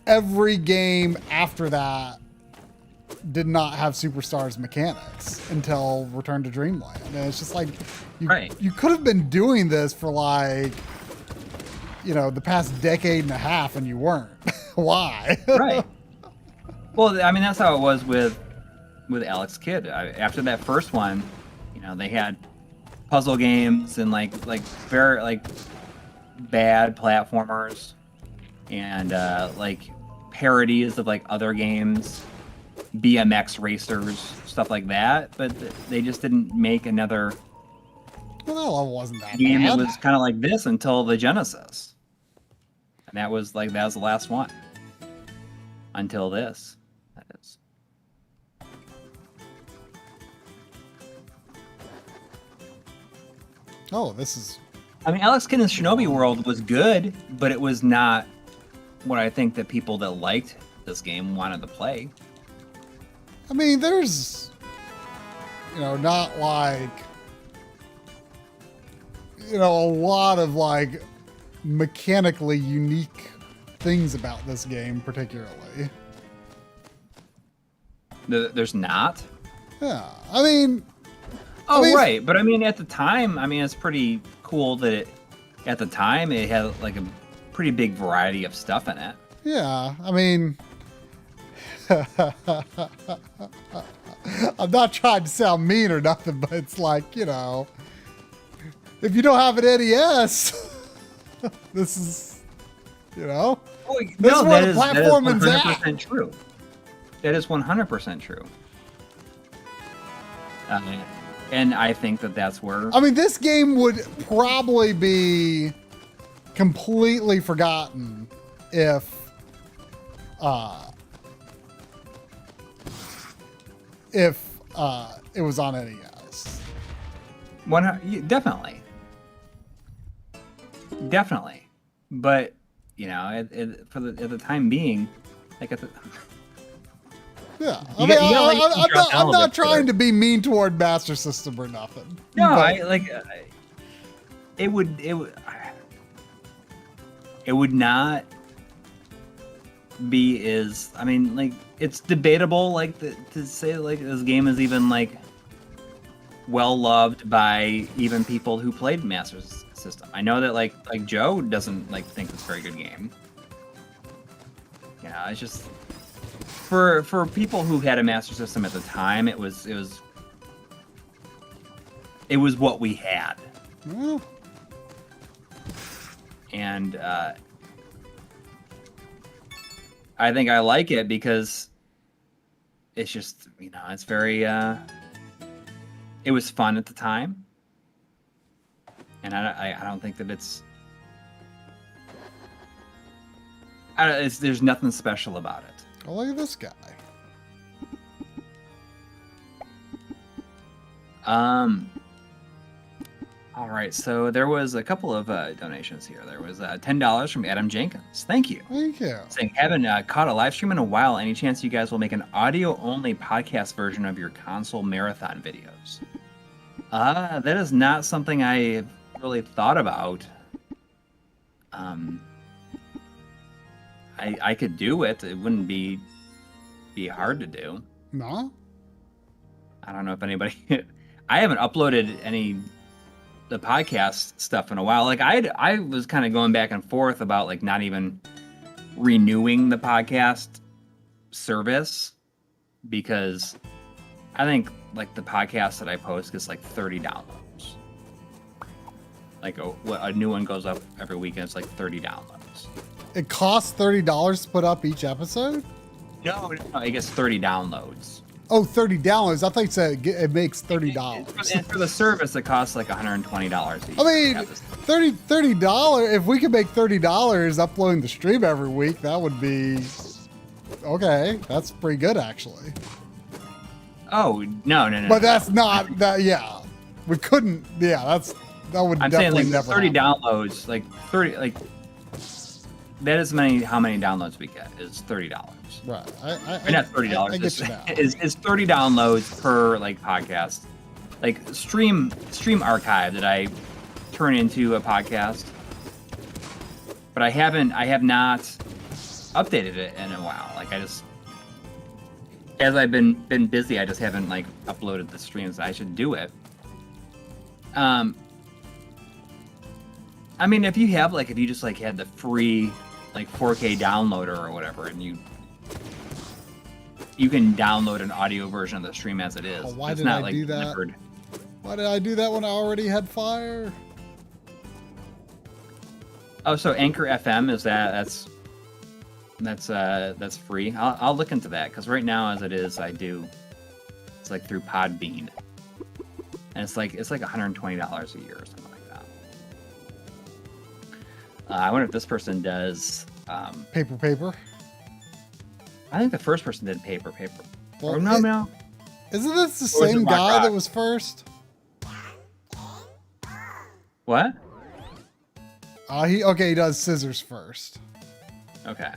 every game after that did not have Superstar's mechanics until Return to Dreamland. And it's just like, you could have been doing this for like, the past decade and a half and you weren't. Why? Right. Well, I mean, that's how it was with Alex Kidd. After that first one, they had puzzle games and like very like bad platformers and like parodies of like other games, BMX racers, stuff like that, but they just didn't make another that wasn't that game bad. that was kind of like this until the Genesis, and that was the last one until this. That is. Oh, this is. I mean, Alex Kidd's Shinobi World was good, but it was not what I think that people that liked this game wanted to play. I mean, there's, not like, a lot of like mechanically unique things about this game, particularly. There's not? Yeah, I mean. Right. But I mean, at the time, it's pretty cool that at the time it had like a pretty big variety of stuff in it. Yeah, I mean. I'm not trying to sound mean or nothing, but it's like, if you don't have an NES, this is, Well, This No, is where that the is platforming's 100% at. true. That is 100% true. And I think that that's where. I mean, this game would probably be completely forgotten if it was on NES. Definitely. Definitely. But, you know, at the time being, like at the. Yeah, I'm not trying to be mean toward Master System or nothing. No, but it would not be as. I mean, like it's debatable, like to say like this game is even like well loved by even people who played Master System. I know that like Joe doesn't like think it's a very good game. Yeah, it's just. For people who had a Master System at the time, it was what we had, and I think I like it because it's just it's very it was fun at the time, and I don't think that there's nothing special about it. Oh, look at this guy. All right, so there was a couple of donations here. There was $10 from Adam Jenkins. Thank you. Thank you. Saying, haven't caught a live stream in a while. Any chance you guys will make an audio-only podcast version of your console marathon videos? That is not something I really thought about. I could do it. It wouldn't be hard to do. No? I don't know if anybody... I haven't uploaded the podcast stuff in a while. Like I was kind of going back and forth about like not even renewing the podcast service because I think like the podcast that I post gets like 30 downloads. Like a new one goes up every week and it's like 30 downloads. It costs $30 to put up each episode? No, it gets 30 downloads. Oh, 30 downloads. I thought you said it makes $30. And for the service, it costs like $120 a year. I mean, $30. If we could make $30 uploading the stream every week, that would be okay. That's pretty good, actually. Oh no! But that's not that. Yeah, we couldn't. Yeah, that would. I'm saying like 30 downloads, like 30, like that is how many downloads we get is $30. Right. Not $30. I get you now. Is 30 downloads per like podcast, like stream archive that I turn into a podcast. But I have not updated it in a while. Like as I've been busy, I just haven't like uploaded the streams. I should do it. I mean, if you just like had the free like 4K downloader or whatever, and you can download an audio version of the stream as it is. Oh, why did I do that? Why did I do that when I already had Fire? Oh, so Anchor FM is that's free. I'll look into that because right now as it is, it's like through Podbean, and it's like $120 a year or something like that. I wonder if this person does paper. I think the first person did paper. Well, or no. Isn't this the same guy that was first? What? He does scissors first. Okay.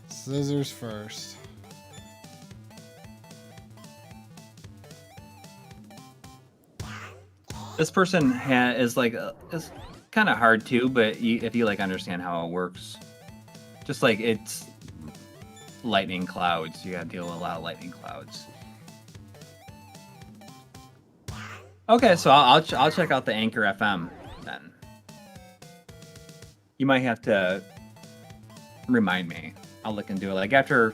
Scissors first. This person is like it's kind of hard too, but if you like understand how it works, just like it's lightning clouds, you gotta deal with a lot of lightning clouds. Okay, so I'll check out the Anchor FM then. You might have to remind me. I'll look into it. Like when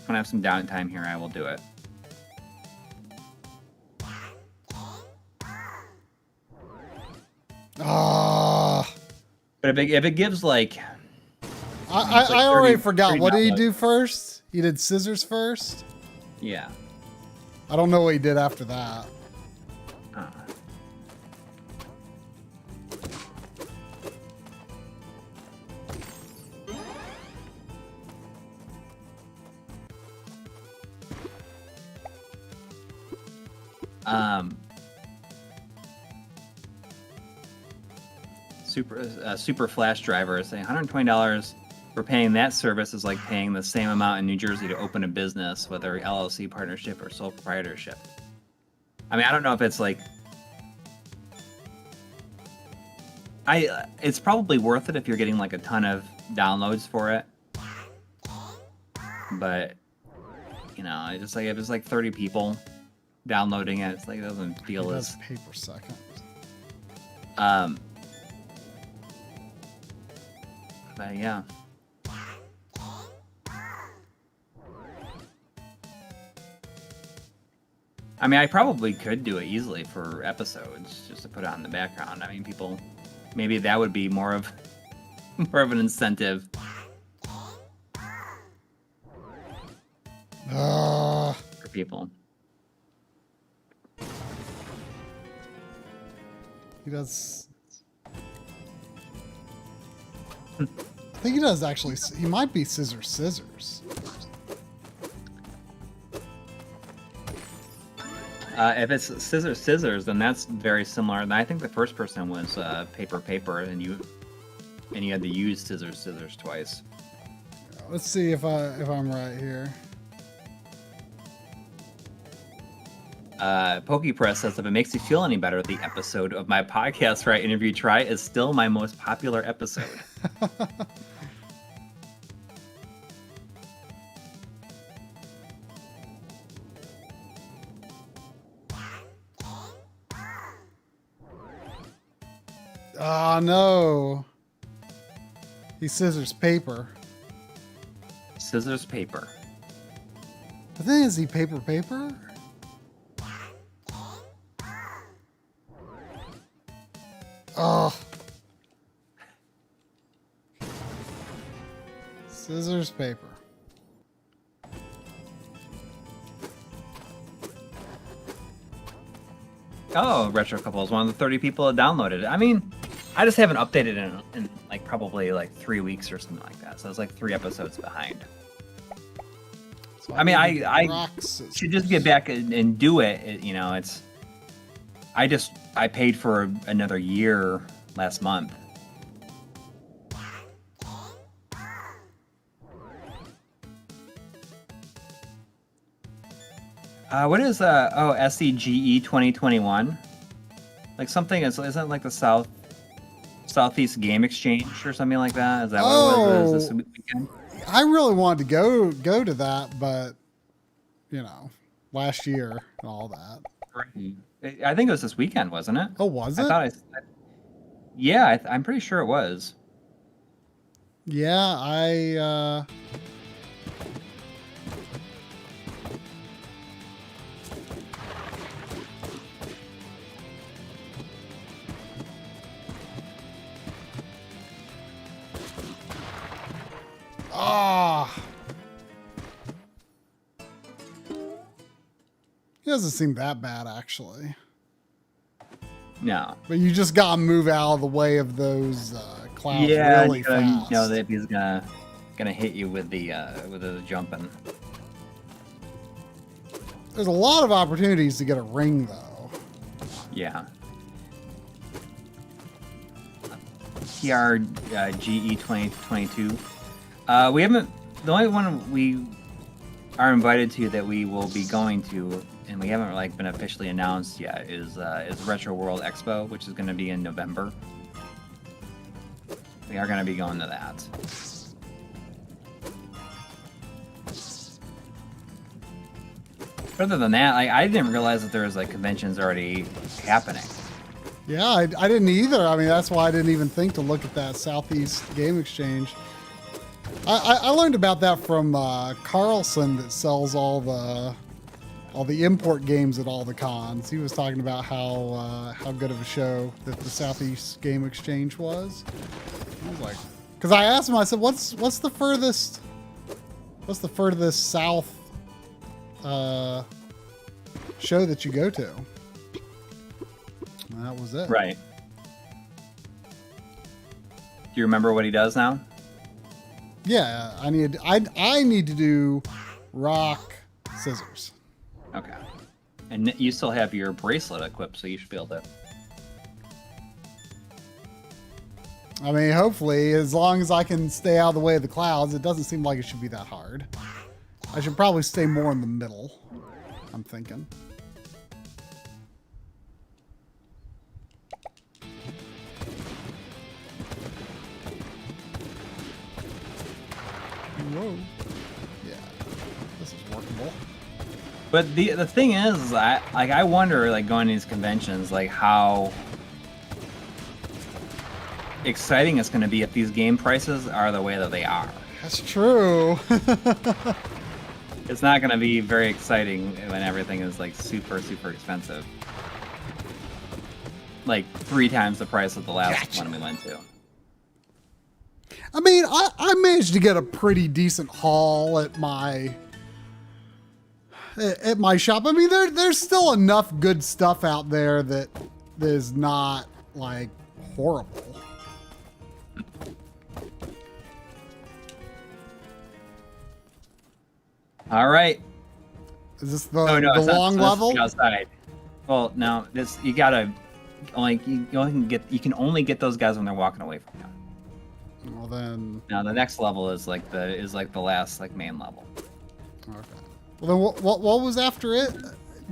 I have some downtime here, I will do it. Ah. But if it gives like I already forgot. What did he do first? He did scissors first? Yeah. I don't know what he did after that. Super Flash Driver is saying $120 for paying that service is like paying the same amount in New Jersey to open a business, whether LLC partnership or sole proprietorship. I mean, I don't know if it's like it's probably worth it if you're getting like a ton of downloads for it. But you know, it's just like if it's like 30 people downloading it, it's like it doesn't feel as pay per second. But yeah. I mean, I probably could do it easily for episodes, just to put it on the background. I mean, people, maybe that would be more of an incentive. For people. He does. I think he does actually. He might be scissors. If it's scissors, then that's very similar. And I think the first person was paper, and you had to use scissors twice. Let's see if I'm right here. PokePress says, if it makes you feel any better, the episode of my podcast where I interview Try is still my most popular episode. Oh, no. He scissors paper. Scissors paper. The thing is, he paper? Oh. Scissors paper. Oh, Retro Couple is one of the 30 people that downloaded it. I mean, I just haven't updated it in like probably like 3 weeks or something like that. So it's like 3 episodes behind. So I mean, I should just get back and do it. You know, it's I paid for another year last month. What is SCGE 2021? Like something isn't like the Southeast Game Exchange or something like that? Is that what it was this weekend? I really wanted to go to that, but you know, last year and all that. Right. I think it was this weekend, wasn't it? Oh, was it? Yeah, I'm pretty sure it was. Yeah, He doesn't seem that bad, actually. No. But you just gotta move out of the way of those clouds really fast. You know that he's gonna hit you with the jumping. There's a lot of opportunities to get a ring, though. Yeah. TRGE 2022. We haven't. The only one we are invited to that we will be going to, and we haven't like been officially announced yet, is Retro World Expo, which is going to be in November. We are going to be going to that. Other than that, I didn't realize that there was like conventions already happening. Yeah, I didn't either. I mean, that's why I didn't even think to look at that Southeast Game Exchange. I learned about that from Carlson, that sells all the import games at all the cons. He was talking about how good of a show that the Southeast Game Exchange was. I was like, Because I asked him, I said, what's the furthest south show that you go to? And that was it. Right. Do you remember what he does now? Yeah, I need to do rock, scissors. Okay. And you still have your bracelet equipped, so you should be able to. I mean, hopefully, as long as I can stay out of the way of the clouds, it doesn't seem like it should be that hard. I should probably stay more in the middle, I'm thinking. Whoa. Yeah, this is workable. But the thing is, I wonder, like, going to these conventions, like, how exciting it's going to be if these game prices are the way that they are. That's true. It's not going to be very exciting when everything is, like, super, super expensive. Like, 3 times the price of the last one we went to. I mean, I managed to get a pretty decent haul at my shop. I mean, there's still enough good stuff out there that is not, like, horrible. All right. Is this the long level? Outside. Well, no, this you gotta like you can only get those guys when they're walking away from you. Well then. Now the next level is like the last like main level. Okay. Well then, what was after it?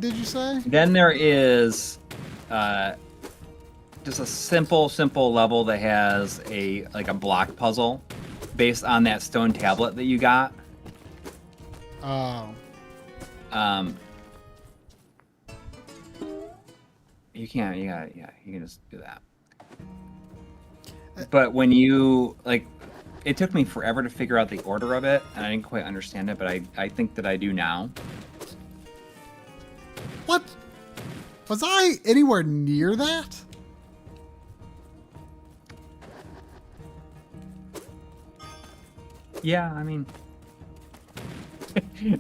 Did you say? Then there is just a simple level that has a block puzzle based on that stone tablet that you got. Oh. You can just do that. But when you it took me forever to figure out the order of it, and I didn't quite understand it, but I think that I do now. What? Was I anywhere near that? Yeah, I mean,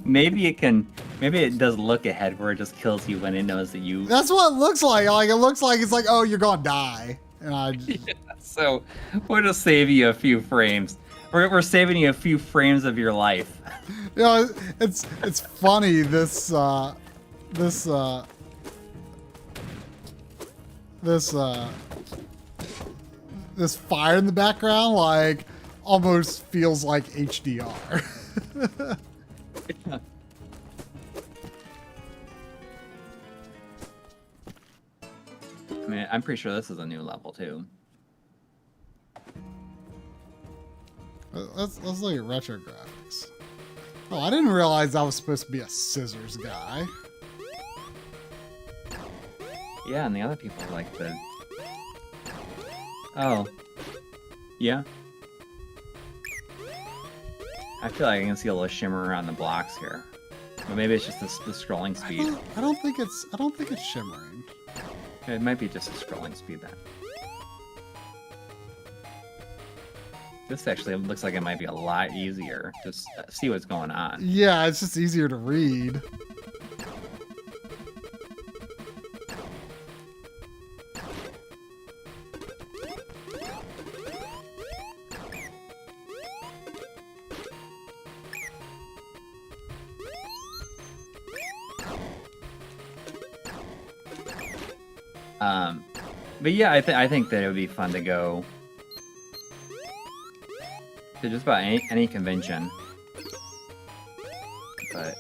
maybe it does look ahead where it just kills you when it knows that you. That's what it looks like. Like it looks like it's like, oh, you're gonna die, and I. Yeah, so we'll just save you a few frames. We're saving you a few frames of your life. You know, it's funny this fire in the background like almost feels like HDR. I mean, I'm pretty sure this is a new level too. Let's look at retro graphics. Oh, I didn't realize I was supposed to be a scissors guy. Yeah, and the other people like the. Oh. Yeah. I feel like I can see a little shimmer around the blocks here, but maybe it's just the scrolling speed. I don't think it's shimmering. It might be just the scrolling speed then. This actually looks like it might be a lot easier to see what's going on. Yeah, it's just easier to read. But yeah, I think that it would be fun to go to just about any convention. But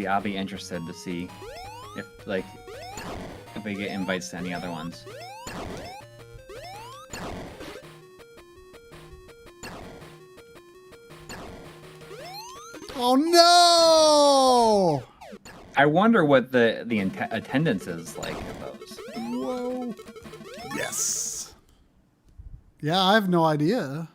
I'll be interested to see if we get invites to any other ones. Oh no! I wonder what the attendance is like at those. Whoa. Yes. Yeah, I have no idea.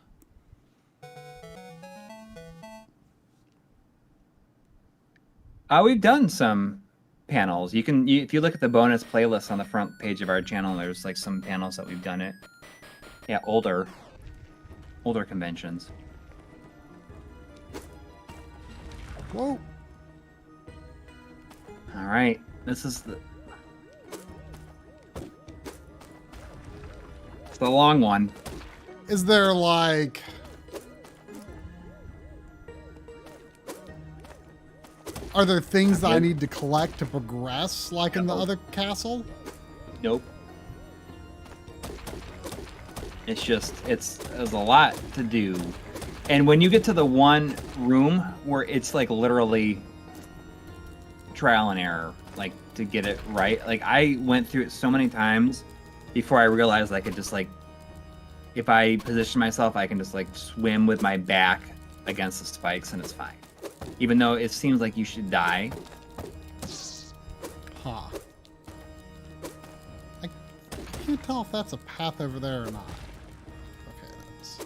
We've done some panels. If you look at the bonus playlist on the front page of our channel, there's like some panels that we've done it. Yeah, older conventions. Whoa. All right, this is it's the long one. Is there like... Are there things that I need to collect to progress, like in the other castle? Nope. It's just, there's a lot to do. And when you get to the one room where it's like literally trial and error, like to get it right. Like I went through it so many times before I realized I could just like, if I position myself, I can just like swim with my back against the spikes and it's fine. Even though it seems like you should die. Huh. I can't tell if that's a path over there or not. Okay, that is.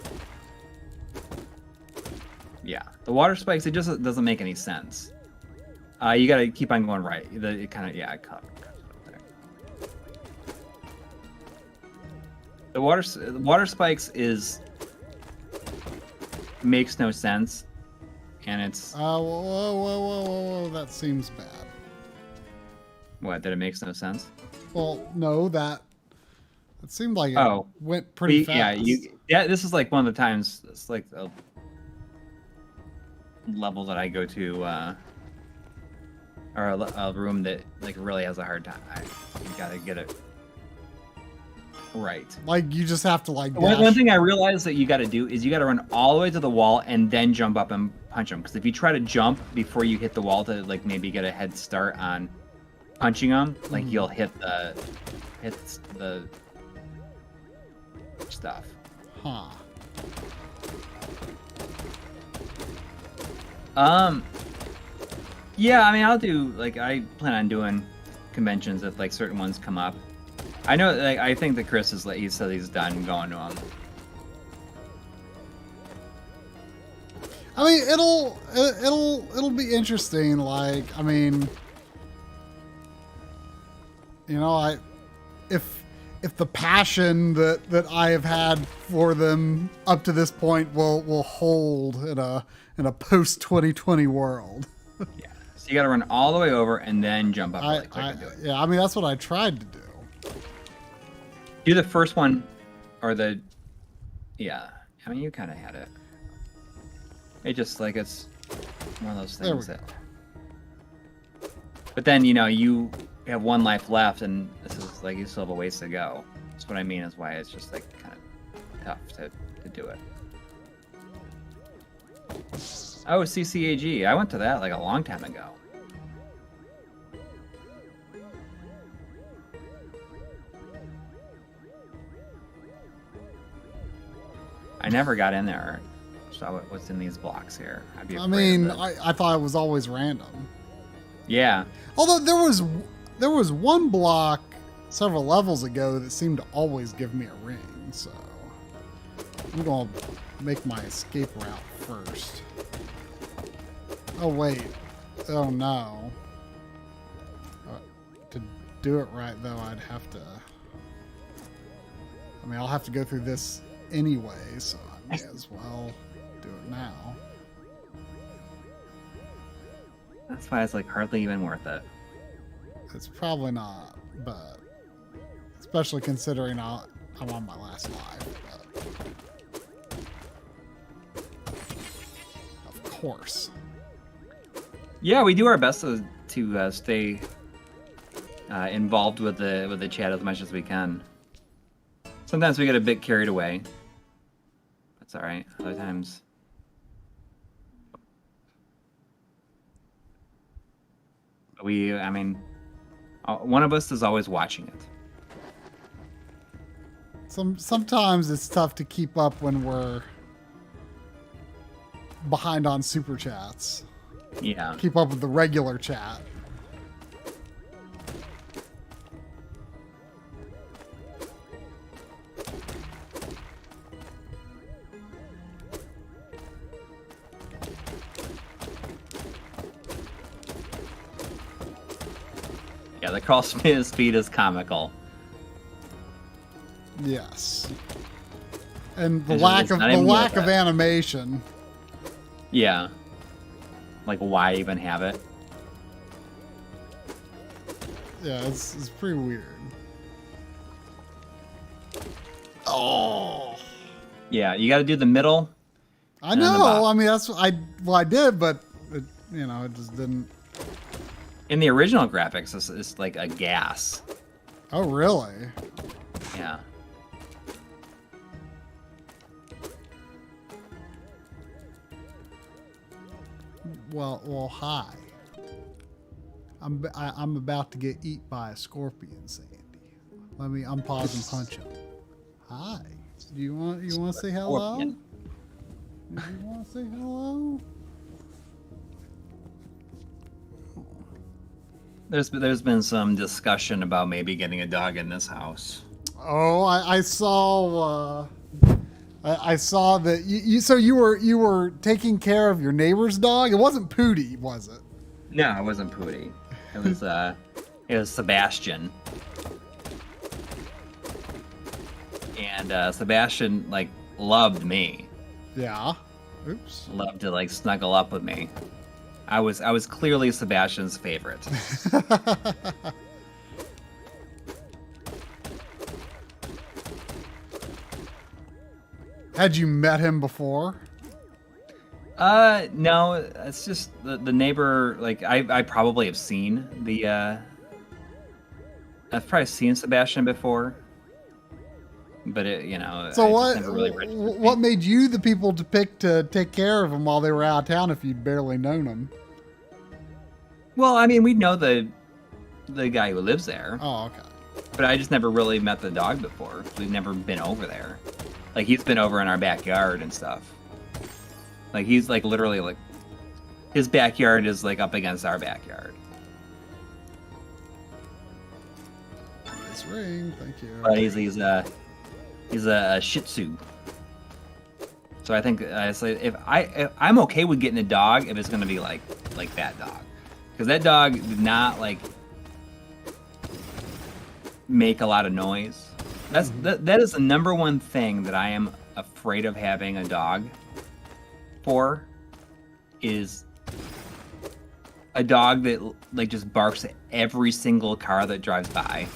Yeah, the water spikes, it just doesn't make any sense. You gotta keep on going right. It kind of, yeah, it cuts there. The water spikes makes no sense. And it's... Whoa, that seems bad. What, that it makes no sense? Well, no, it seemed like it went pretty fast. Yeah, this is like one of the times, it's like a level that I go to, or a room that like really has a hard time. You gotta get it right. Like, you just have to like dash. One thing I realized that you gotta do is you gotta run all the way to the wall and then jump up and punch them. Because if you try to jump before you hit the wall to like maybe get a head start on punching them, like you'll hit the stuff. Huh. Yeah, I mean, I plan on doing conventions if like certain ones come up. I know, like, I think that Chris he said he's done going to them. I mean, it'll be interesting. Like, I mean, you know, if the passion that I have had for them up to this point will hold in a post 2020 world. Yeah. So you got to run all the way over and then jump up really quick and do it. Yeah, I mean, that's what I tried to do. Do the first one, or yeah. I mean, you kind of had it. It just like it's one of those things that. But then you have one life left, and this is like you still have a ways to go. That's what I mean. Is why it's just like kind of tough to do it. Oh, CCAG. I went to that like a long time ago. I never got in there. So what's in these blocks here? I mean, I thought it was always random. Yeah. Although there was one block several levels ago that seemed to always give me a ring, so I'm gonna make my escape route first. Oh wait. Oh no. To do it right though, I'd have to. I mean, I'll have to go through this anyway, so I may as well do it now. That's why it's like hardly even worth it. It's probably not, but especially considering I'm on my last life. But of course. Yeah, we do our best to stay involved with the chat as much as we can. Sometimes we get a bit carried away. That's all right. Other times. I mean, one of us is always watching it. Sometimes it's tough to keep up when we're behind on super chats. Yeah. Keep up with the regular chat. Yeah, the crawl speed is comical. Yes. And the It's lack not even of animation. Yeah. Like, why even have it? Yeah, it's pretty weird. Oh. Yeah, you got to do the middle. I know. I mean, that's I did, but it just didn't. In the original graphics, it's like a gas. Oh, really? Yeah. Well, hi. I'm about to get eat by a scorpion, Sandy. Let me unpause and punch him. Hi. Do you want to say hello? Scorpion. Do you want to say hello? There's been some discussion about maybe getting a dog in this house. Oh, I saw. I saw that you were taking care of your neighbor's dog. It wasn't Pootie, was it? No, it wasn't Pootie. It was Sebastian. And Sebastian like loved me. Yeah. Oops. Loved to like snuggle up with me. I was clearly Sebastian's favorite. Had you met him before? No, it's just the neighbor. Like I probably have seen I've probably seen Sebastian before, but So I just never really registered me. what made you the people to pick to take care of him while they were out of town if you'd barely known him? Well, I mean, we know the guy who lives there. Oh, okay. But I just never really met the dog before. We've never been over there. Like, he's been over in our backyard and stuff. Like, he's, like, literally, like, his backyard is, like, up against our backyard. Nice ring, thank you. But he's a Shih Tzu. So I think if I'm okay with getting a dog if it's gonna be like that dog, because that dog did not like make a lot of noise. That is the number one thing that I am afraid of having a dog for, is a dog that like just barks at every single car that drives by,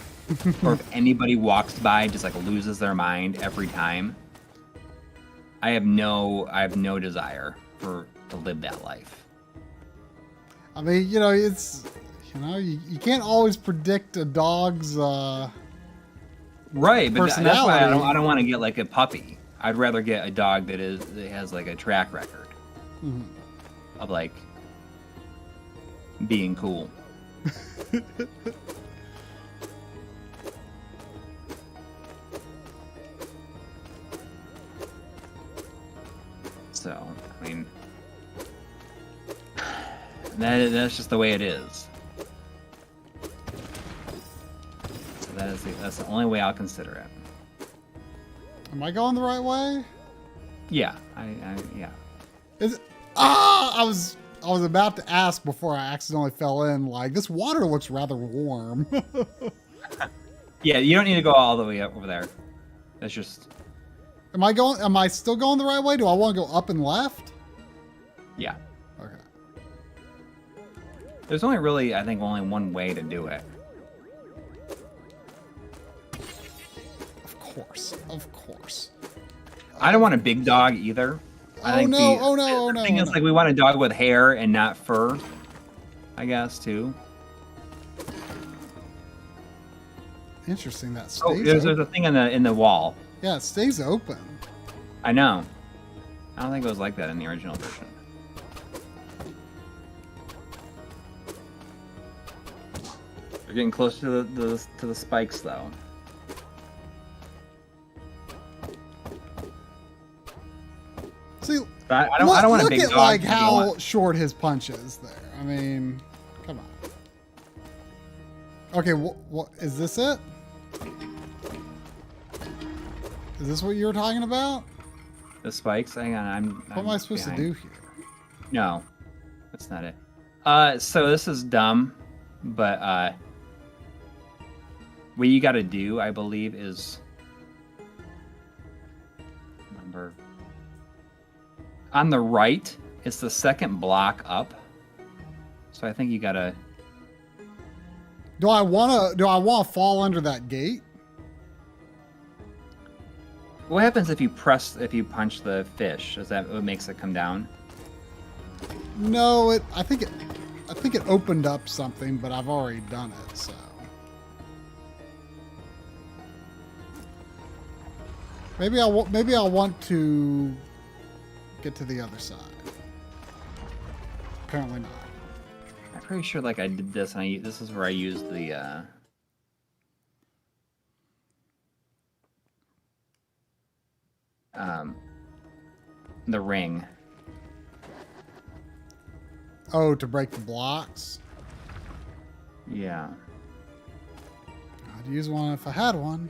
or if anybody walks by, just like loses their mind every time. I have no desire to live that life. I mean, it's you can't always predict a dog's right, but that's why I don't want to get like a puppy. I'd rather get a dog that has like a track record of like being cool. So, I mean, that's just the way it is. So that's the only way I'll consider it. Am I going the right way? Yeah, yeah. I was about to ask before I accidentally fell in. Like, this water looks rather warm. Yeah, you don't need to go all the way up over there. That's just. Am I still going the right way? Do I want to go up and left? Yeah. Okay. There's only really, I think, only one way to do it. Of course. I don't want a big dog either. Oh no! The thing is, like, we want a dog with hair and not fur, I guess, too. Interesting. That stays. Oh, there's a thing in the wall. Yeah, it stays open. I know. I don't think it was like that in the original version. We're getting close to the spikes, though. See, I don't want a big dog. Look at like how short his punch is there. I mean, come on. Okay, what is this? It? Is this what you were talking about? The spikes? Hang on, what am I supposed to do here? No, that's not it. So this is dumb, but what you got to do, I believe, is number on the right. It's the second block up. So I think you gotta. Do I wanna fall under that gate? What happens if you punch the fish? Is that what makes it come down? No, I think it opened up something, but I've already done it, so. Maybe I'll want to get to the other side. Apparently not. I'm pretty sure like I did this, and this is where I used the ring. Oh, to break the blocks? Yeah. I'd use one if I had one.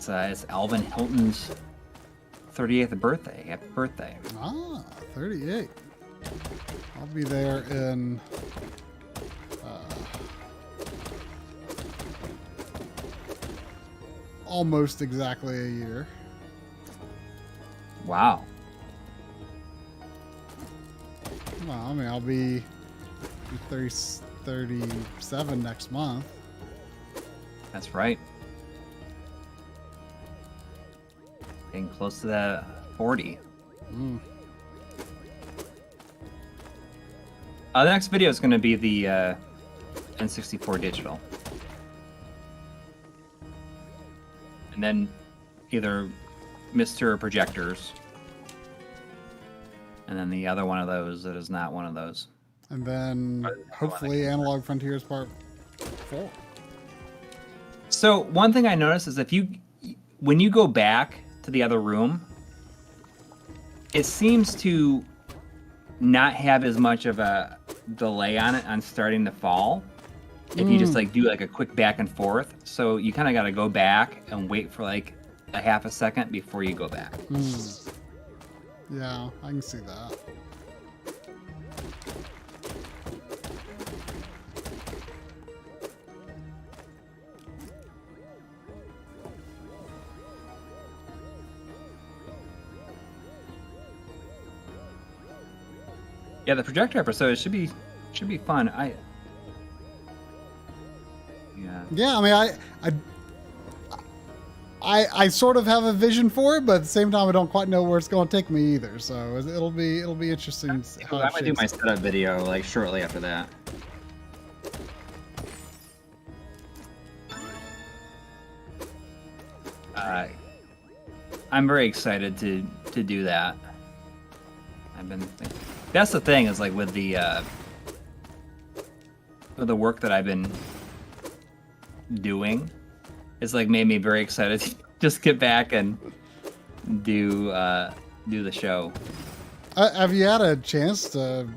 It's Alvin Hilton's 38th birthday. Happy birthday. Ah, 38. I'll be there in almost exactly a year. Wow. Well, I mean, I'll be 37 next month. That's right. Getting close to that 40. Mm. The next video is going to be the N64 digital. And then either Mr. Projectors. And then the other one of those that is not one of those. And then hopefully Analog Frontiers Part 4. So one thing I noticed is when you go back to the other room, it seems to not have as much of a delay on it on starting to fall. If you just like do like a quick back and forth. So you kind of got to go back and wait for like a half a second before you go back. Yeah, I can see that. Yeah, the projector episode should be fun. Yeah, I mean, I sort of have a vision for it, but at the same time, I don't quite know where it's going to take me either. So it'll be interesting. I'm gonna do my setup video like shortly after that. I'm very excited to do that. I've been thinking. That's the thing is like with the work that I've been doing, it's like made me very excited to just get back and do the show. Have you had a chance to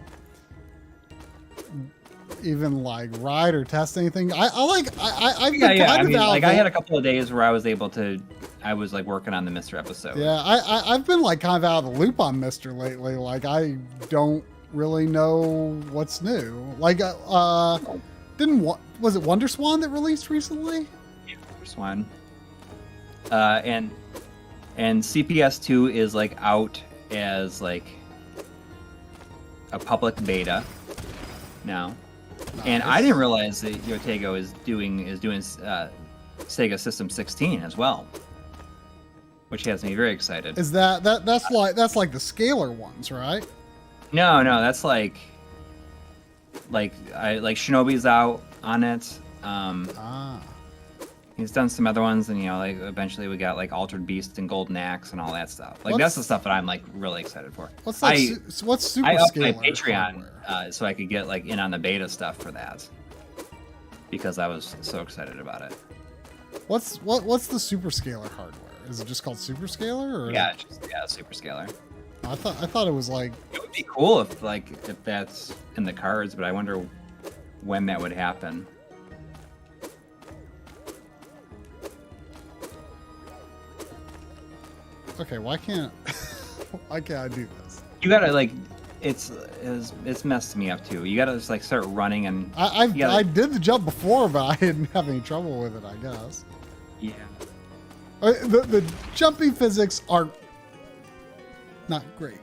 even like ride or test anything? I've been I mean, like I had a couple of days where I was like working on the Mr. episode. Yeah, I've been like kind of out of the loop on Mr. lately. Like I don't really know what's new. Like was it Wonder Swan that released recently? Yeah, Wonder Swan. And CPS 2 is like out as like a public beta now. Nice. And I didn't realize that Yotego is doing Sega System 16 as well, which has me very excited. Is that's like the scalar ones, right? No, that's like Shinobi's out on it. He's done some other ones, and like eventually we got like Altered Beast and Golden Axe and all that stuff. Like that's the stuff that I'm like really excited for. What's super I upped my scalar Patreon so I could get like in on the beta stuff for that because I was so excited about it. What's the super scalar hardware? Is it just called super scalar? Or? Yeah, super scalar. I thought it was like. It would be cool if that's in the cards, but I wonder when that would happen. Okay, why can't I do this? You gotta like it's messed me up too. You gotta just like start running and I did the jump before, but I didn't have any trouble with it, I guess. Yeah. The jumping physics are not great.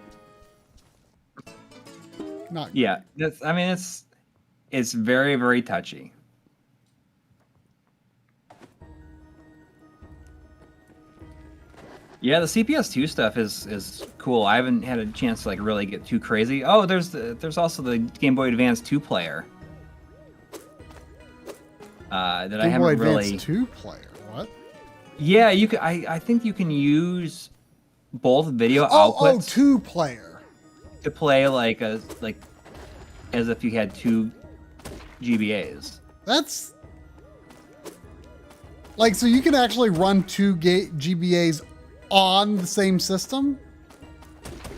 Not great. Yeah. I mean it's very, very touchy. Yeah, the CPS2 stuff is cool. I haven't had a chance to like really get too crazy. Oh, there's also the Game Boy Advance 2-player. That I haven't really. Game Boy Advance 2-player. What? Yeah, you can. I think you can use both video outputs. 2-player. To play like as if you had 2 GBAs. That's like, so you can actually run 2 GBAs on the same system?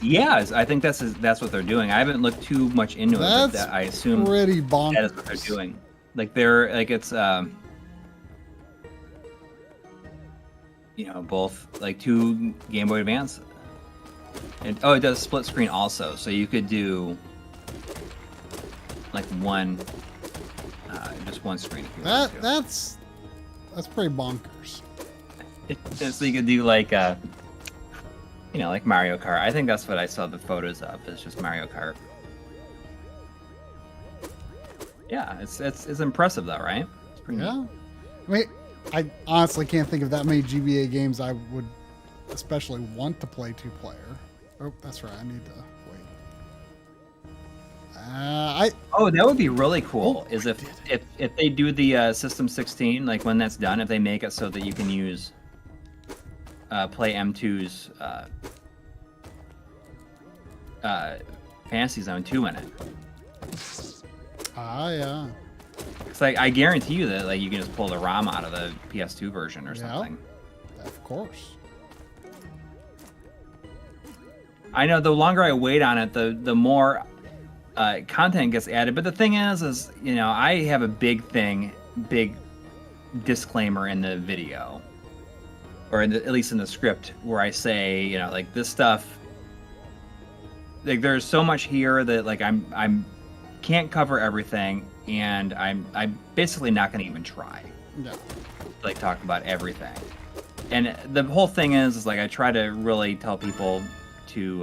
Yeah, I think that's what they're doing. I haven't looked too much into it, but I assume pretty bonkers. That is what they're doing. Like they're like it's both like 2 Game Boy Advance. And it does split screen also, so you could do like just one screen if you want to. That's pretty bonkers. So you could do like like Mario Kart. I think that's what I saw the photos of. It's just Mario Kart. Yeah, it's impressive though, right? It's pretty neat. I mean, I honestly can't think of that many GBA games I would especially want to play 2-player. Oh, that's right. I need to wait. That would be really cool. Is if they do the System 16, like when that's done, if they make it so that you can use play M2's Fantasy Zone 2 in it. Yeah. It's like I guarantee you that like you can just pull the ROM out of the PS2 version or something. Of course. I know the longer I wait on it, the more content gets added. But the thing is I have a big disclaimer in the video, or at least in the script, where I say, like this stuff, like there's so much here that like I'm can't cover everything, and I'm basically not going to even try. No. Like talk about everything. And the whole thing is like I try to really tell people to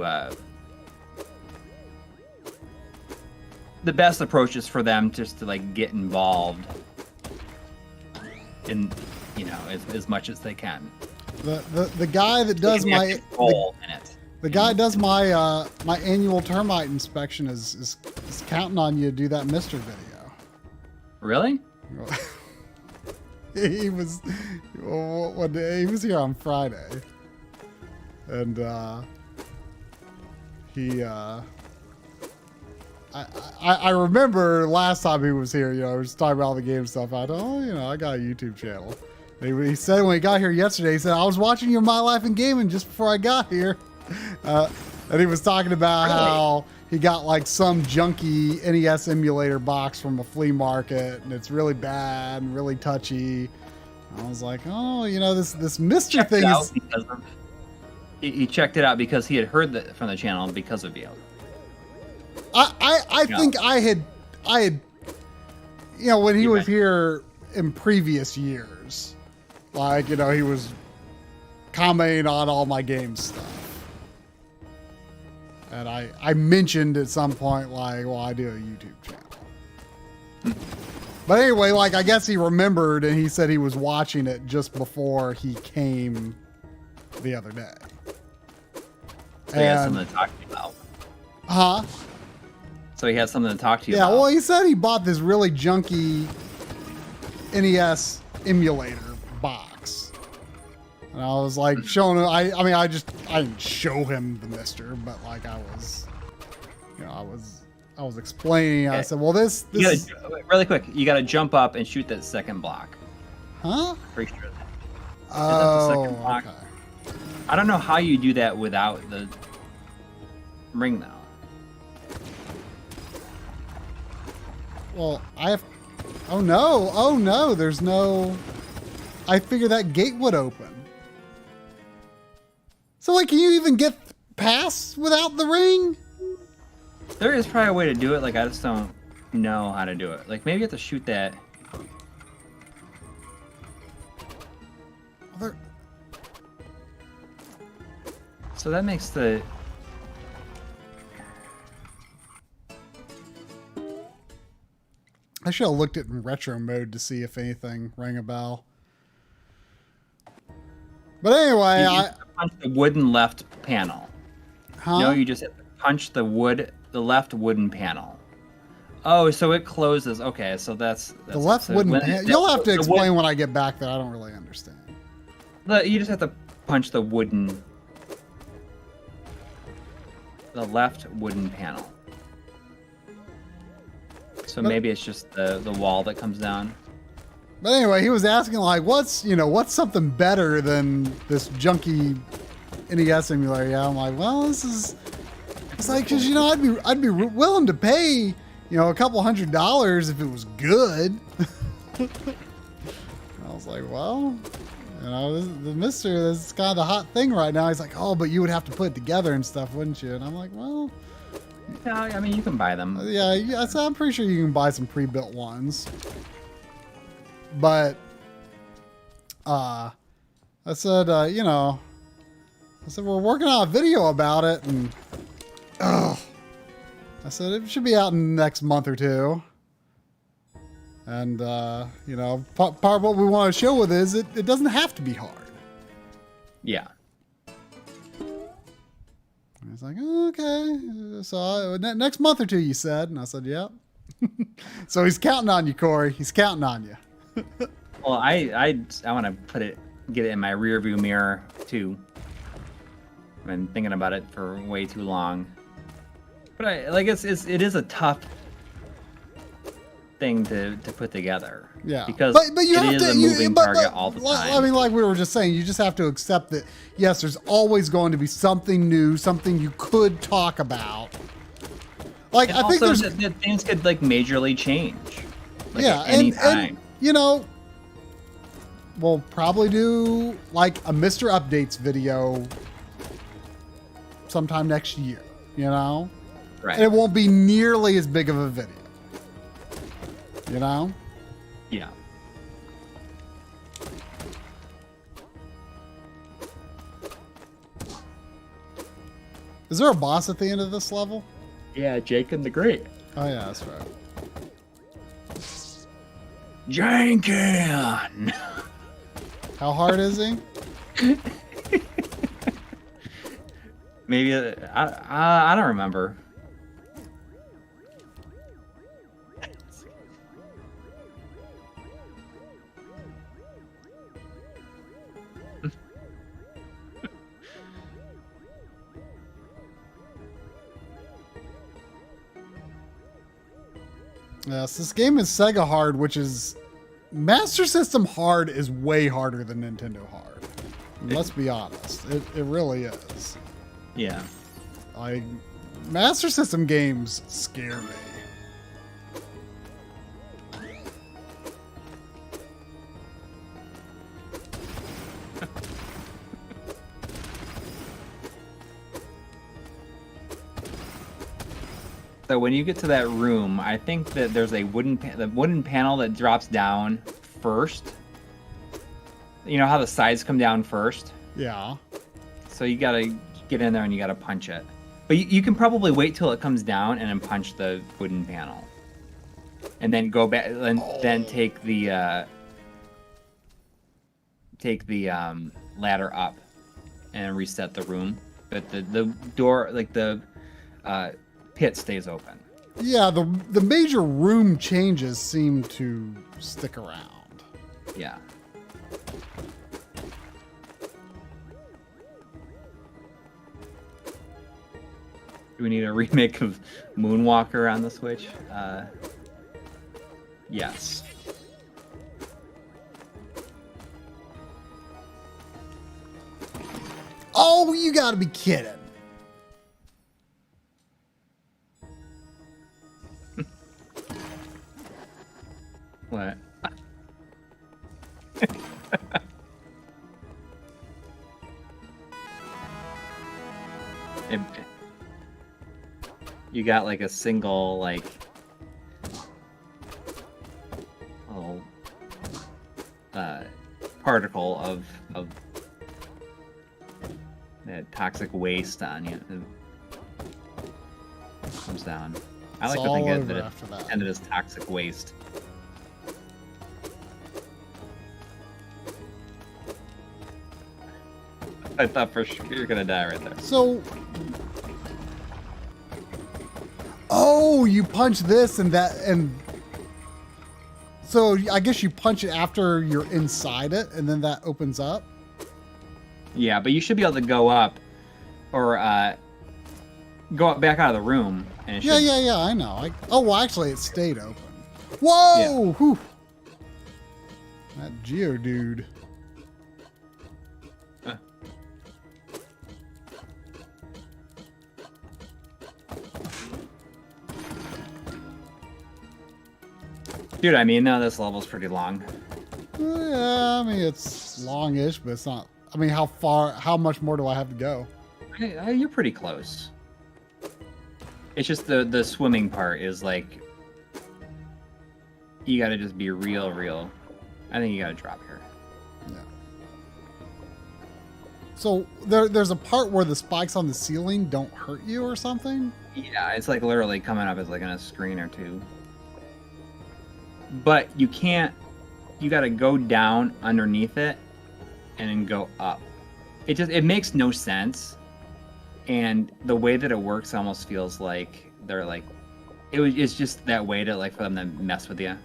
the best approach is for them just to like get involved in as much as they can. The guy that does my my annual termite inspection is counting on you to do that Mr. video. Really? He was one day, he was here on Friday, and I remember last time he was here, we were just talking about all the game stuff. I got a YouTube channel. He said when he got here yesterday, he said, I was watching your My Life in Gaming just before I got here. And he was talking about how he got like some junky NES emulator box from a flea market, and it's really bad and really touchy. And I was like, this Mr. thing is... He checked it out because he had heard from the channel because of you. I think I had when he was here in previous years, like, he was commenting on all my game stuff. And I mentioned at some point, like, well, I do a YouTube channel. But anyway, like, I guess he remembered, and he said he was watching it just before he came the other day. So he has something to talk to you about. Huh? So he has something to talk to you about. Yeah, well, he said he bought this really junky NES emulator box. And I was like showing him, I didn't show him the Mister, but like I was explaining. Okay. I said, well, this is... really quick, you got to jump up and shoot that second block. Huh? Pretty sure that. Oh, the second block. Okay. I don't know how you do that without the ring, though. Well, oh no, there's no... I figured that gate would open. So, like, can you even get past without the ring? There is probably a way to do it, like I just don't know how to do it. Like maybe you have to shoot that. So that makes the... I should have looked at it in retro mode to see if anything rang a bell. But anyway, you punch the wooden left panel. Huh? No, you just have to punch the left wooden panel. Oh, so it closes. Okay, so that's the left wooden panel. You'll have to explain when I get back there. I don't really understand. You just have to punch the left wooden panel. So maybe it's just the wall that comes down. But anyway, he was asking like, what's something better than this junky NES emulator? Yeah, I'm like, well, it's like, cause I'd be willing to pay, a couple $100 if it was good. I was like, well, this is kind of the hot thing right now. He's like, oh, but you would have to put it together and stuff, wouldn't you? And I'm like, well. Yeah, I mean, you can buy them. Yeah, so I'm pretty sure you can buy some pre-built ones. But, I said, we're working on a video about it, and, I said it should be out in the next month or two. And, part of what we want to show with it is it doesn't have to be hard. Yeah. He's like, oh, okay. So next month or two, you said. And I said, yep. So he's counting on you, Coury. He's counting on you. Well, I want to get it in my rear view mirror too. I've been thinking about it for way too long. But it is a tough thing to put together. Yeah, because but you it have is to, a moving target all the time. I mean, like we were just saying, you just have to accept that. Yes, there's always going to be something new, something you could talk about. Like and I think also that things could majorly change. At any time. And we'll probably do like a Mr. Updates video sometime next year. Right. And it won't be nearly as big of a video. Yeah. Is there a boss at the end of this level? Yeah, Jacob the Great. Oh yeah, that's right. Jankin! How hard is he? Maybe I don't remember. Yes, this game is Sega hard, which is Master System hard is way harder than Nintendo hard. Let's be honest. It really is. Yeah. Like, Master System games scare me. So when you get to that room, I think that there's a wooden panel that drops down first. You know how the sides come down first? Yeah. So you gotta get in there and you gotta punch it. But you can probably wait till it comes down and then punch the wooden panel. And then go back and then take the ladder up and reset the room. But the door, the pit stays open. Yeah, the major room changes seem to stick around. Yeah. Do we need a remake of Moonwalker on the Switch? Yes. Oh, you gotta be kidding. What? you got like a single like little particle of that toxic waste on you. It comes down. I like to think of it as toxic waste. I thought for sure you're gonna die right there. So, oh, you punch this and that, and so I guess you punch it after you're inside it, and then that opens up. Yeah, but you should be able to go up, or go up back out of the room. And Yeah, I know. Oh, well, actually, it stayed open. Whoa! Yeah. Whew. That Geodude. Dude, I mean, no, this level's pretty long. Yeah, I mean, it's longish, but it's not. I mean, how much more do I have to go? You're pretty close. It's just the swimming part is like, you gotta just be real. I think you gotta drop here. Yeah. So there's a part where the spikes on the ceiling don't hurt you or something? Yeah, it's like literally coming up as like on a screen or two. But you can't, you gotta go down underneath it and then go up. It makes no sense. And the way that it works almost feels like they're like, it's just that way to like for them to mess with you.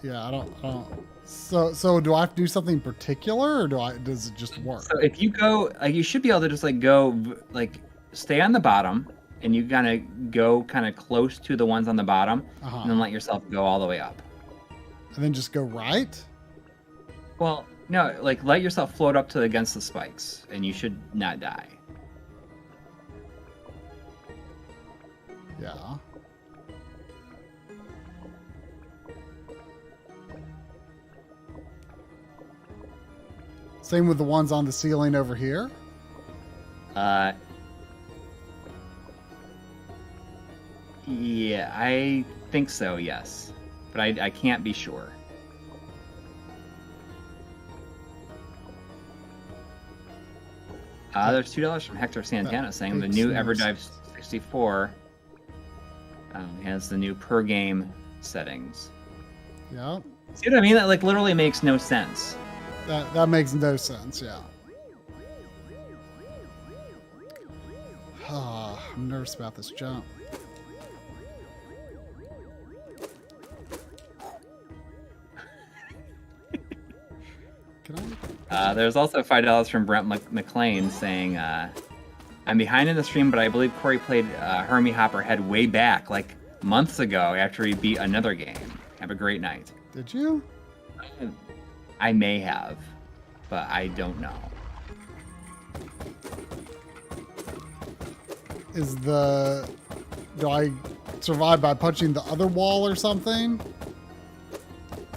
Yeah, I don't. So do I have to do something particular, or does it just work? So if you go, like, you should be able to just like go, like, stay on the bottom, and you gotta go kind of close to the ones on the bottom, and then let yourself go all the way up. And then just go right? Well, no, like let yourself float up to against the spikes, and you should not die. Yeah. Same with the ones on the ceiling over here? Yeah, I think so, yes. But I can't be sure. There's $2 from Hector Santana saying the new EverDive 64 has the new per game settings. Yeah. See what I mean? That like literally makes no sense. That makes no sense, yeah. I'm nervous about this jump. Can I? There's also $5 from Brent McLean saying, I'm behind in the stream, but I believe Coury played Hermie Hopper Head way back, like months ago after he beat another game. Have a great night. Did you? I may have, but I don't know. Do I survive by punching the other wall or something?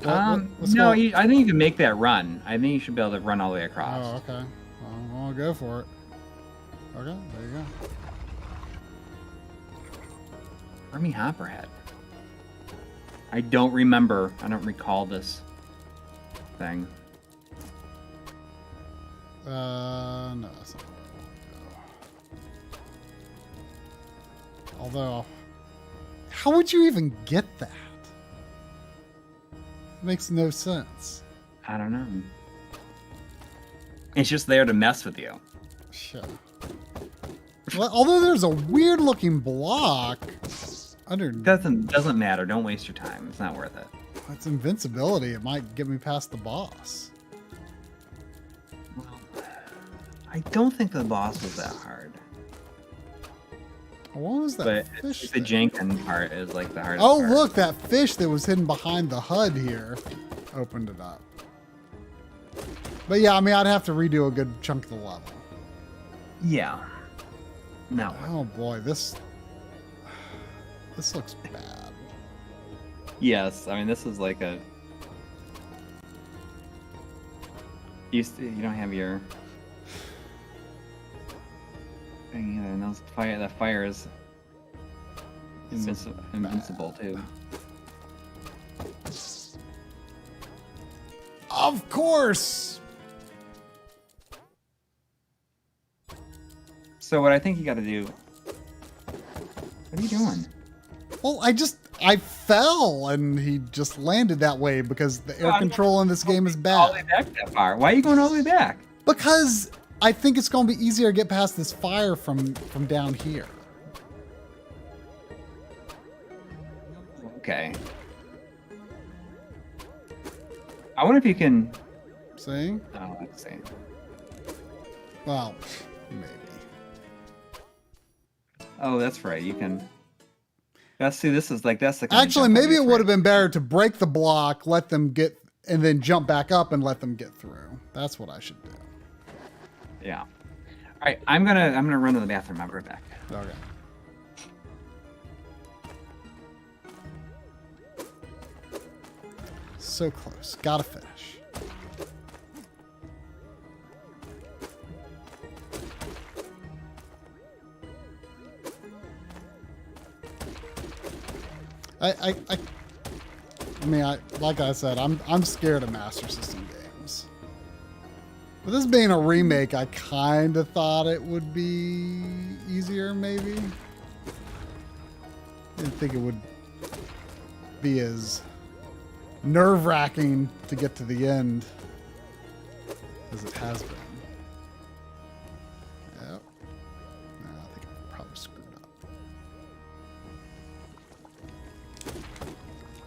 No, I think you can make that run. I think you should be able to run all the way across. Oh, okay. Well, I'll go for it. Okay, there you go. Hermie Hopperhead. I don't remember. I don't recall this thing. No, that's not where I want to go. Although, how would you even get that? Makes no sense. I don't know. It's just there to mess with you. Sure. Well, although there's a weird looking block under. Doesn't matter. Don't waste your time. It's not worth it. It's invincibility. It might get me past the boss. Well, I don't think the boss was that hard. What was that fish? The Jenkin part is like the hardest part. part. Look, that fish that was hidden behind the HUD here opened it up. But yeah, I mean, I'd have to redo a good chunk of the level. Yeah. No. Oh boy, this looks bad. Yes, I mean, this is like a. You don't have your. thing either. And the fire is invincible too. Of course. So what I think you got to do. What are you doing? Well, I fell and he just landed that way because the air control in this game is bad. All the way back that far. Why are you going all the way back? Because I think it's going to be easier to get past this fire from down here. Okay. I wonder if you can. See? Oh, let's see. Well, maybe. Oh, that's right. You can. That's this is like that's the. Actually, maybe it would have been better to break the block, let them get, and then jump back up and let them get through. That's what I should do. Yeah. All right. I'm gonna run to the bathroom. I'll be right back. Okay. So close. Gotta finish. I mean, like I said, I'm scared of Master System games. With this being a remake, I kind of thought it would be easier, maybe. Didn't think it would be as nerve-wracking to get to the end as it has been. Yep. No, I think I probably screwed up.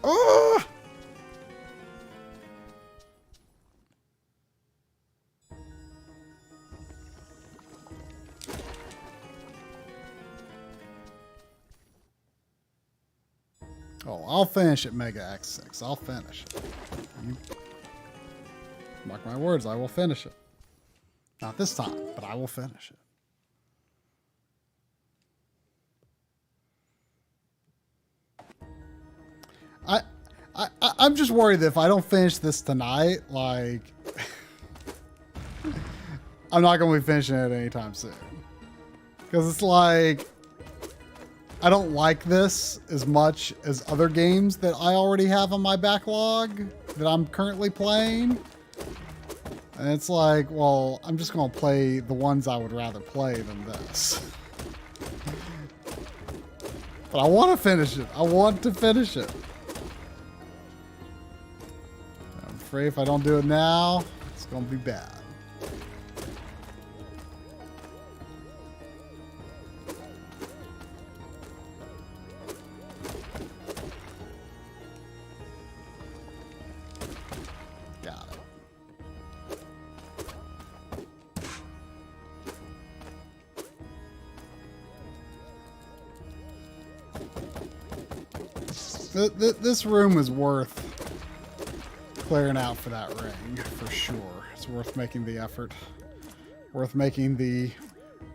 Oh! Oh, I'll finish it, Mega X6. I'll finish it. Mark my words, I will finish it. Not this time, but I will finish it. I'm just worried that if I don't finish this tonight, like, I'm not going to be finishing it anytime soon. Because it's like, I don't like this as much as other games that I already have on my backlog that I'm currently playing. And it's like, well, I'm just going to play the ones I would rather play than this. But I want to finish it. I want to finish it. I'm afraid if I don't do it now, it's going to be bad. This room is worth clearing out for that ring, for sure. It's worth making the effort. Worth making the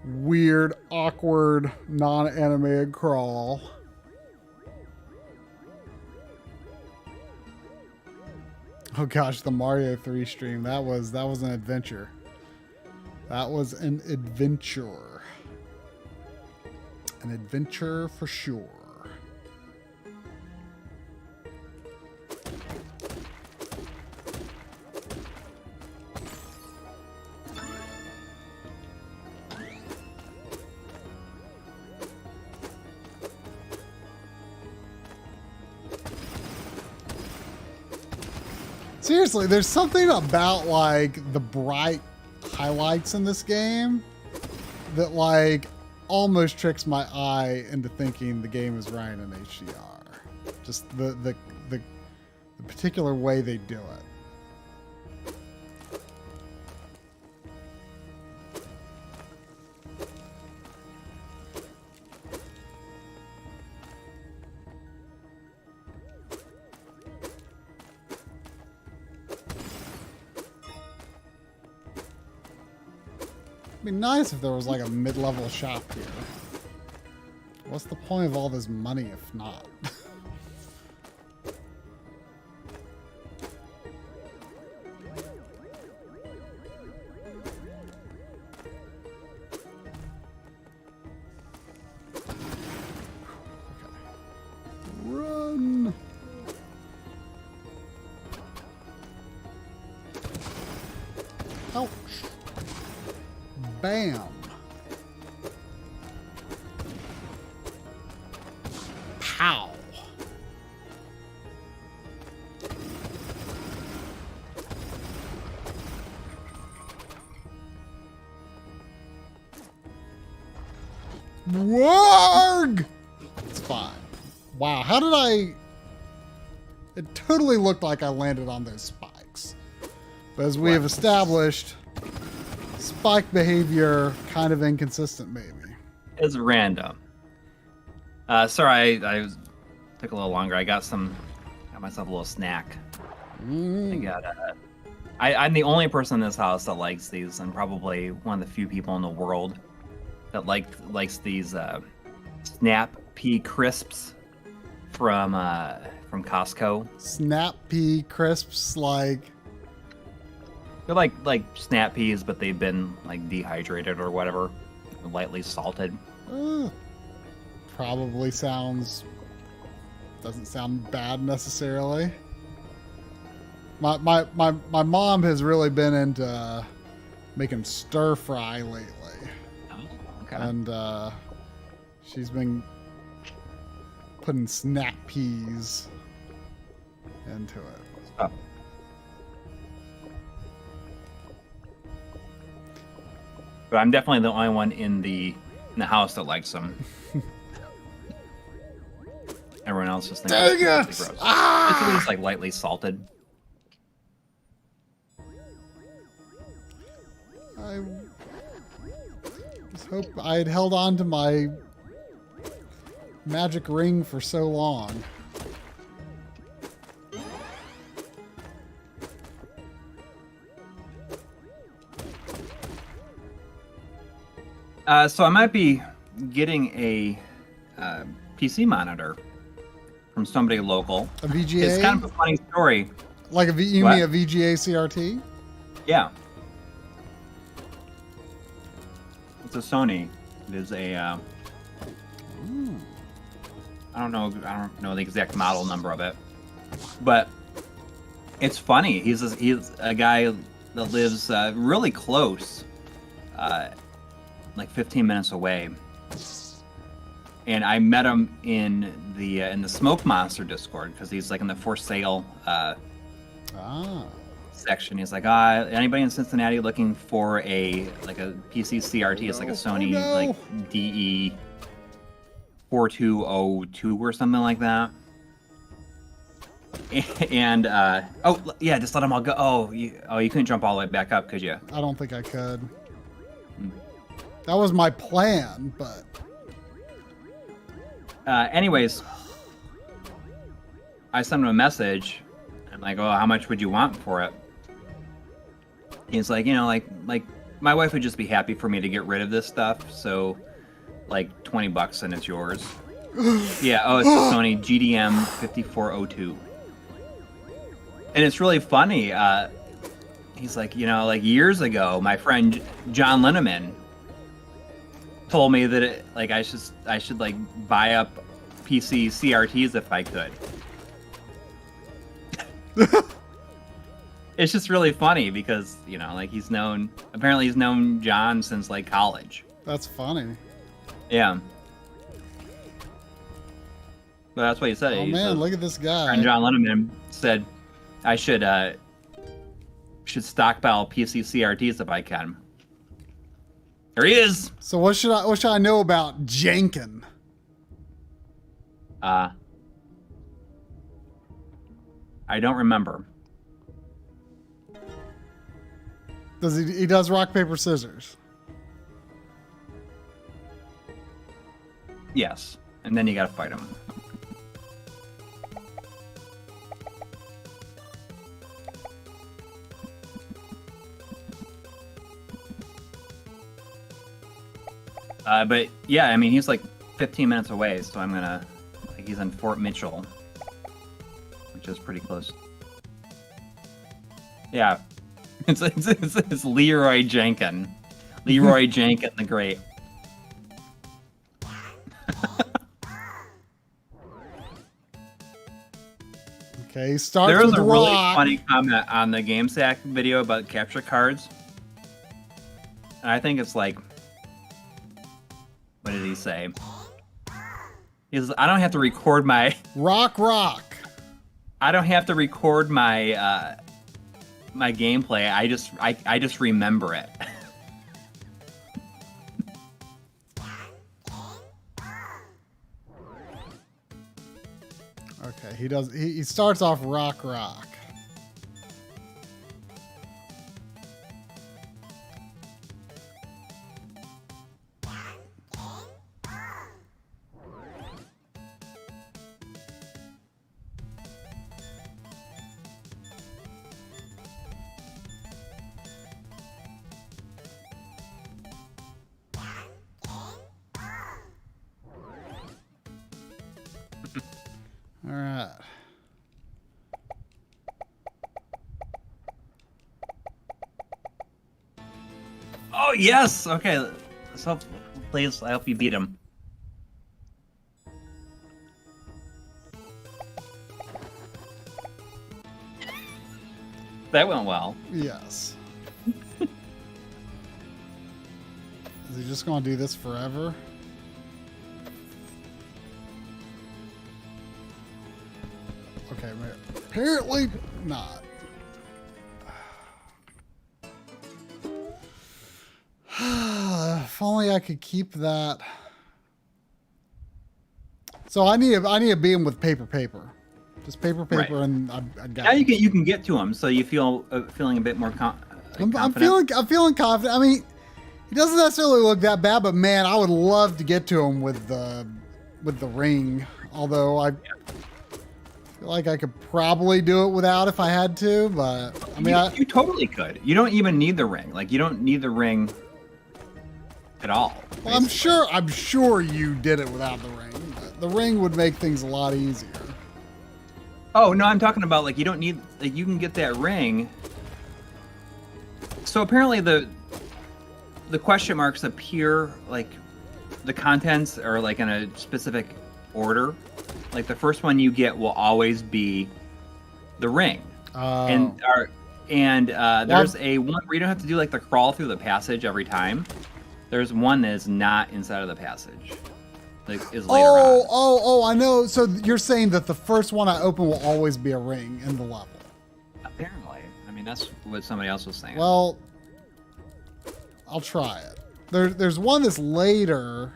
weird, awkward, non-animated crawl. Oh gosh, the Mario 3 stream. That was an adventure. That was an adventure. An adventure for sure. Seriously, there's something about, like, the bright highlights in this game that, like, almost tricks my eye into thinking the game is running in HDR. Just the particular way they do it. It'd be nice if there was like a mid-level shop here. What's the point of all this money if not? Bam. Pow. Warg! It's fine. Wow, how did I... It totally looked like I landed on those spikes. But as we have established, spike behavior kind of inconsistent, maybe. It's random. Sorry, I took a little longer. I got myself a little snack. I'm the only person in this house that likes these, and probably one of the few people in the world that likes these Snap Pea crisps from Costco. Snap Pea crisps, like they're like snap peas, but they've been like dehydrated or whatever, lightly salted. Probably doesn't sound bad necessarily. My mom has really been into making stir fry lately. Oh, okay. And she's been putting snap peas into it. Oh. But I'm definitely the only one in the house that likes them. Everyone else just thinks Dang it's it! gross. Ah! It's at least like lightly salted. I just hope I had held on to my magic ring for so long. So I might be getting a PC monitor from somebody local. A VGA? It's kind of a funny story. Like you mean a VGA CRT? Yeah. It's a Sony. It is a. I don't know the exact model number of it, but it's funny. He's a guy that lives really close, like 15 minutes away. And I met him in the Smoke Monster Discord because he's like in the for sale section. He's like, anybody in Cincinnati looking for a PC CRT? It's like a Sony like DE 4202 or something like that. And just let them all go. Oh, you couldn't jump all the way back up, could you? I don't think I could. That was my plan, but. Anyways, I sent him a message. I'm like, oh, how much would you want for it? He's like, like my wife would just be happy for me to get rid of this stuff. So, like $20 and it's yours. Yeah. Oh, it's a Sony GDM 5402. And it's really funny. He's like, like years ago, my friend John Linneman told me that I should like buy up PC CRTs if I could. It's just really funny because he's known John since like college. That's funny. Yeah. But that's what he said. Oh man, look at this guy. And John Linneman said I should stockpile PC CRTs if I can. There he is. So what should I know about Jankin? I don't remember. He does rock, paper, scissors? Yes. And then you gotta fight him. But yeah, I mean, he's like 15 minutes away, so I'm gonna, he's in Fort Mitchell, which is pretty close. Yeah, it's Leroy Jenkins. Leroy Jenkins the Great. Okay, starts there was with a rock. really funny comment on the GameSack video about capture cards. And I think it's like, what did he say? He says, I don't have to record my Rock. I don't have to record my my gameplay. I just remember it. Okay, he starts off rock. All right. Oh yes. Okay. So please, I hope you beat him. That went well. Yes. Is he just going to do this forever? Okay, apparently not. If only I could keep that. So I need to beat him with paper. Just paper, Right. and I got. Now you can get to him, so you feel feeling a bit more confident. I'm feeling confident. I mean, he doesn't necessarily look that bad, but man, I would love to get to him with the ring. Although I feel like I could probably do it without if I had to, but I mean, you totally could. You don't even need the ring. Like you don't need the ring at all. Well, I'm sure you did it without the ring. But the ring would make things a lot easier. Oh no, I'm talking about like you don't need, like you can get that ring. So apparently the question marks appear, like the contents are like in a specific order. Like the first one you get will always be the ring. And there's a one where you don't have to do like the crawl through the passage every time. There's one that is not inside of the passage. Like is later on. Oh, I know. So you're saying that the first one I open will always be a ring in the level. Apparently. I mean, that's what somebody else was saying. Well, I'll try it. There's one that's later.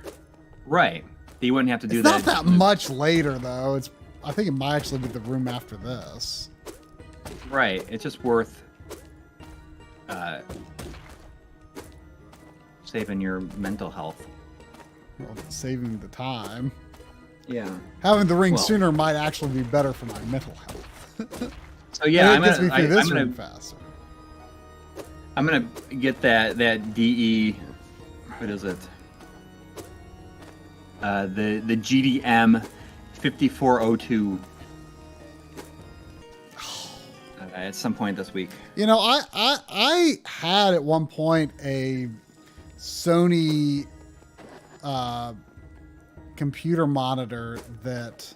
Right. You wouldn't have to do it's that. Not that much later though. I think it might actually be the room after this. Right. It's just worth saving your mental health. Well, saving the time. Yeah. Having the ring sooner might actually be better for my mental health. So yeah, it gets me through this room faster. I'm gonna get that DE. What is it? The GDM 5402 at some point this week. You know, I had at one point a Sony computer monitor that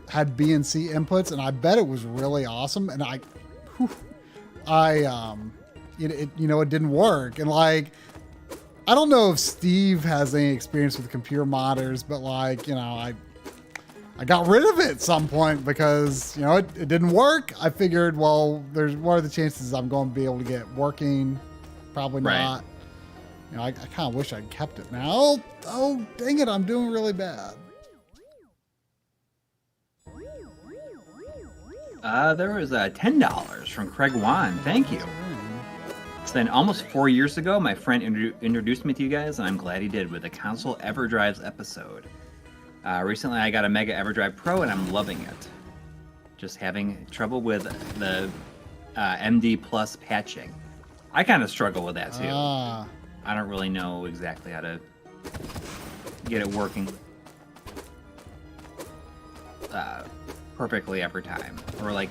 had BNC inputs, and I bet it was really awesome. And it didn't work. And like, I don't know if Steve has any experience with computer monitors, but like, I got rid of it at some point because, it didn't work. I figured, well, what are the chances I'm going to be able to get working? Probably not. I kind of wish I'd kept it now. Oh, dang it. I'm doing really bad. There was $10 from Craig Wan. Thank you. It's been almost 4 years ago. My friend introduced me to you guys, and I'm glad he did with the Console EverDrives episode. Recently, I got a Mega EverDrive Pro, and I'm loving it. Just having trouble with the MD Plus patching. I kind of struggle with that, too. I don't really know exactly how to get it working perfectly every time. Or like,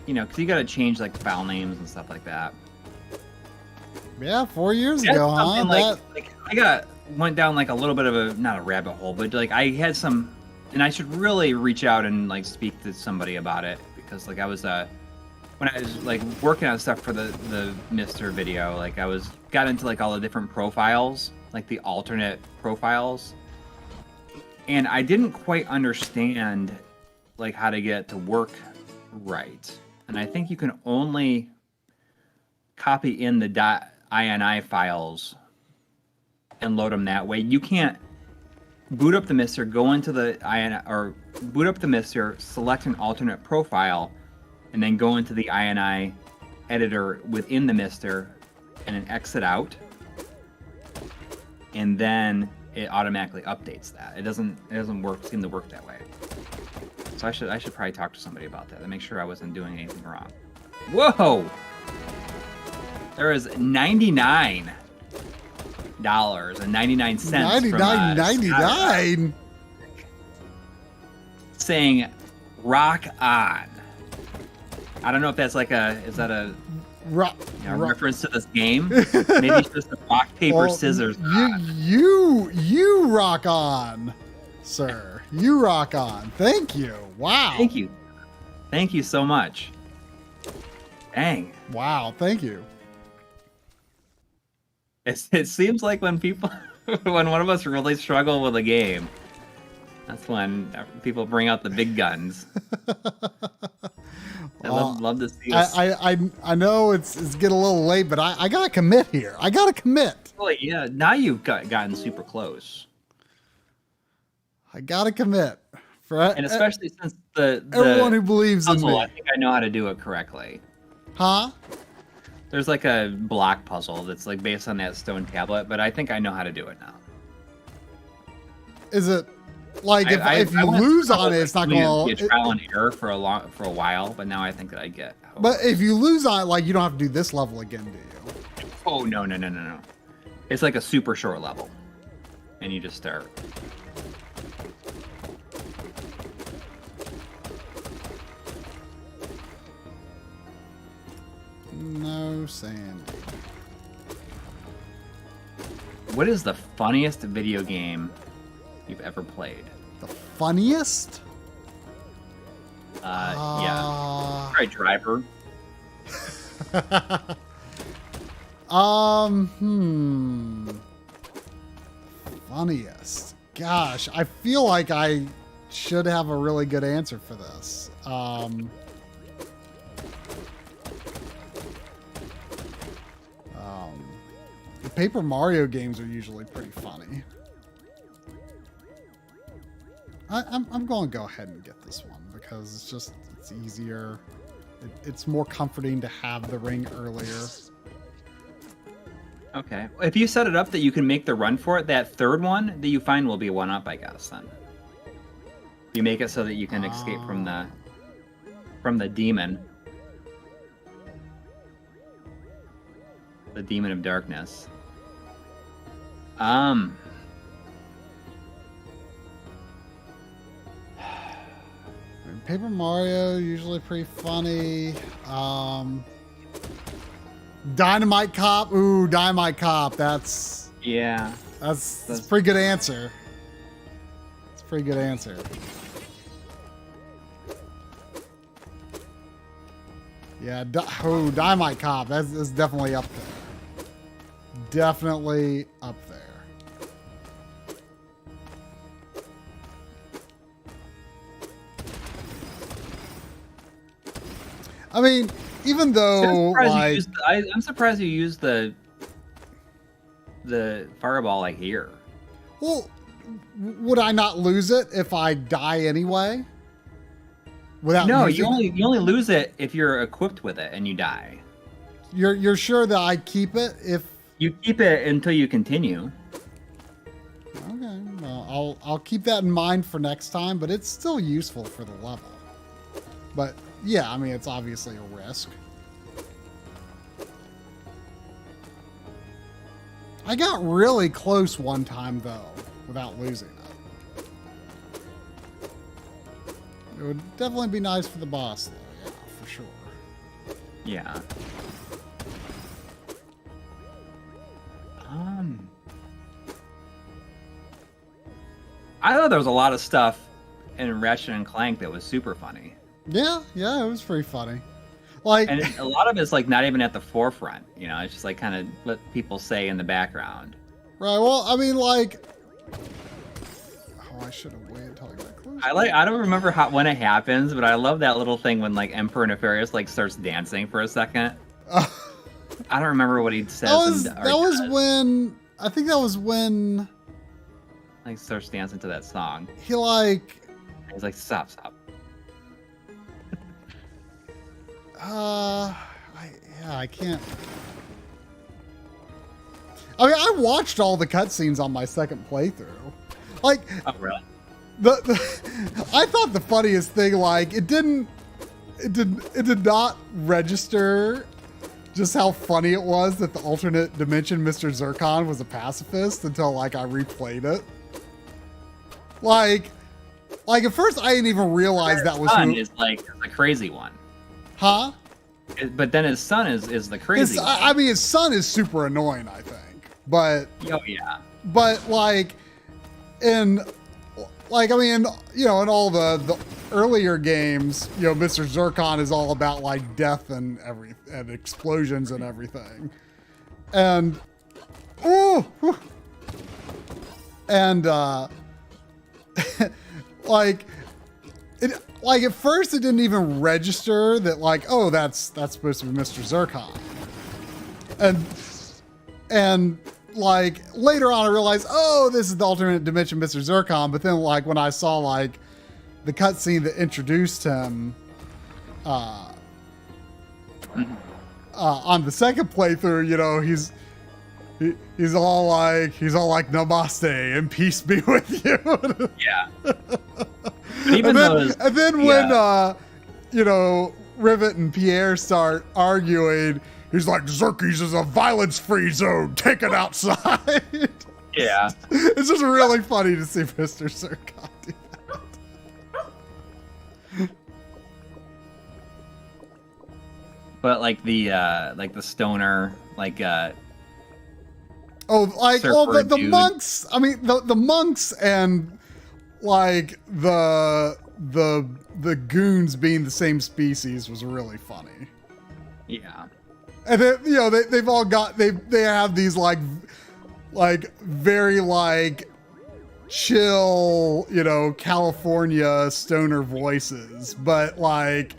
because you got to change like file names and stuff like that. Yeah, 4 years ago, huh? Went down like a little bit of not a rabbit hole, but like I had some, and I should really reach out and like speak to somebody about it, because like I was when I was like working on stuff for the Mister video, like got into like all the different profiles, like the alternate profiles, and I didn't quite understand like how to get it to work right. And I think you can only copy in the .ini files and load them that way. You can't boot up the Mister, go into the INI, or boot up the Mister, select an alternate profile, and then go into the INI editor within the Mister and then exit out. And then it automatically updates that. It doesn't seem to work that way. So I should probably talk to somebody about that to make sure I wasn't doing anything wrong. Whoa! There is $99.99 $99.99 saying rock on. I don't know if that's like reference to this game. Maybe it's just a rock paper scissors. You rock on, sir. You rock on. Thank you. Wow. Thank you so much. Dang. Wow. Thank you. It seems like when one of us really struggle with a game, that's when people bring out the big guns. I love to see us. I know it's getting a little late, but I gotta commit here. I gotta commit. Well, yeah, now you've gotten super close. I gotta commit. And especially since the everyone who believes in me. I think I know how to do it correctly. Huh? There's like a block puzzle that's like based on that stone tablet, but I think I know how to do it now. Is it like if you lose on it, it's not going to be a trial and error for a while, but now I think that I get. But if you lose on it, like you don't have to do this level again, do you? Oh no. It's like a super short level, and you just start. No, Sandy. What is the funniest video game you've ever played? The funniest? Yeah. Try Driver. Funniest. Gosh, I feel like I should have a really good answer for this. The Paper Mario games are usually pretty funny. I'm going to go ahead and get this one because it's easier. It's more comforting to have the ring earlier. Okay. If you set it up that you can make the run for it, that third one that you find will be one up, I guess, then. You make it so that you can escape from the demon. The demon of darkness. Paper Mario usually pretty funny. Dynamite Cop. Ooh, Dynamite Cop. That's a pretty good answer. It's a pretty good answer. Yeah, Dynamite Cop. That's definitely up there. Definitely up there. I mean, even though I'm surprised you used the fireball like here. Well, would I not lose it if I die anyway? No, you only lose it if you're equipped with it and you die. You're sure that I keep it if you keep it until you continue. Okay, well, I'll keep that in mind for next time, but it's still useful for the level. But yeah, I mean, it's obviously a risk. I got really close one time though, without losing it. It would definitely be nice for the boss though, yeah, for sure. Yeah. I thought there was a lot of stuff in Ratchet and Clank that was super funny. Yeah, it was pretty funny. Like, And a lot of it's like not even at the forefront, you know. It's just like kind of what people say in the background. right? Well, I mean, like, oh, I should have waited until I got close. I don't remember when it happens, but I love that little thing when like Emperor Nefarious like starts dancing for a second. I don't remember what he says. That was when I think that was when like starts dancing to that song. he like He's like, stop. I can't. I mean, I watched all the cutscenes on my second playthrough. Like, Oh, really? I thought the funniest thing, like, it did not register just how funny it was that the alternate dimension Mr. Zircon was a pacifist until like I replayed it. Like at first I didn't even realize that was son who. is like the crazy one. Huh? But then his son is the crazy one. I mean, his son is super annoying, I think. But Oh yeah. but like in like I mean, you know, in all the earlier games, you know, Mr. Zircon is all about like death and and explosions and everything. And like at first it didn't even register that like, oh, that's supposed to be Mr. Zircon. And like later on I realized, oh, this is the alternate dimension Mr. Zircon. But then like when I saw like the cutscene that introduced him on the second playthrough, you know, he's all like namaste and peace be with you. Yeah. And then when you know, Rivet and Pierre start arguing, he's like, Xerxes is a violence-free zone. Take it outside. Yeah. It's just really funny to see Mr. Zircon do that. But like the stoner, like the monks. I mean, the monks and like the goons being the same species was really funny. Yeah. And then, you know, they've all got they have these like very like chill, you know, California stoner voices, but like,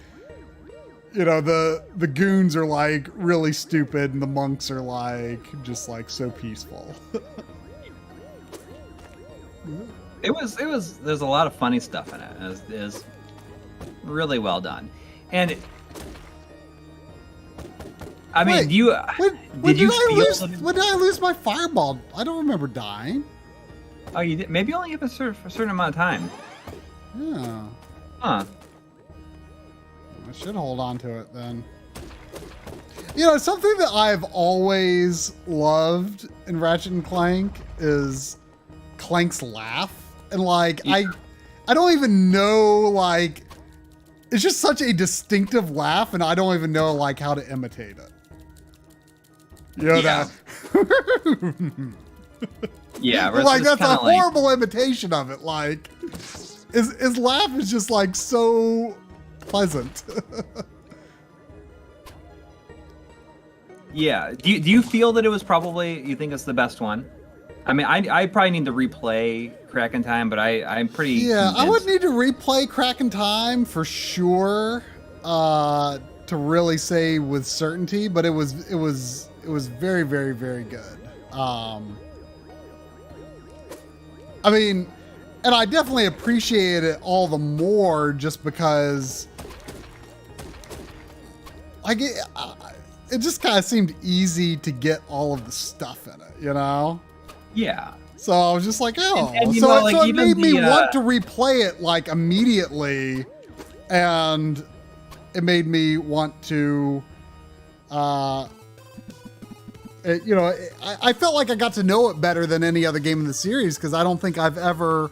you know, the goons are like really stupid and the monks are like just like so peaceful. There's a lot of funny stuff in it. It was really well done. And I mean, when did I lose my fireball? I don't remember dying. Oh, you did? Maybe you only have a certain amount of time. Yeah. Huh. I should hold on to it then. You know, something that I've always loved in Ratchet and Clank is Clank's laugh. And like, yeah. I don't even know, like, it's just such a distinctive laugh and I don't even know like how to imitate it. You know, yeah. that. Yeah. Like that's a horrible imitation of it. Like his laugh is just like so pleasant. Yeah. Do you feel that it was probably, you think it's the best one? I mean, I probably need to replay Crack in Time, but I'm pretty Yeah, convinced. I would need to replay Crack in Time for sure to really say with certainty, but it was very, very, very good. I mean, and I definitely appreciate it all the more just because like it just kind of seemed easy to get all of the stuff in it, you know? Yeah. So I was just like, oh, and so, know, like, so it made me the, want to replay it like immediately, and it made me want to, I felt like I got to know it better than any other game in the series because I don't think I've ever.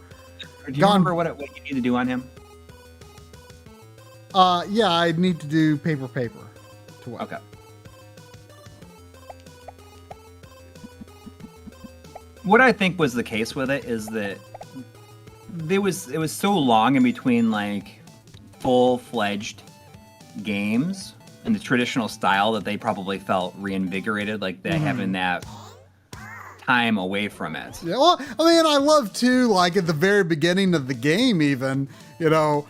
Do you remember what you need to do on him? Yeah, I need to do paper to win. Okay. What I think was the case with it is that it was so long in between like full-fledged games in the traditional style that they probably felt reinvigorated, like they having that time away from it. Yeah, well, I mean, I love too, like at the very beginning of the game, even, they kind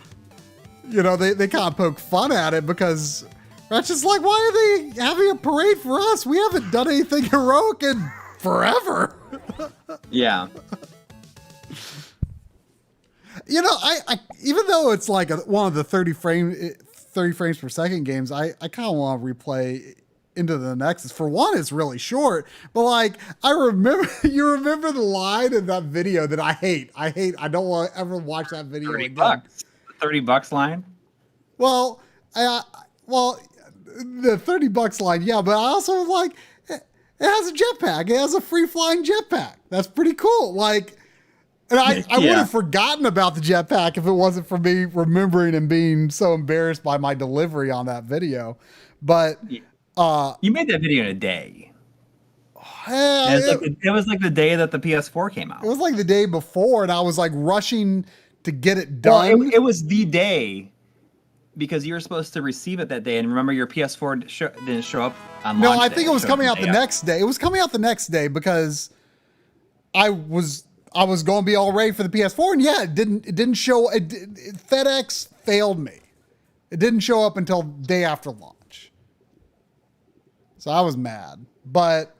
of poke fun at it because Ratchet's like, why are they having a parade for us? We haven't done anything heroic in forever. Yeah. I even though it's like one of the 30 frames per second games, I kind of want to replay Into the Nexus. For one, it's really short, but like you remember the line in that video that I hate. I don't want to ever watch that video again. $30 line. Well, the $30 line, yeah, but I also like it has a jetpack. It has a free flying jetpack. That's pretty cool. Like, and I would have forgotten about the jetpack if it wasn't for me remembering and being so embarrassed by my delivery on that video. But you made that video in a day. It was like the day that the PS4 came out. It was like the day before, and I was like rushing to get it done. Well, it was the day because you were supposed to receive it that day, and remember your PS4 didn't show up on launch day. I think it was coming out the next day. It was coming out the next day because I was going to be all ready for the PS4, and yeah, it didn't show. FedEx failed me. It didn't show up until day after launch, so I was mad. But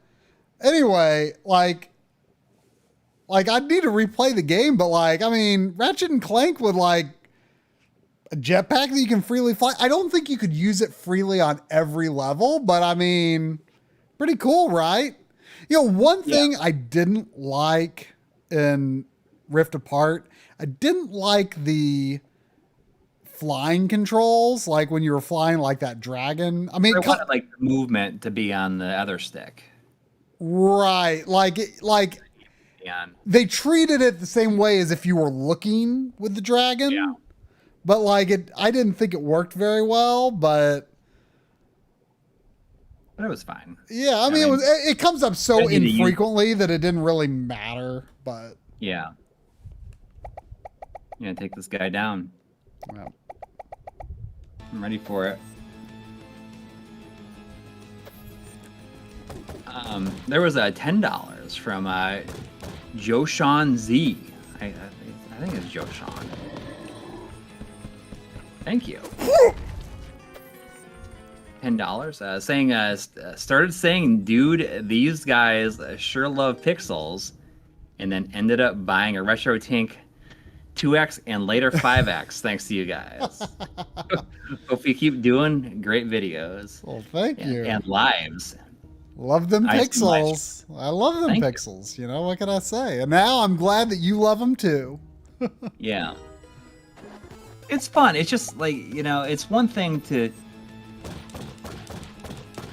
anyway, like I need to replay the game, but like, I mean, Ratchet and Clank with like a jetpack that you can freely fly. I don't think you could use it freely on every level, but I mean, pretty cool, right? One thing I didn't like in Rift Apart, I didn't like the flying controls, like when you were flying like that dragon. I mean, I wanted like the movement to be on the other stick. Right. They treated it the same way as if you were looking with the dragon. Yeah. But like I didn't think it worked very well, but it was fine. Yeah, I mean it comes up so infrequently that it didn't really matter, but yeah. Yeah, take this guy down. Yeah. I'm ready for it. There was a $10 from Joshan Z. I think it's Joshan. Thank you. $10. Saying started saying, dude, these guys sure love pixels, and then ended up buying a Retro Tank 2X and later 5X thanks to you guys. Hope you keep doing great videos. Well, thank you. And lives. Love them pixels. I love them pixels. You know, what can I say? And now I'm glad that you love them too. Yeah. It's fun. It's just like, it's one thing to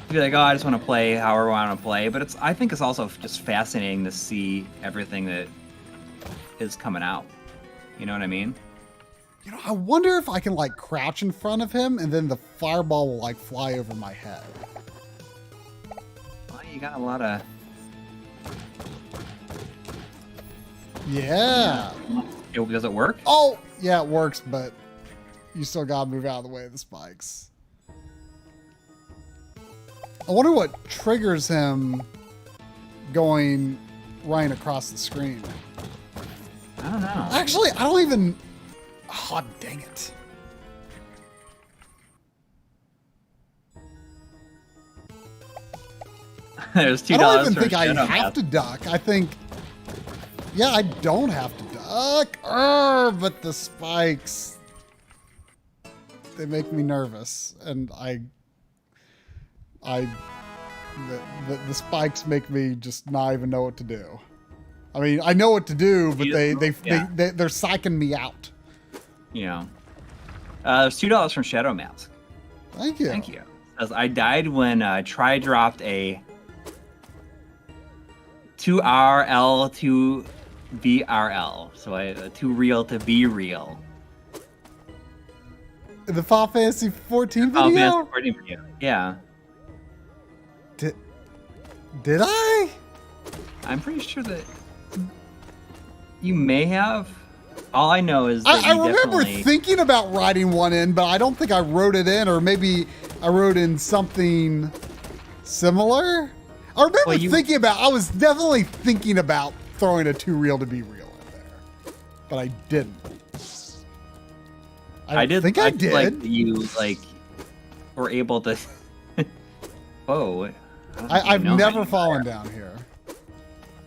be like, oh, I just want to play however I want to play. But I think it's also just fascinating to see everything that is coming out. You know what I mean? I wonder if I can like crouch in front of him and then the fireball will like fly over my head. Well, you got a lot of... Yeah. Does it work? Oh, yeah, it works, but you still gotta move out of the way of the spikes. I wonder what triggers him going right across the screen. I don't know. Actually, I don't even... Oh, dang it. There's $2. I don't even think I have to duck. I think... Yeah, I don't have to duck. But the spikes... They make me nervous. And the spikes make me just not even know what to do. I mean, I know what to do, but they're psyching me out. There's $2 from Shadow Mask. Thank you. Thank you. As I died when Try dropped a 2RL to VRL, so a 2 real to be real. The Final Fantasy 14 video? Final Fantasy 14 video. Yeah. Did I? I'm pretty sure that you may have. All I know is that I remember thinking about writing one in, but I don't think I wrote it in, or maybe I wrote in something similar. I remember I was definitely thinking about throwing a too real to be real in there, but I didn't. I think I did. Like you were able to. Whoa! I've never fallen down here.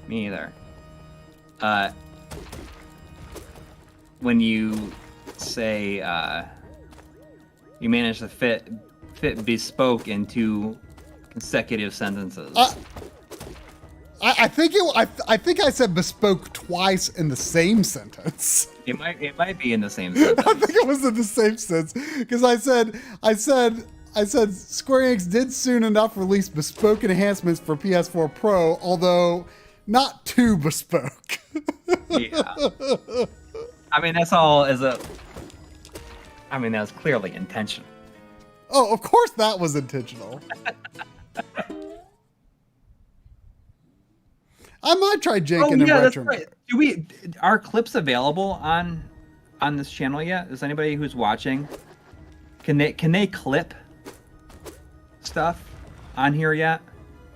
Me either. When you say you managed to fit bespoke into consecutive sentences. I think I said bespoke twice in the same sentence. It might be in the same sentence. I think it was in the same sense because I said Square Enix did soon enough release bespoke enhancements for PS4 Pro, although not too bespoke. Yeah. I mean, that's all that was clearly intentional. Oh, of course that was intentional. I might try janking in retro. That's right. Are clips available on this channel yet? Is anybody who's watching, can they clip stuff on here yet?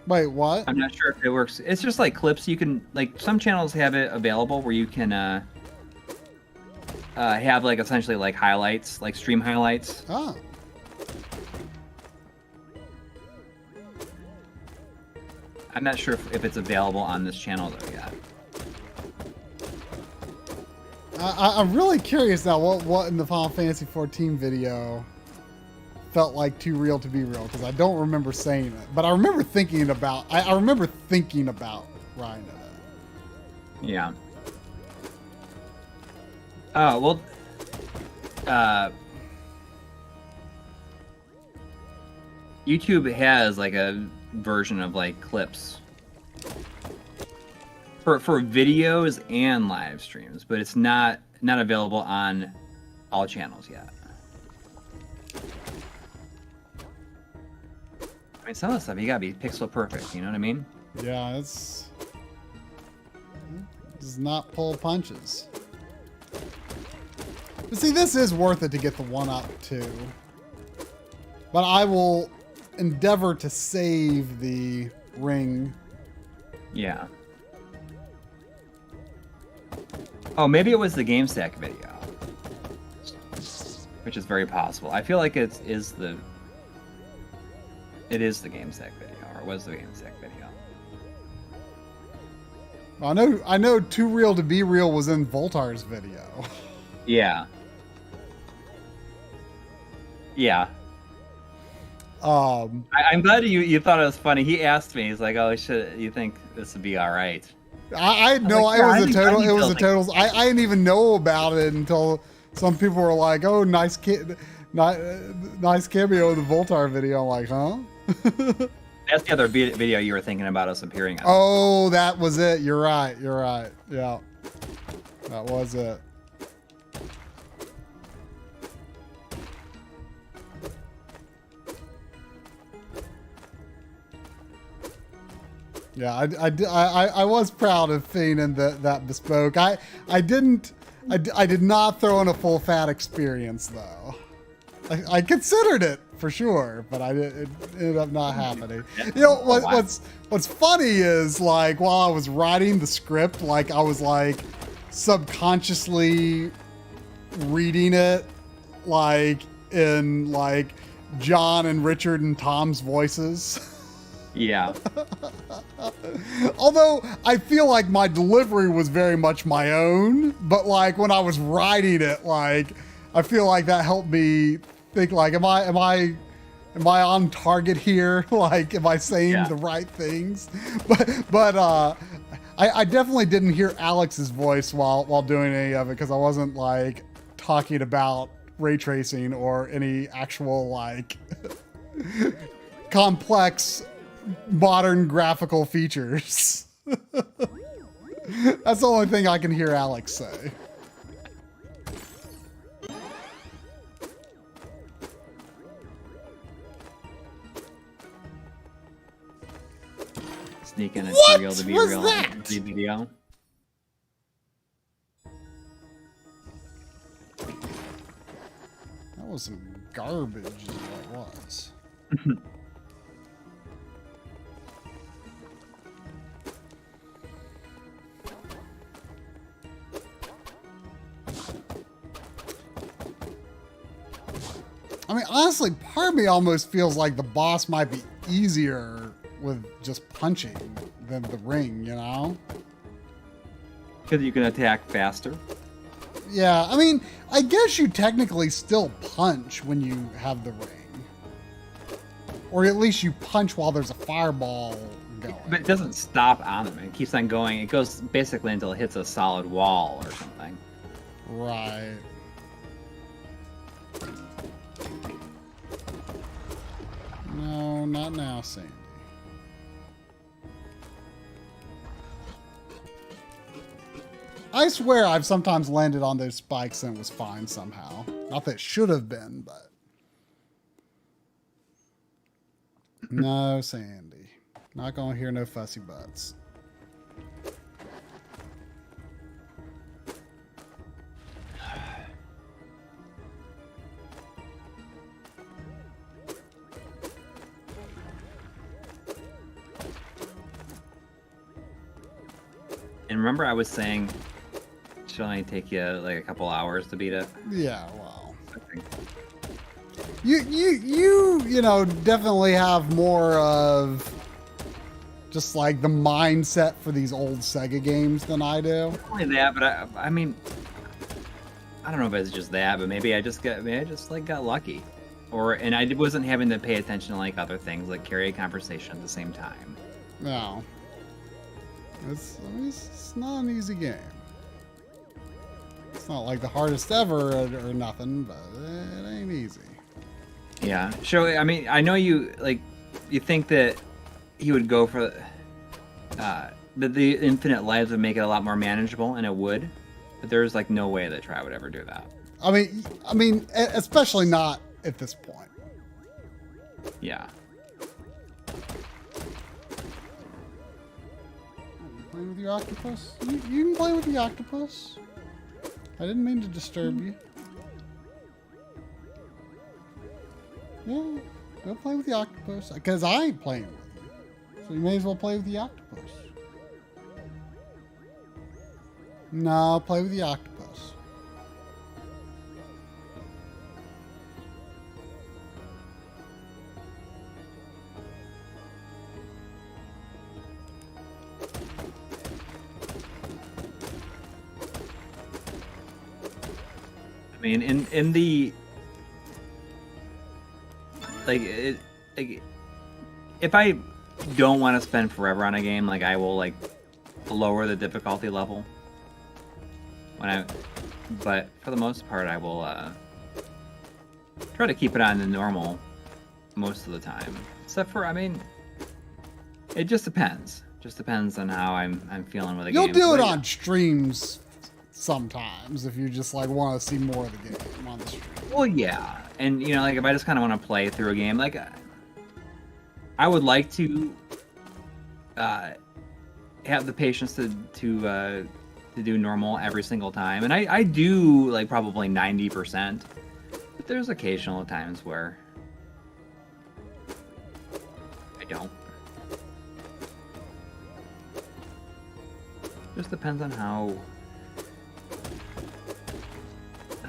Wait, what? I'm not sure if it works. It's just like clips. You can, like, some channels have it available where you can have like essentially like highlights, like stream highlights. Oh. I'm not sure if it's available on this channel though yet. I'm really curious now what in the Final Fantasy 14 video felt like too real to be real, because I don't remember saying it, but I remember thinking about Ryan in it. Yeah. Oh, well, YouTube has like a version of like clips for videos and live streams, but it's not available on all channels yet. I mean, some of the stuff you gotta be pixel perfect, you know what I mean? Yeah, it does not pull punches. But see, this is worth it to get the 1-up too. But I will endeavor to save the ring. Yeah. Oh, maybe it was the GameStack video, which is very possible. I feel like it is the GameStack video, or was the GameStack video. I know Too Real to Be Real was in Voltar's video. Yeah. Yeah. I'm glad you thought it was funny. He asked me, he's like, "Oh, you think this would be all right?" I know it was a total. It was a total. I didn't even know about it until some people were like, "Oh, nice cameo in the Voltar video." I'm like, huh? That's the other video you were thinking about us appearing on. Oh, that was it. You're right. Yeah, that was it. Yeah, I was proud of feigning that bespoke. I did not throw in a full fat experience though. I considered it for sure, but it ended up not happening. You know what's funny is, like, while I was writing the script, like, I was like subconsciously reading it like in like John and Richard and Tom's voices. Yeah. Although I feel like my delivery was very much my own, but like when I was writing it, like I feel like that helped me think, like, am I on target here? Like, am I saying the right things? But I definitely didn't hear Alex's voice while doing any of it, because I wasn't like talking about ray tracing or any actual like complex modern graphical features. That's the only thing I can hear Alex say. Sneak in a real to be real video. That was some garbage is what it was. I mean, honestly, part of me almost feels like the boss might be easier with just punching than the ring, you know? Because you can attack faster. Yeah, I mean, I guess you technically still punch when you have the ring. Or at least you punch while there's a fireball going. But it doesn't stop on them. It keeps on going. It goes basically until it hits a solid wall or something. Right. No, not now, Sandy. I swear I've sometimes landed on those spikes and it was fine somehow. Not that it should have been, but... No, Sandy. Not gonna hear no fussy butts. And remember I was saying it should only take you like a couple hours to beat it? Yeah, well. You know, definitely have more of just like the mindset for these old Sega games than I do. Not only that, but I mean, I don't know if it's just that, but maybe I just got lucky, and I wasn't having to pay attention to like other things, like carry a conversation at the same time. No, it's not an easy game. It's not like the hardest ever or nothing, but it ain't easy. Yeah. So I mean, I know you think that he would go for that the infinite lives would make it a lot more manageable, and it would, but there's like no way that Try would ever do that. I mean, especially not at this point. Yeah. Playing with your octopus? You can play with the octopus. I didn't mean to disturb you. Yeah, go play with the octopus. Because I ain't playing with you. So you may as well play with the octopus. No, play with the octopus. I mean, in the if I don't want to spend forever on a game, like I will like lower the difficulty level but for the most part I will try to keep it on the normal most of the time, except for, I mean, it just depends on how I'm feeling with the game. You'll do it on streams sometimes if you just like want to see more of the game on the stream. Well, yeah, and you know, like if I just kind of want to play through a game, like I would like to have the patience to do normal every single time, and I do like probably 90%, but there's occasional times where I don't. Just depends on how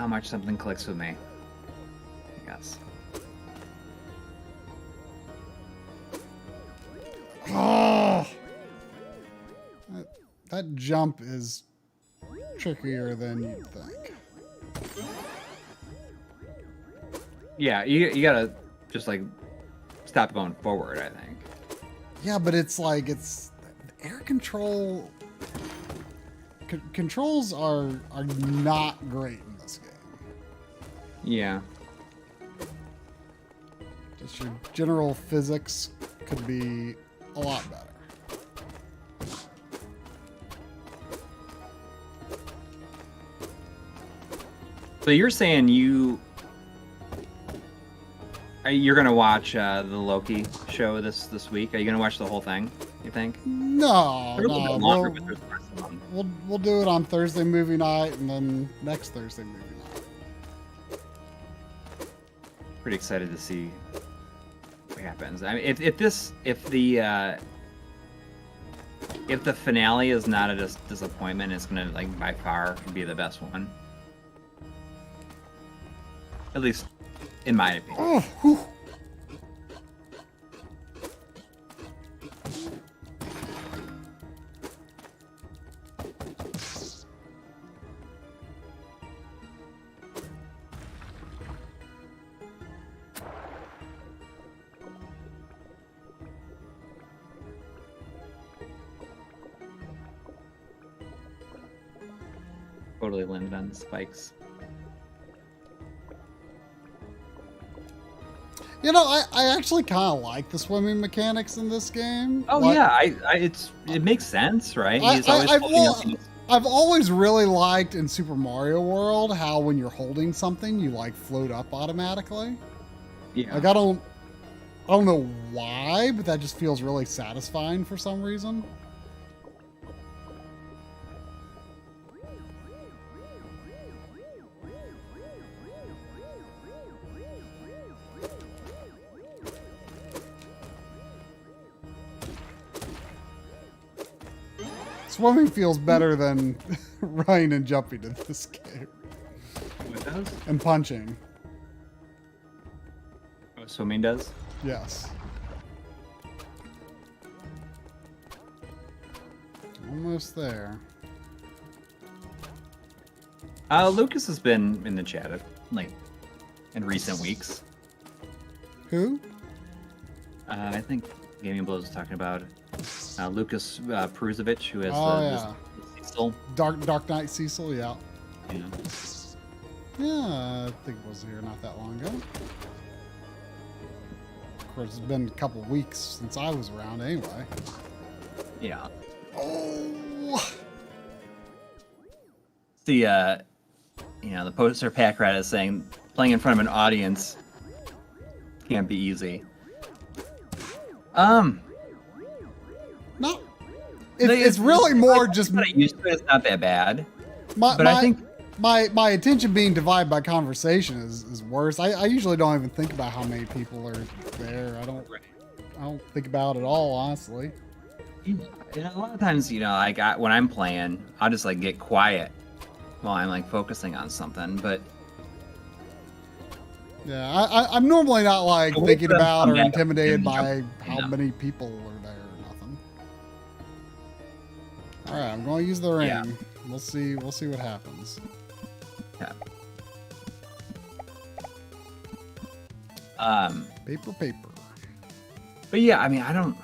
much something clicks with me, I guess. Oh, that jump is trickier than you'd think. Yeah, you gotta just like stop going forward, I think. Yeah, but it's like air control. Controls are not great in this game. Yeah. Just your general physics could be a lot better. So you're saying you're gonna watch the Loki show this week? Are you gonna watch the whole thing, you think? No, They're a little bit longer, but there's parts of them. We'll do it on Thursday movie night and then next Thursday movie night. Pretty excited to see happens. I mean, if the finale is not a disappointment, it's gonna like by far be the best one. At least in my opinion. Oh, whew. Totally landed on the spikes. You know, I actually kind of like the swimming mechanics in this game. Oh like, yeah, it makes sense, right? He's always holding up these- I've always really liked in Super Mario World how when you're holding something, you like float up automatically. Yeah. Like I don't know why, but that just feels really satisfying for some reason. Swimming feels better than running and jumping in this game. What does? And punching. Oh, swimming does? Yes. Almost there. Lucas has been in the chat like in recent weeks. Who? I think Gaming Blows was talking about Lucas Peruzovic, who has yeah. the Cecil. Dark Knight Cecil, yeah. Yeah. Yeah, I think it was here not that long ago. Of course, it's been a couple weeks since I was around anyway. Yeah. Oh! The the poster pack rat is saying playing in front of an audience can't be easy. No. It's really more like, just... Used to it, it's not that bad. I think my attention being divided by conversation is worse. I usually don't even think about how many people are there. I don't think about it at all, honestly. A lot of times, like when I'm playing, I'll just like get quiet while I'm like focusing on something. But yeah, I'm normally not like thinking about or intimidated by how many people are there or nothing. All right, I'm going to use the ring. Yeah. We'll see what happens. Yeah. Paper. But yeah, I mean, I don't.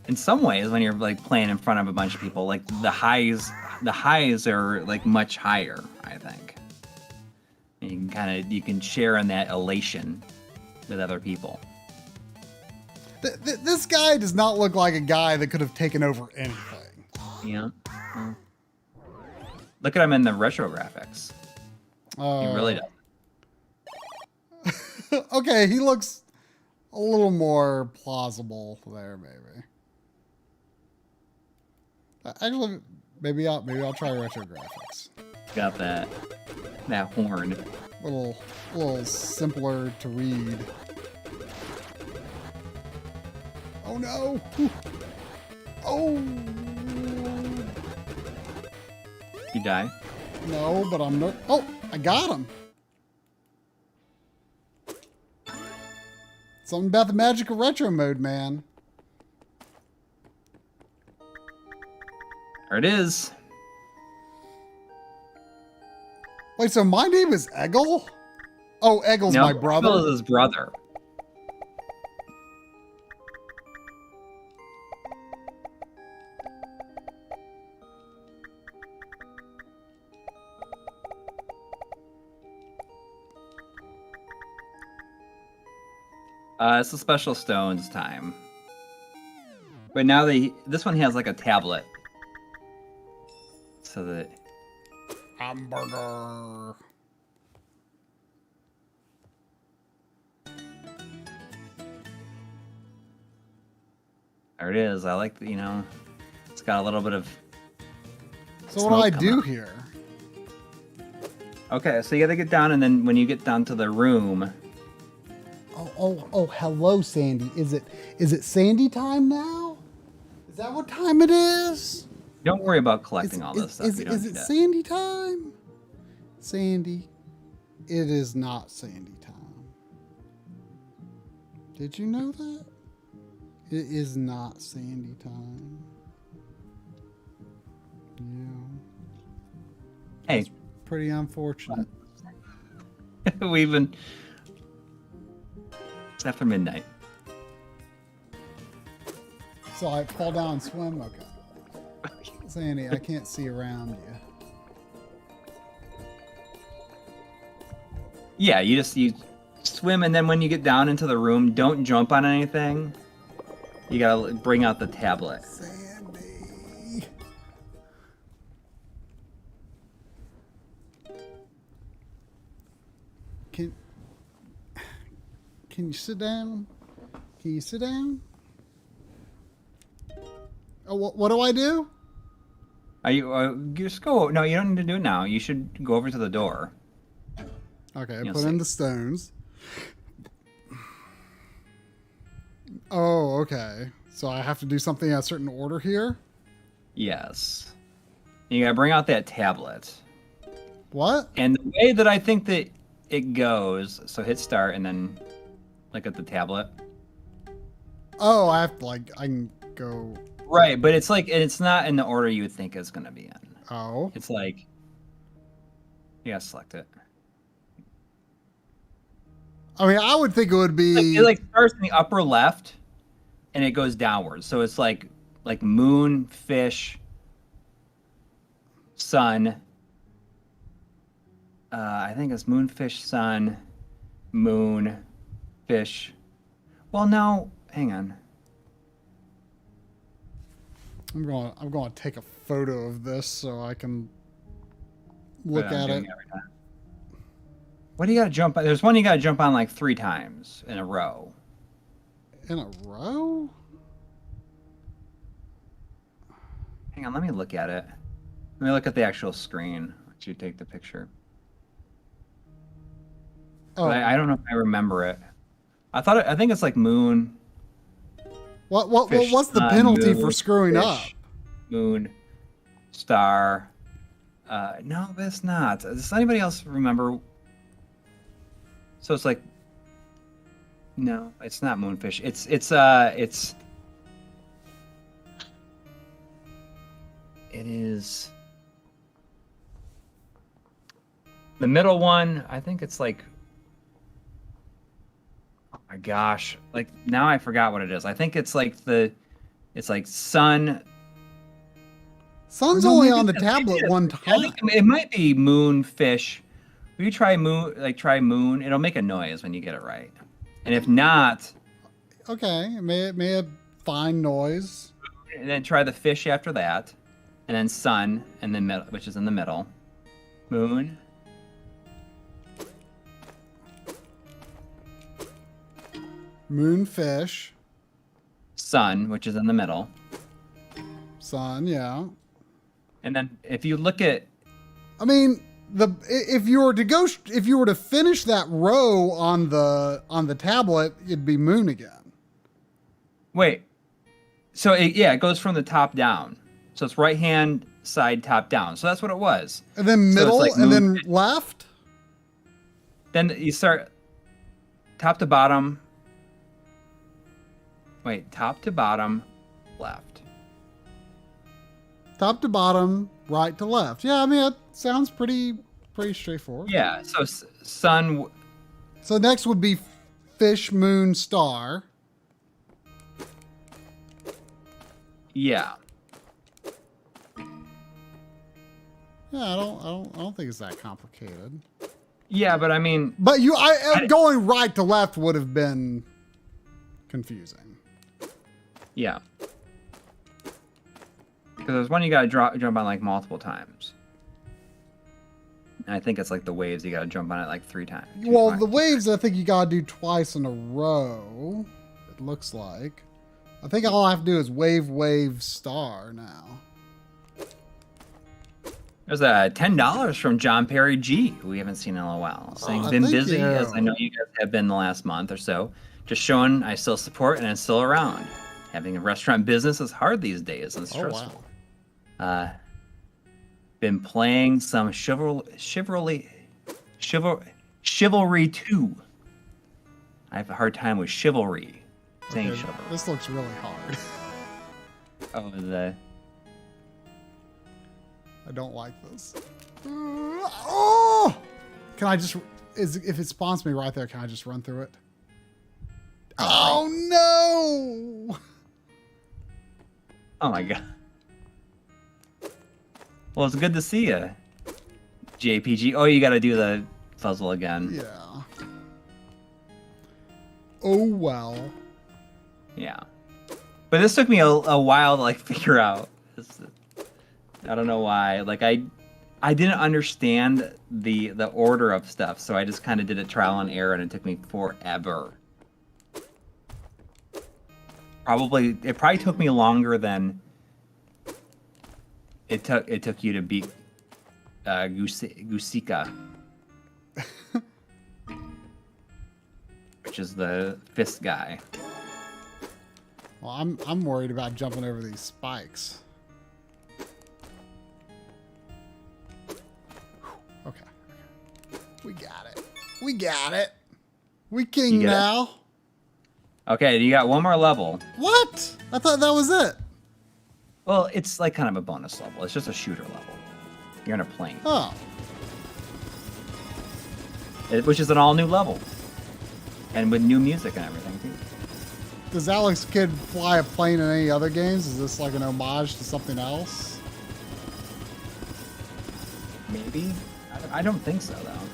In some ways, when you're like playing in front of a bunch of people, like the highs are like much higher, I think. And you can share in that elation with other people. This guy does not look like a guy that could have taken over anything. Yeah. Well, look at him in the retro graphics. He really does. Okay, he looks a little more plausible there, maybe. Actually, maybe I'll try retro graphics. Got that horn. A little simpler to read. Oh no! Oh! You die? No, but I'm not. Oh, I got him. Something about the magic of retro mode, man. There it is. Wait, so my name is Eggle? Oh, Eggle's my brother? Eggle is his brother. It's the special stones time. But now this one has like a tablet. So that... Hamburger. There it is. I like it's got a little bit of... So what do I do here? Okay, so you gotta get down, and then when you get down to the room... Oh, hello, Sandy. Is it Sandy time now? Is that what time it is? Don't worry about collecting all this stuff. Is it Sandy time? Sandy. It is not Sandy time. Did you know that? It is not Sandy time. Yeah. Hey. That's pretty unfortunate. We've been... It's after midnight. So I fall down and swim? Okay. Sandy, I can't see around you. Yeah, you swim, and then when you get down into the room, don't jump on anything. You gotta bring out the tablet. Sandy. Can you sit down? Can you sit down? Oh, what do I do? Are you just go? No, you don't need to do it now. You should go over to the door. Okay, put in the stones. Oh, okay. So I have to do something in a certain order here? Yes. You gotta bring out that tablet. What? And the way that I think that it goes, so hit start and then look at the tablet. Oh, I have to I can go. Right, but it's not in the order you would think it's gonna be in. Oh. It's like, you gotta select it. I mean, I would think it would be. It starts in the upper left, and it goes downwards. So it's like moon, fish, sun. I think it's moon, fish, sun, moon, fish. Well, no, hang on. I'm going to take a photo of this so I can look at it. What do you got to jump on? There's one you got to jump on like 3 times in a row. In a row? Hang on, let me look at it. Let me look at the actual screen. Let you take the picture. Oh, I don't know if I remember it. I think it's like moon. What's the penalty for screwing up? Moon, star. No, it's not. Does anybody else remember? So it's like, no, it's not moonfish. It's it is the middle one. I think it's like, oh my gosh, like now I forgot what it is. I think it's like sun. Sun's only on the tablet one time. I think it might be moonfish. If you try moon, it'll make a noise when you get it right. And if not, okay, it may have fine noise. And then try the fish after that, and then sun in the middle, which is in the middle. Moon. Moonfish. Sun, which is in the middle. Sun, yeah. And then if you look at, I mean, if you were to finish that row on the tablet, it'd be moon again. Wait. So it goes from the top down. So it's right hand side top down. So that's what it was. And then middle, so and then left. Then you start top to bottom. Wait, top to bottom, left. Top to bottom, right to left. Yeah, I mean, that sounds pretty straightforward. Yeah, so sun. So next would be fish, moon, star. Yeah. Yeah, I don't think it's that complicated. Yeah, but I mean, but going right to left would have been confusing. Yeah. Because there's one you gotta jump on like multiple times. And I think it's like the waves, you gotta jump on it like 3 times. Well, the waves I think you gotta do twice in a row, it looks like. I think all I have to do is wave, star now. There's a $10 from John Perry G, who we haven't seen in a while, saying, "Been busy, as I know you guys have been the last month or so. Just showing I still support and I'm still around. Having a restaurant business is hard these days and stressful. Been playing some Chivalry 2. I have a hard time with chivalry. Saying chivalry. This looks really hard. Oh, I don't like this. Oh! Can I just... if it spawns me right there, can I just run through it? Oh, no! Oh, my God. Well, it's good to see you, JPG. Oh, you got to do the puzzle again. Yeah. Oh, well. Yeah. But this took me a while to, like, figure out. I don't know why. Like, I didn't understand the order of stuff, so I just kind of did a trial and error, and it took me forever. It probably took me longer than it took you to beat Gusika, which is the fist guy. Well, I'm worried about jumping over these spikes. Okay. We got it. We got it. We king now. Okay, you got one more level. What? I thought that was it. Well, it's like kind of a bonus level. It's just a shooter level. You're in a plane. Oh. Which is an all-new level. And with new music and everything, too. Does Alex Kidd fly a plane in any other games? Is this like an homage to something else? Maybe. I don't think so, though.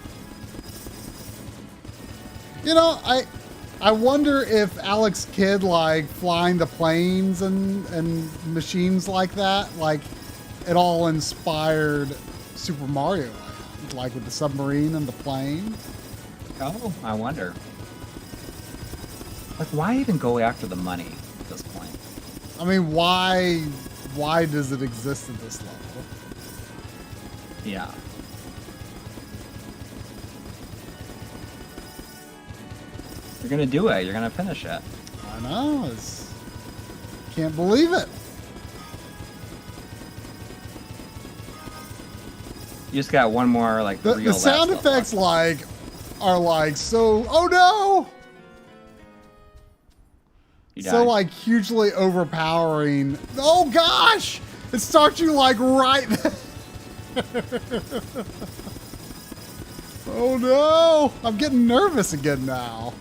You know, I wonder if Alex Kidd, like, flying the planes and machines like that, like, it all inspired Super Mario Land, like with the submarine and the plane. Oh, I wonder. Like, why even go after the money at this point? I mean, why does it exist at this level? Yeah. You're gonna do it. You're gonna finish it. I know. Can't believe it. You just got one more, like, the sound effects left. are like so. Oh no! So like hugely overpowering. Oh gosh! It starts you like right there. Oh no! I'm getting nervous again now.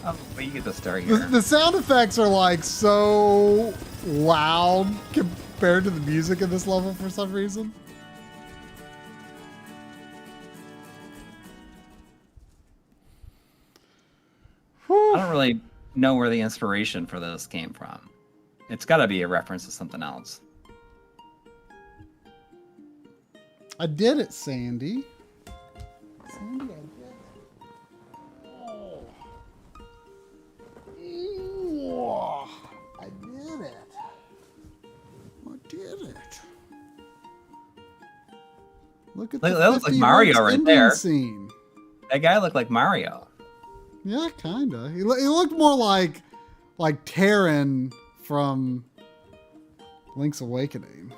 Oh, but you get to start here. The sound effects are like so loud compared to the music in this level for some reason. I don't really know where the inspiration for this came from. It's got to be a reference to something else. I did it, Sandy. Sandy, I did it. Oh. Ew. I did it. I did it. Look at that looks like Mario right there. Scene. That guy looked like Mario. Yeah, kinda. He looked more like Terran from Link's Awakening.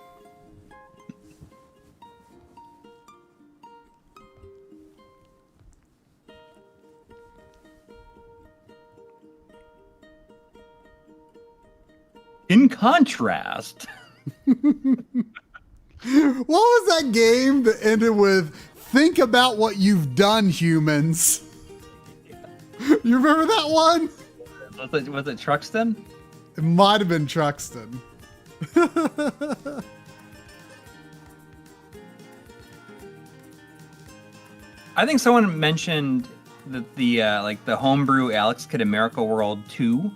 In contrast, what was that game that ended with "Think about what you've done, humans"? You remember that one? Was it Truxton? It might have been Truxton. I think someone mentioned that the homebrew Alex Kidd in Miracle World 2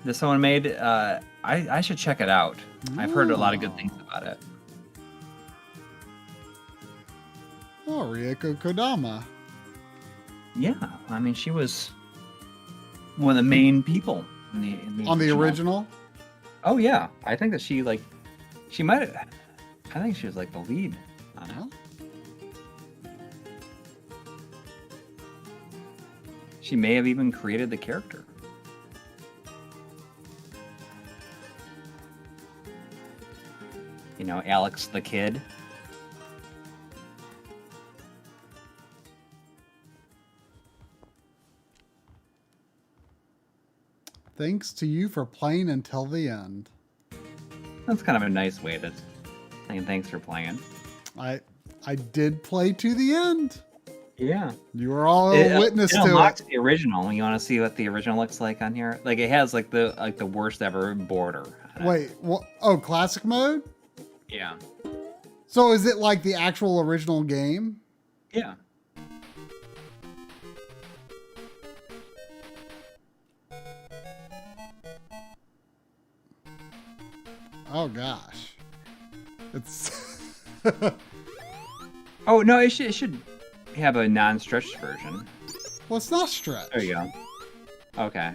that someone made. I should check it out. I've heard a lot of good things about it. Oh, Rieko Kodama. Yeah, I mean, she was one of the main people in the on the original. Oh yeah, I think that she might have. I think she was like the lead on it. Huh? She may have even created the character. You know, Alex the Kid. Thanks to you for playing until the end. That's kind of a nice way to say thanks for playing. I did play to the end. Yeah. You were all a witness to it. The original. You want to see what the original looks like on here? Like it has like the worst ever border. Wait, what? Oh, classic mode? Yeah. So is it like the actual original game? Yeah. Oh gosh. It's Oh no, it should have a non-stretched version. well, it's not stretched. There you go. Okay.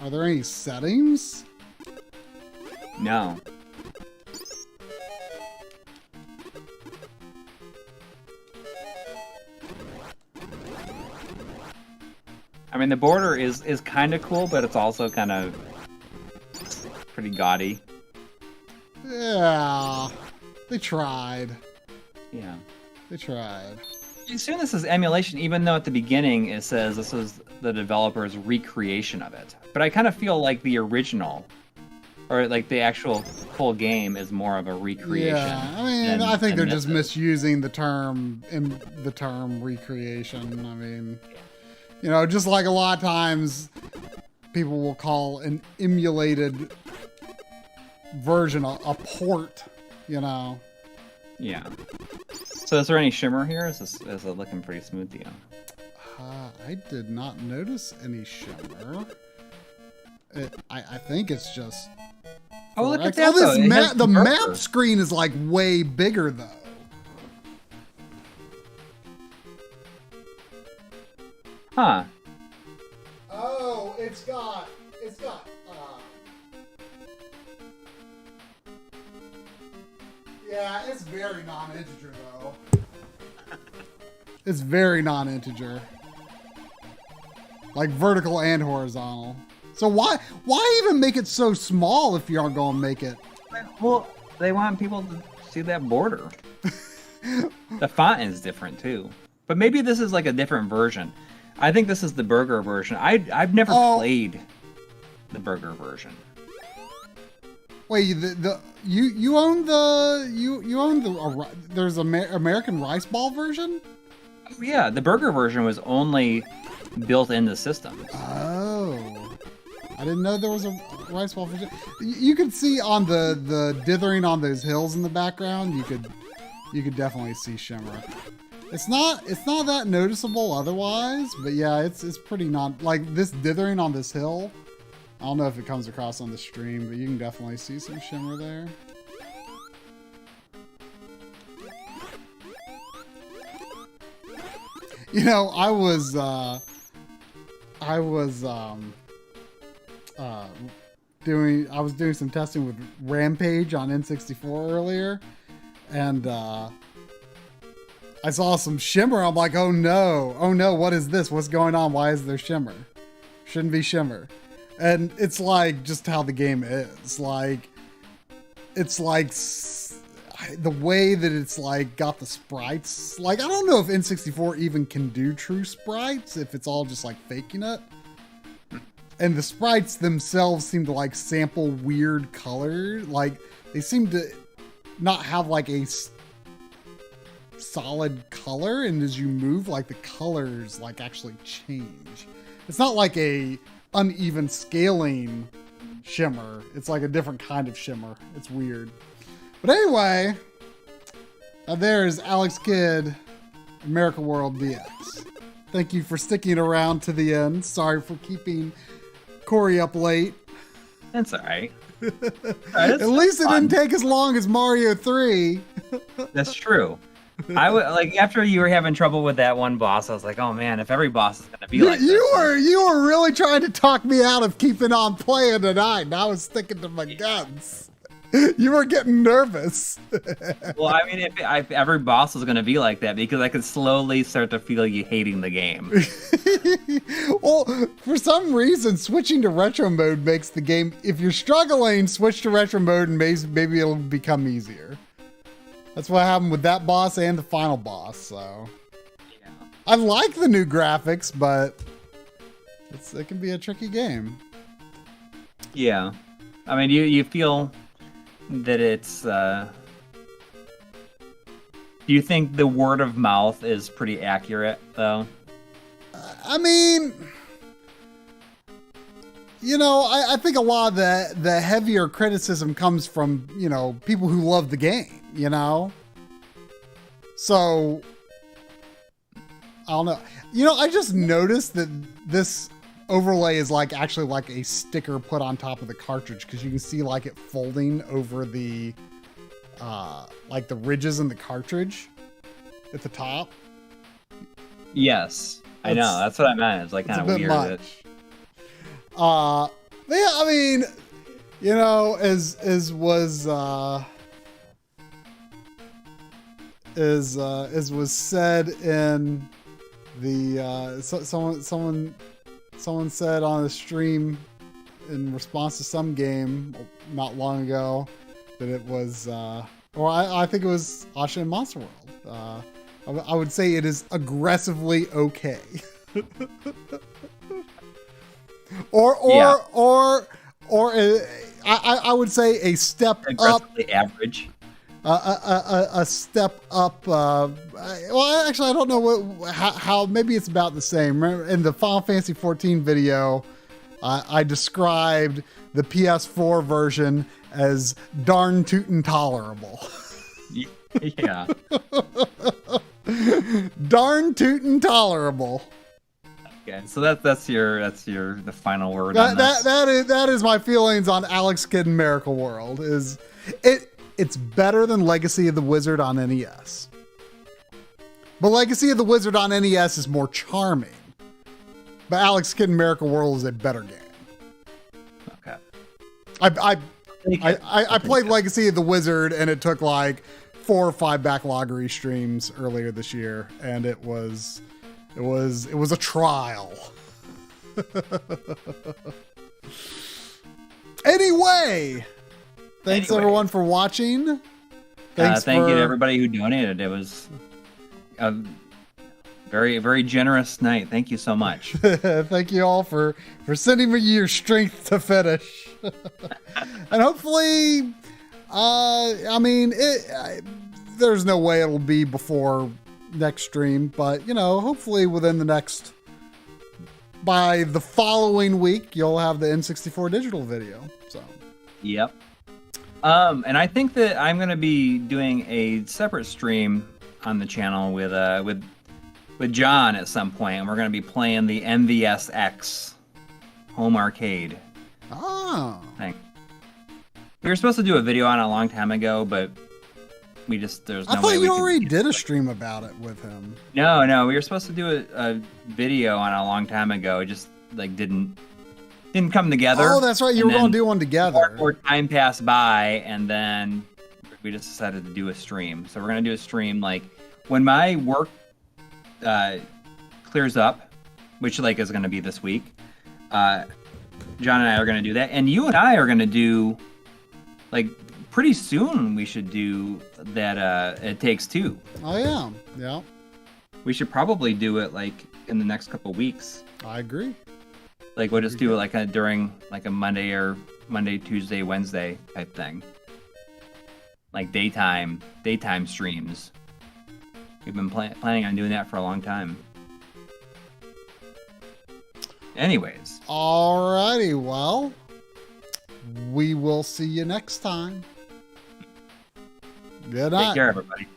Are there any settings? No. I mean, the border is kind of cool, but it's also kind of pretty gaudy. Yeah, they tried. Yeah. They tried. You assume this is emulation, even though at the beginning it says this was the developer's recreation of it. But I kind of feel like the original, or like the actual full game, is more of a recreation. Yeah, I mean, I think they're just misusing the term recreation. I mean, you know, just like a lot of times people will call an emulated version a port, you know. Yeah. So is there any shimmer here? Is it looking pretty smooth to you? I did not notice any shimmer. I think it's just. Oh, look at that! though. The map screen is like way bigger though. Huh. Oh, it's got. Yeah, it's very non-integer though. It's very non-integer. Like vertical and horizontal. So why even make it so small if you aren't going to make it? Well, they want people to see that border. The font is different too. But maybe this is like a different version. I think this is the burger version. I've never played the burger version. Wait, you own the there's an American rice ball version? Yeah, the burger version was only built into systems. Oh, I didn't know there was a rice ball version. You could see on the dithering on those hills in the background. You could definitely see shimmer. It's not that noticeable otherwise, but yeah, it's pretty like this dithering on this hill. I don't know if it comes across on the stream, but you can definitely see some shimmer there. You know, I was doing some testing with Rampage on N64 earlier, and I saw some shimmer. I'm like, oh no, what is this? What's going on? Why is there shimmer? Shouldn't be shimmer. And it's like just how the game is. Like, it's like the way that it's like got the sprites. Like, I don't know if N64 even can do true sprites, if it's all just like faking it. And the sprites themselves seem to like sample weird color. Like, they seem to not have like a solid color, and as you move, like the colors like actually change. It's not like a uneven scaling shimmer. It's like a different kind of shimmer. It's weird. But anyway, there's Alex Kidd, Miracle World DX. Thank you for sticking around to the end. Sorry for keeping Coury up late. That's all right. At least it didn't take as long as Mario 3. That's true. I would like after you were having trouble with that one boss. I was like, oh man, if every boss is gonna be like this. You were really trying to talk me out of keeping on playing tonight, and I was sticking to my guns. You were getting nervous. Well, I mean, if every boss was going to be like that, because I could slowly start to feel you hating the game. Well, for some reason, switching to retro mode makes the game, if you're struggling, switch to retro mode and maybe it'll become easier. That's what happened with that boss and the final boss, so. Yeah. I like the new graphics, but it can be a tricky game. Yeah. I mean, you feel that it's... do you think the word of mouth is pretty accurate, though? I mean... You know, I think a lot of the heavier criticism comes from, you know, people who love the game, you know? So, I don't know. You know, I just noticed that this overlay is like actually like a sticker put on top of the cartridge, because you can see like it folding over the, like the ridges in the cartridge at the top. Yes, I know. That's what I meant. It's like kind of weird. Much. But yeah, I mean, you know, as was said in the someone said on a stream in response to some game not long ago that it was or I think it was Asha in Monster World. I would say it is aggressively okay. I would say a step aggressively up, average. A step up. Well, actually, I don't know how. Maybe it's about the same. Remember, in the Final Fantasy 14 video, I described the PS4 version as darn tootin' tolerable. Yeah. Darn tootin' tolerable. Okay, so that's the final word. That is my feelings on Alex Kidd in Miracle World. It's better than Legacy of the Wizard on NES, but Legacy of the Wizard on NES is more charming. But Alex Kidd in Miracle World is a better game. Okay. I played Legacy of the Wizard, and it took like 4 or 5 backloggery streams earlier this year, and it was a trial. Anyway, thanks everyone for watching. Thank you to everybody who donated. It was a very, very generous night. Thank you so much. Thank you all for sending me your strength to finish. And hopefully, I mean, there's no way it'll be before next stream, but you know, hopefully by the following week, you'll have the N64 digital video. So, yep. And I think that I'm going to be doing a separate stream on the channel with John at some point, and we're going to be playing the MVSX home arcade. Oh. Thing. We were supposed to do a video on it a long time ago, but there's no way. I thought you already did a stream about it with him. No, we were supposed to do a video on it a long time ago. It just like didn't come together. Oh, that's right. You were going to do one together. More time passed by, and then we just decided to do a stream. So we're going to do a stream like when my work clears up, which like is going to be this week. John and I are going to do that, and you and I are going to do like pretty soon. We should do that. It Takes Two. Oh yeah, yeah. We should probably do it like in the next couple weeks. I agree. Like we'll just do it like during like a Monday, Tuesday, Wednesday type thing. Like daytime streams. We've been planning on doing that for a long time. Anyways. Alrighty, well, we will see you next time. Good night. Take care, everybody.